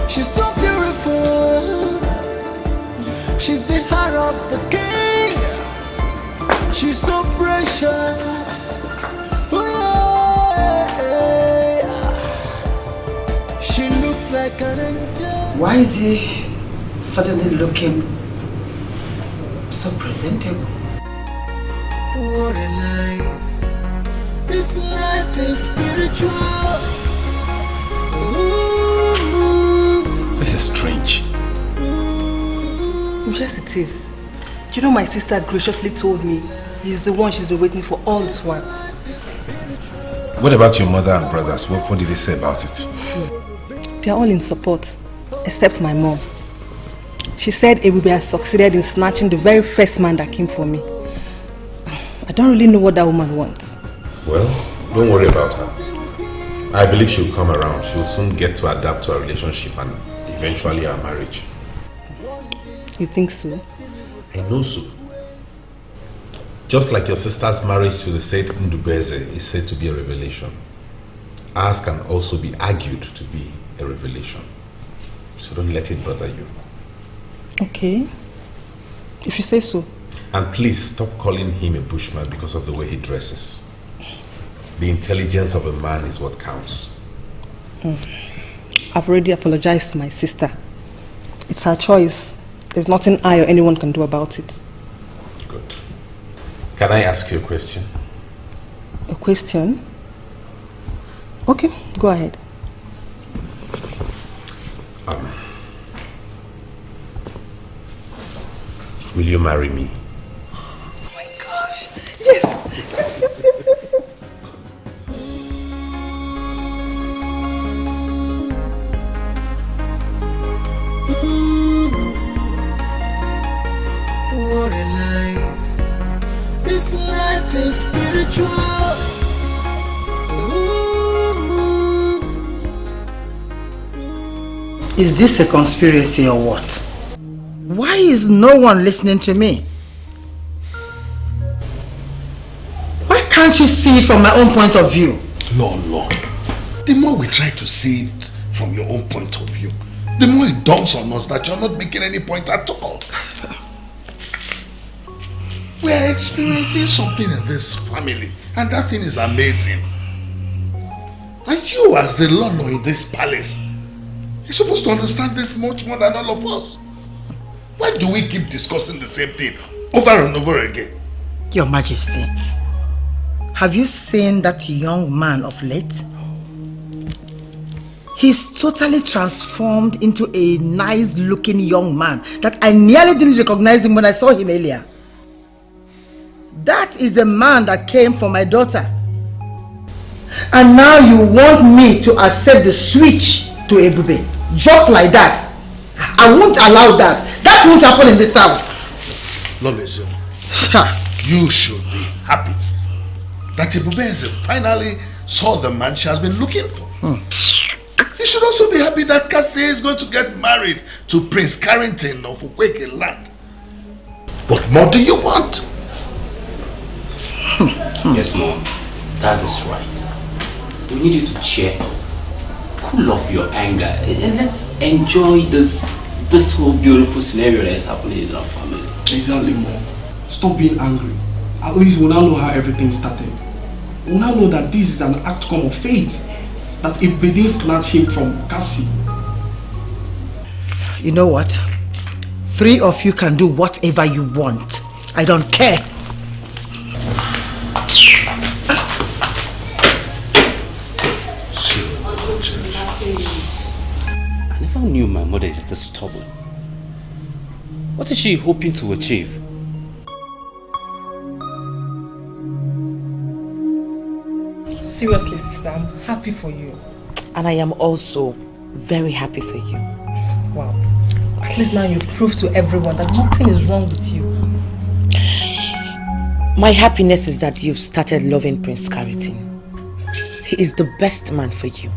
She's so beautiful. She's the heart of the king. She's so precious. Oh, yeah. She looks like an angel. Why is he suddenly looking so presentable? What a life. This life is spiritual. Ooh. This is strange. Yes, it is. Do you know my sister graciously told me he's the one she's been waiting for all this while? What about your mother and brothers? What did they say about it? They're all in support, except my mom. She said Ebube has succeeded in snatching the very first man that came for me. I don't really know what that woman wants. Well, don't worry about her. I believe she'll come around. She'll soon get to adapt to our relationship and eventually our marriage. You think so? I know so. Just like your sister's marriage to the said Ndubeze is said to be a revelation, ours can also be argued to be a revelation. So don't let it bother you. Okay. If you say so. And please stop calling him a bushman because of the way he dresses. The intelligence of a man is what counts. I've already apologized to my sister. It's her choice. There's nothing I or anyone can do about it. Good. Can I ask you a question? A question? Okay, go ahead. Will you marry me? Oh my gosh! Yes! Yes, yes, yes, yes, yes! What a life. This life is spiritual. Is this a conspiracy or what? Why is no one listening to me? Why can't you see it from my own point of view? Lord, The more we try to see it from your own point of view, the more it dawns on us that you're not making any point at all. We are experiencing something in this family, and that thing is amazing. And you, as the Lolo in this palace, you're supposed to understand this much more than all of us. Why do we keep discussing the same thing over and over again? Your Majesty, have you seen that young man of late? He's totally transformed into a nice-looking young man that I nearly didn't recognize him when I saw him earlier. That is the man that came for my daughter. And now you want me to accept the switch to Ebube. Just like that. I won't allow that. That won't happen in this house. Lolezo, you should be happy that Ebube finally saw the man she has been looking for. You should also be happy that Cassie is going to get married to Prince Carrington of Ukweke land. What more do you want? Yes, Mom. That is right. We need you to cheer up. Cool off your anger. And let's enjoy this whole beautiful scenario that is happening in our family. Exactly, Mom. Stop being angry. At least we now know how everything started. We now know that this is an outcome of fate. That if they didn't snatch him from Cassie. You know what? 3 of you can do whatever you want. I don't care. I never knew my mother is this stubborn. What is she hoping to achieve? Seriously, sister, I'm happy for you. And I am also very happy for you. Wow. At least now you've proved to everyone that nothing is wrong with you. My happiness is that you've started loving Prince Carrington. He is the best man for you.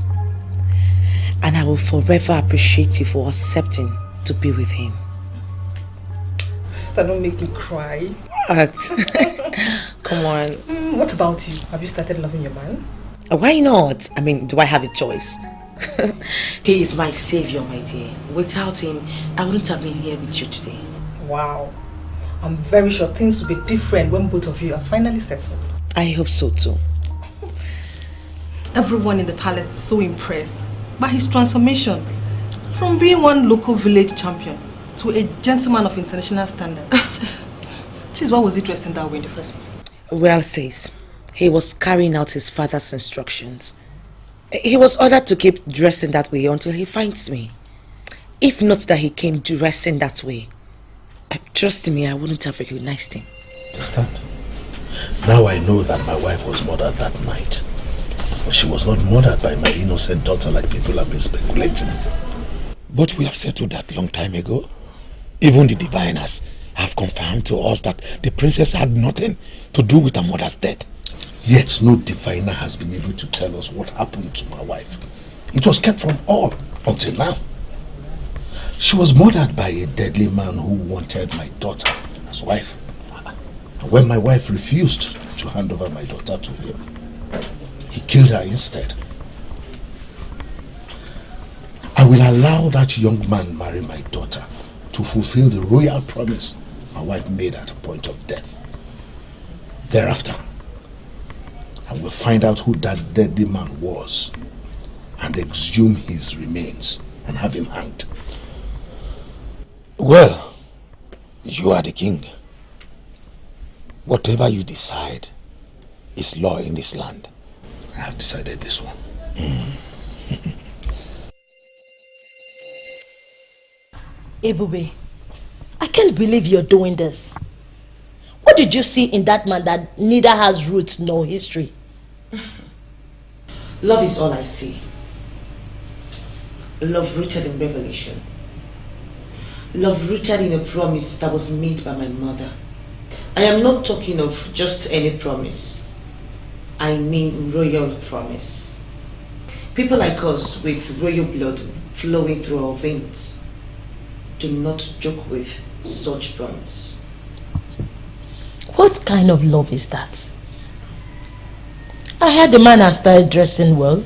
And I will forever appreciate you for accepting to be with him. Sister, don't make me cry. What? Come on. What about you? Have you started loving your man? Why not? I mean, do I have a choice? He is my savior, my dear. Without him, I wouldn't have been here with you today. Wow. I'm very sure things will be different when both of you are finally settled. I hope so too. Everyone in the palace is so impressed by his transformation from being one local village champion to a gentleman of international standard. Please, why was he dressed in that way in the first place? Well, says he was carrying out his father's instructions. He was ordered to keep dressing that way until he finds me. If not that he came dressing that way, trust me, I wouldn't have recognized him. Understand? Now I know that my wife was murdered that night. But she was not murdered by my innocent daughter like people have been speculating. But we have settled that long time ago. Even the diviners have confirmed to us that the princess had nothing to do with her mother's death. Yet no diviner has been able to tell us what happened to my wife. It was kept from all until now. She was murdered by a deadly man who wanted my daughter as wife. And when my wife refused to hand over my daughter to him, he killed her instead. I will allow that young man marry my daughter to fulfill the royal promise my wife made at the point of death. Thereafter, I will find out who that deadly man was and exhume his remains and have him hanged. Well, you are the king. Whatever you decide is law in this land. I have decided this one. Ebube, I can't believe you're doing this. What did you see in that man that neither has roots nor history? Love is all I see. Love rooted in revelation. Love rooted in a promise that was made by my mother. I am not talking of just any promise. I mean royal promise. People like us with royal blood flowing through our veins do not joke with such promise. What kind of love is that? I heard the man has started dressing well.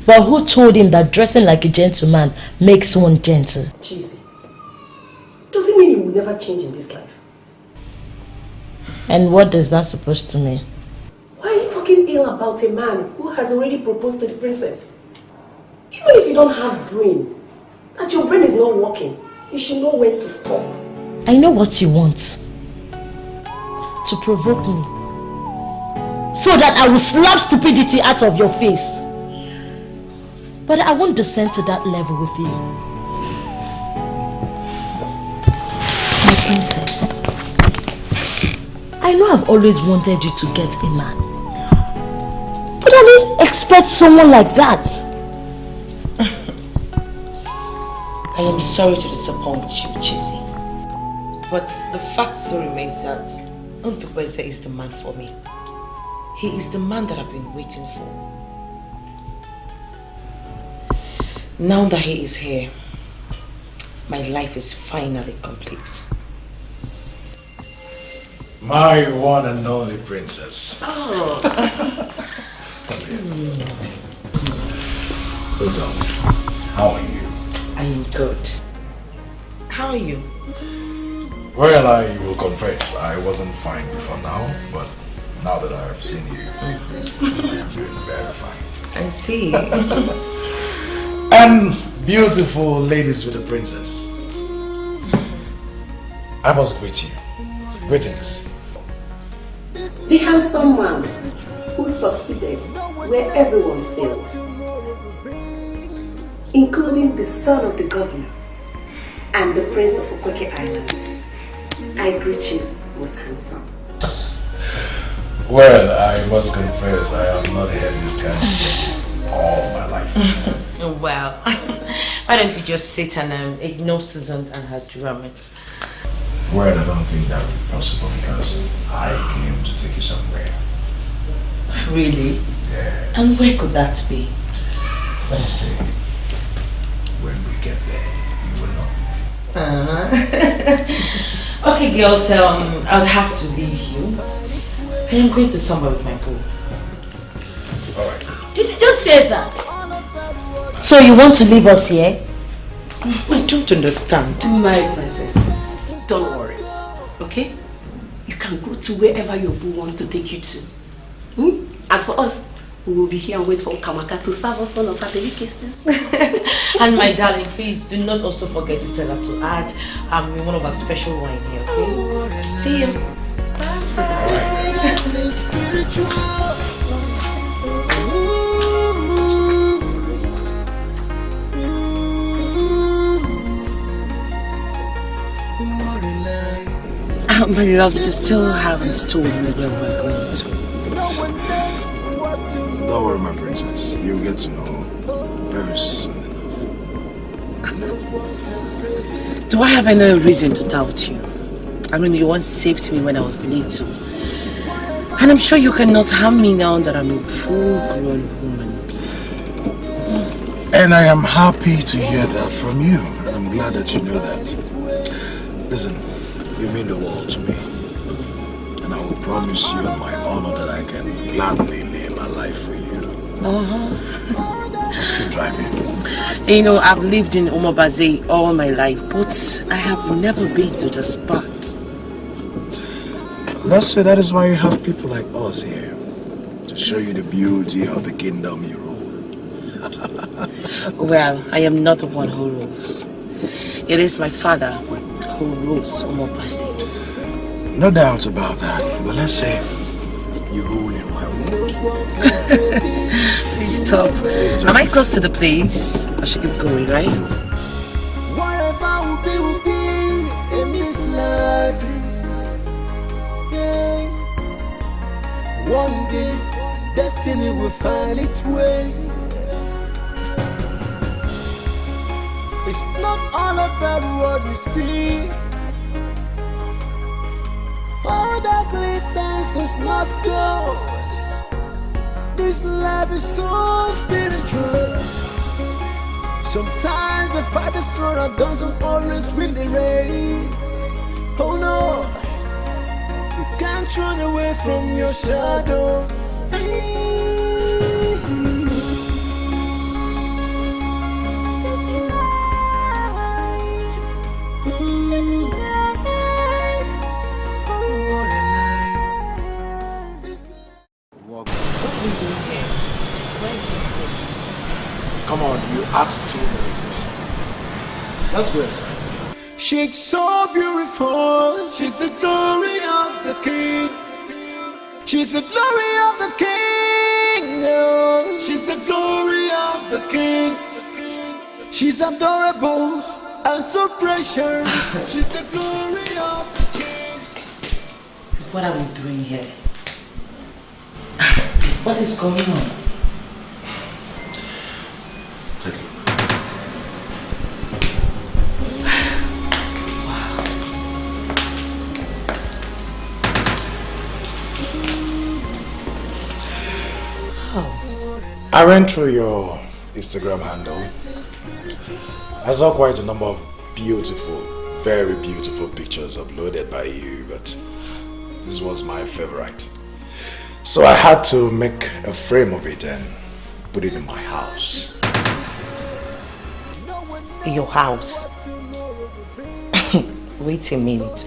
But who told him that dressing like a gentleman makes one gentle? Cheesy. Does it mean you will never change in this life? And what is that supposed to mean? Why are you talking ill about a man who has already proposed to the princess? Even if you don't have brain, that your brain is not working, you should know when to stop. I know what you want. To provoke me. So that I will slap stupidity out of your face. But I won't descend to that level with you. My princess. I know I've always wanted you to get a man. But I didn't expect someone like that. I am sorry to disappoint you, Chizzy. But the fact still remains that Ndubeze is the man for me. He is the man that I've been waiting for. Now that he is here, my life is finally complete. My one and only princess. Oh. So tell me, how are you? I am good. How are you? Well, I will confess, I wasn't fine before now, but now that I have seen you, I am doing very fine. I see. And beautiful ladies with the princess. I must greet you. Greetings. The handsome man who succeeded where everyone failed, including the son of the governor and the prince of Okweke Island. I greet you, most handsome. Well, I must confess, I have not heard this kind of thing all my life. Well, why don't you just sit and ignore Susan and her dramas? Well, I don't think that would be possible because I came to take you somewhere. Really? Yeah. And where could that be? Let me see. When we get there, you will know. Okay, girls, I'll have to leave you. I am going to somewhere with my boo. Alright. Did you just say that? So you want to leave us here? I don't understand. My princess, don't worry, okay? You can go to wherever your boo wants to take you to. As for us, we will be here and wait for Kamaka to serve us one of her delicacies. And my darling, please do not also forget to tell her to add one of our special wine here, okay? See you. My love, you still haven't told me where we're going to. Don't worry, my princess. You'll get to know very soon. Do I have any reason to doubt you? I mean, you once saved me when I was little. And I'm sure you cannot harm me now that I'm a full-grown woman. And I am happy to hear that from you. I'm glad that you know that. Listen, you mean the world to me. And I will promise you on my honor that I can gladly lay my life for you. Just keep driving. You know, I've lived in Umobaze all my life, but I have never been to the spot. Let's say that is why you have people like us here. To show you the beauty of the kingdom you rule. Well, I am not the one who rules. It is my father who rules Umobaze. No doubt about that. But let's say you rule in my world. Please stop. Am I close to the place? I should keep going, right? Whatever will be in this life. Yeah. One day, destiny will find its way. It's not all about what you see. All that glitters is not gold. This life is so spiritual. Sometimes the farthest runner doesn't always win the race. Oh no, you can't run away from your shadow. Let's go inside. She's so beautiful. She's the glory of the king. She's the glory of the king. Oh, she's the glory of the king. She's adorable and so precious. She's the glory of the king. What are we doing here? What is going on? Take a look. I ran through your Instagram handle. I saw quite a number of beautiful, very beautiful pictures uploaded by you, but this was my favorite. So I had to make a frame of it and put it in my house. Your house? Wait a minute.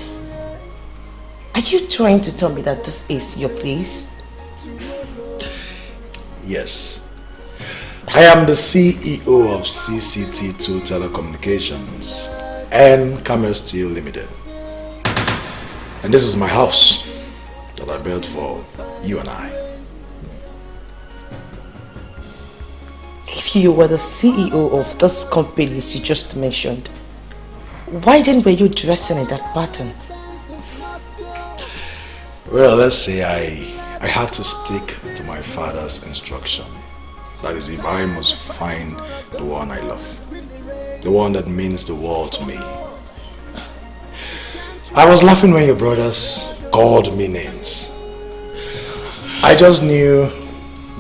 Are you trying to tell me that this is your place? Yes. I am the CEO of CCT2 Telecommunications and Camel Steel Limited. And this is my house that I built for you and I. If you were the CEO of those companies you just mentioned, why then were you dressing in that pattern? Well, let's say I had to stick to my father's instruction. That is, if I must find the one I love, the one that means the world to me. I was laughing when your brothers called me names. I just knew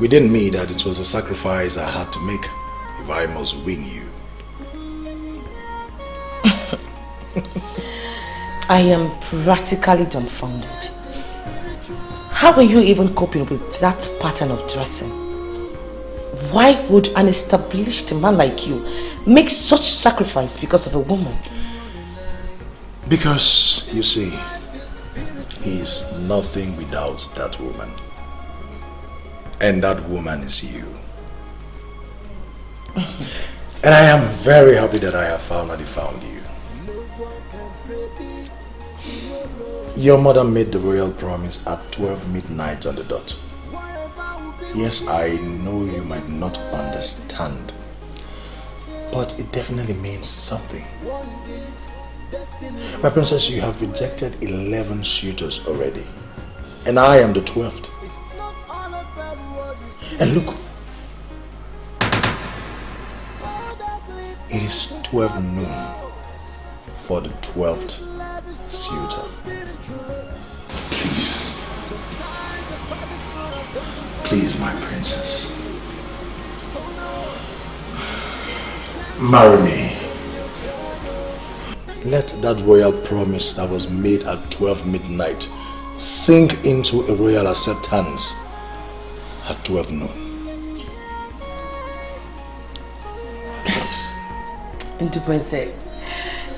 within me that it was a sacrifice I had to make if I must win you. I am practically dumbfounded. How are you even coping with that pattern of dressing? Why would an established man like you make such sacrifice because of a woman? Because, you see, he is nothing without that woman. And that woman is you. And I am very happy that I have finally found you. Your mother made the royal promise at 12 midnight on the dot. Yes, I know you might not understand, but it definitely means something. My princess, you have rejected 11 suitors already, and I am the 12th. And look, it is 12 noon for the 12th suitor. Please. Please, my princess. Marry me. Let that royal promise that was made at 12 midnight sink into a royal acceptance at 12 noon. Please. Ndubeze,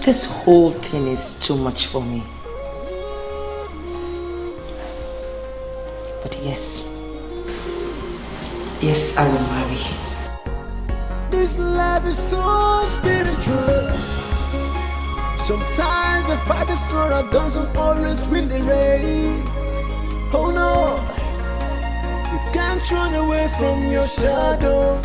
this whole thing is too much for me. But yes. Yes, I will marry you. This love is so spiritual. Sometimes the farthest runner doesn't always win the race. Oh no, you can't run away from your shadow.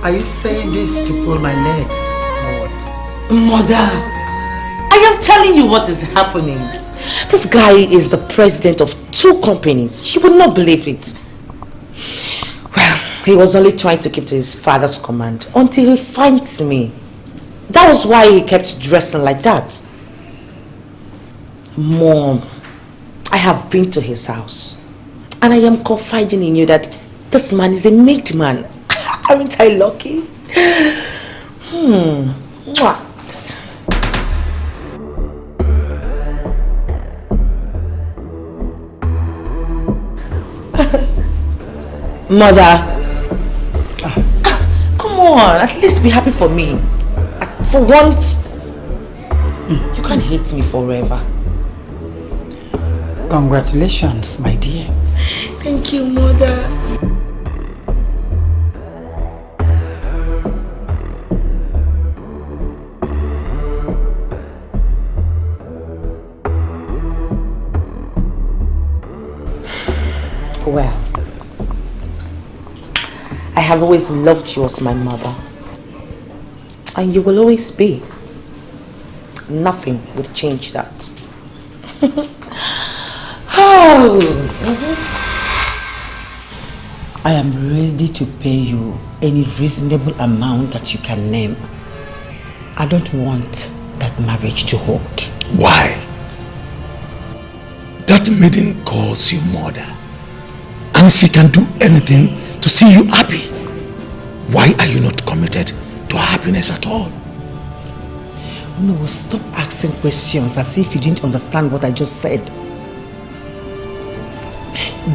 Are you saying this to pull my legs or what? Mother, I am telling you what is happening. This guy is the president of 2 companies. You would not believe it. Well, he was only trying to keep to his father's command until he finds me. That was why he kept dressing like that. Mom, I have been to his house and I am confiding in you that this man is a made man. Aren't I lucky? Mwah. Mother, come on, at least be happy for me. For once, you can't hate me forever. Congratulations, my dear. Thank you, Mother. Well, I have always loved you as my mother. And you will always be. Nothing would change that. Oh. I am ready to pay you any reasonable amount that you can name. I don't want that marriage to hold. Why? That maiden calls you mother, and she can do anything to see you happy. Why are you not committed to her happiness at all? No, stop asking questions as if you didn't understand what I just said.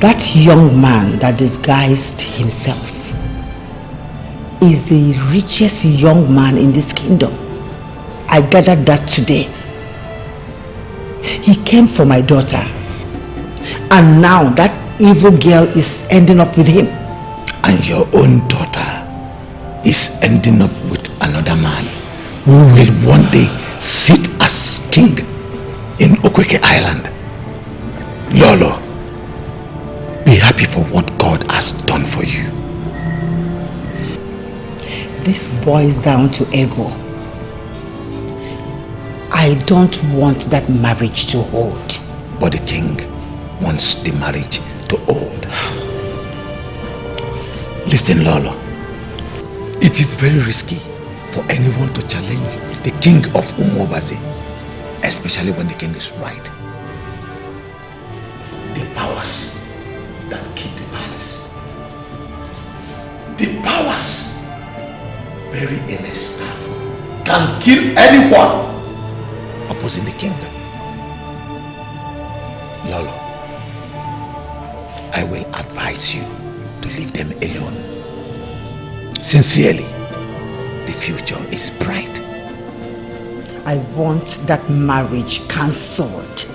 That young man that disguised himself is the richest young man in this kingdom. I gathered that today. He came for my daughter, and now that evil girl is ending up with him. And your own daughter is ending up with another man who will one day sit as king in Okweke Island. Lolo, be happy for what God has done for you. This boils down to ego. I don't want that marriage to hold. But the king wants the marriage to hold. Listen, Lolo. It is very risky for anyone to challenge the king of Umobaze, especially when the king is right. The powers that keep the palace, the powers buried in a staff, can kill anyone opposing the king. Lolo, I will advise you to leave them alone. Sincerely, the future is bright. I want that marriage cancelled.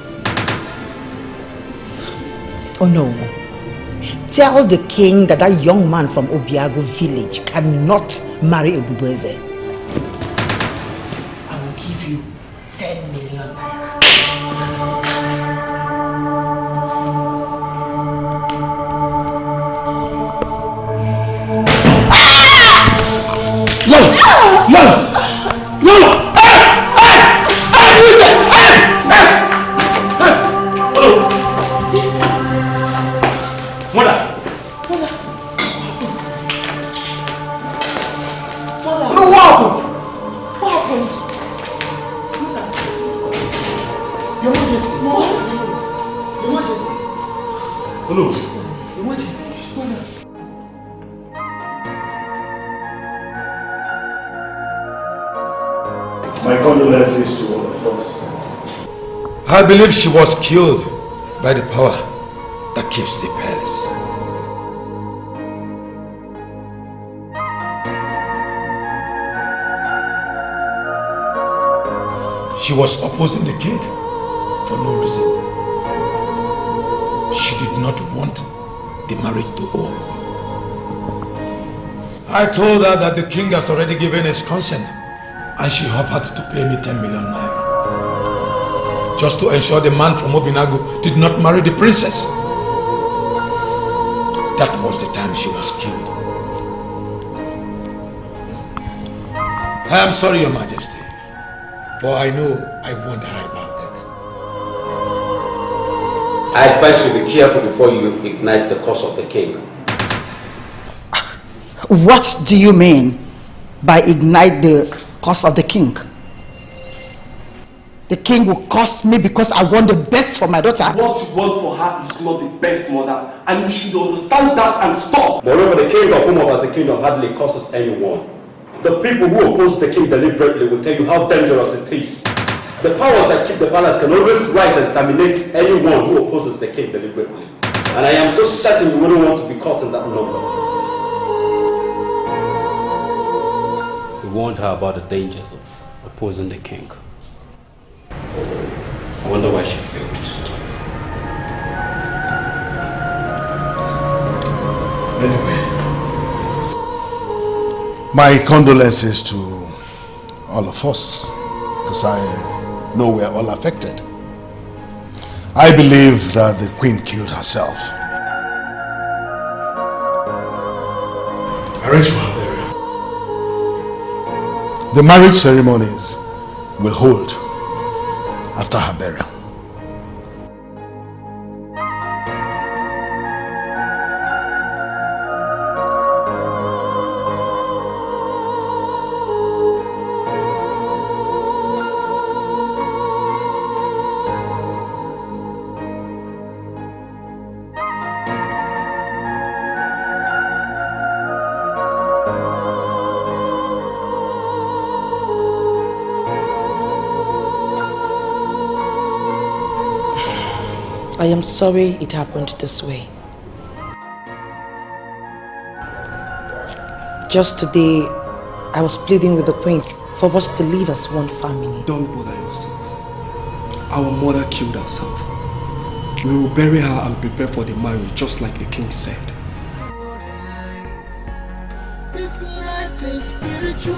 Oh no. Tell the king that that young man from Obiago village cannot marry Ebubeze. I will give you 10 million naira. My condolences to all of us. I believe she was killed by the power that keeps the palace. She was opposing the king for no reason. She did not want the marriage to hold. I told her that the king has already given his consent, and she offered to pay me 10 million naira. Just to ensure the man from Obinago did not marry the princess. That was the time she was killed. I am sorry, Your Majesty, for I know I warned her about it. I advise you be careful before you ignite the cause of the king. What do you mean by ignite the cause of the king? The king will curse me because I want the best for my daughter. What you want for her is not the best, mother, and you should understand that and stop. Moreover, the king of Umoba's kingdom hardly curses anyone. The people who oppose the king deliberately will tell you how dangerous it is. The powers that keep the palace can always rise and terminate anyone who opposes the king deliberately. And I am so certain you wouldn't want to be caught in that number. We warned her about the dangers of opposing the king. I wonder why she failed to stop. My condolences to all of us, because I know we're all affected. I believe that the queen killed herself. Arrange for her burial. The marriage ceremonies will hold after her burial. I am sorry it happened this way. Just today, I was pleading with the queen for us to live as one family. Don't bother yourself. Our mother killed herself. We will bury her and prepare for the marriage, just like the king said. This life is spiritual.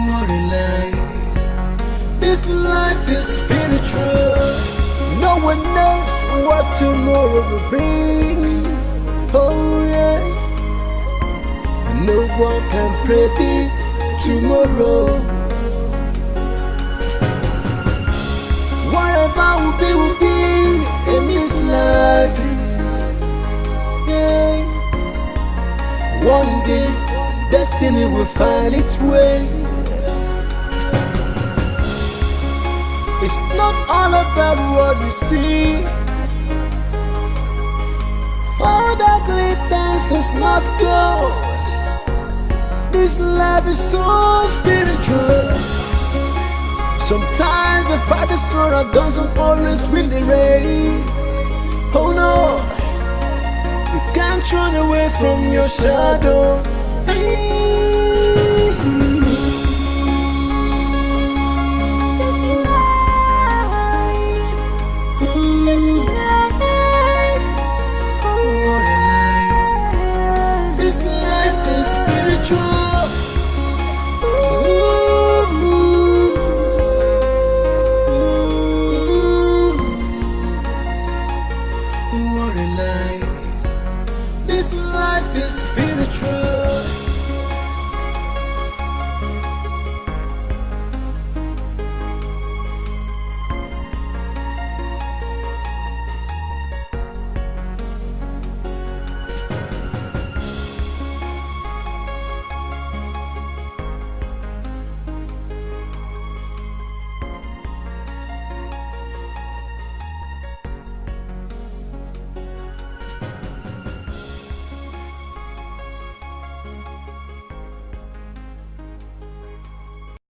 What a life. This life is spiritual. No one knows what tomorrow will bring. Oh yeah. No one can predict tomorrow. Whatever will be in this life. Yeah. One day, destiny will find its way. It's not all about what you see. All that glitters is not gold. This life is so spiritual. Sometimes the farthest runner doesn't always win the race. Oh no, you can't run away from your shadow. Hey.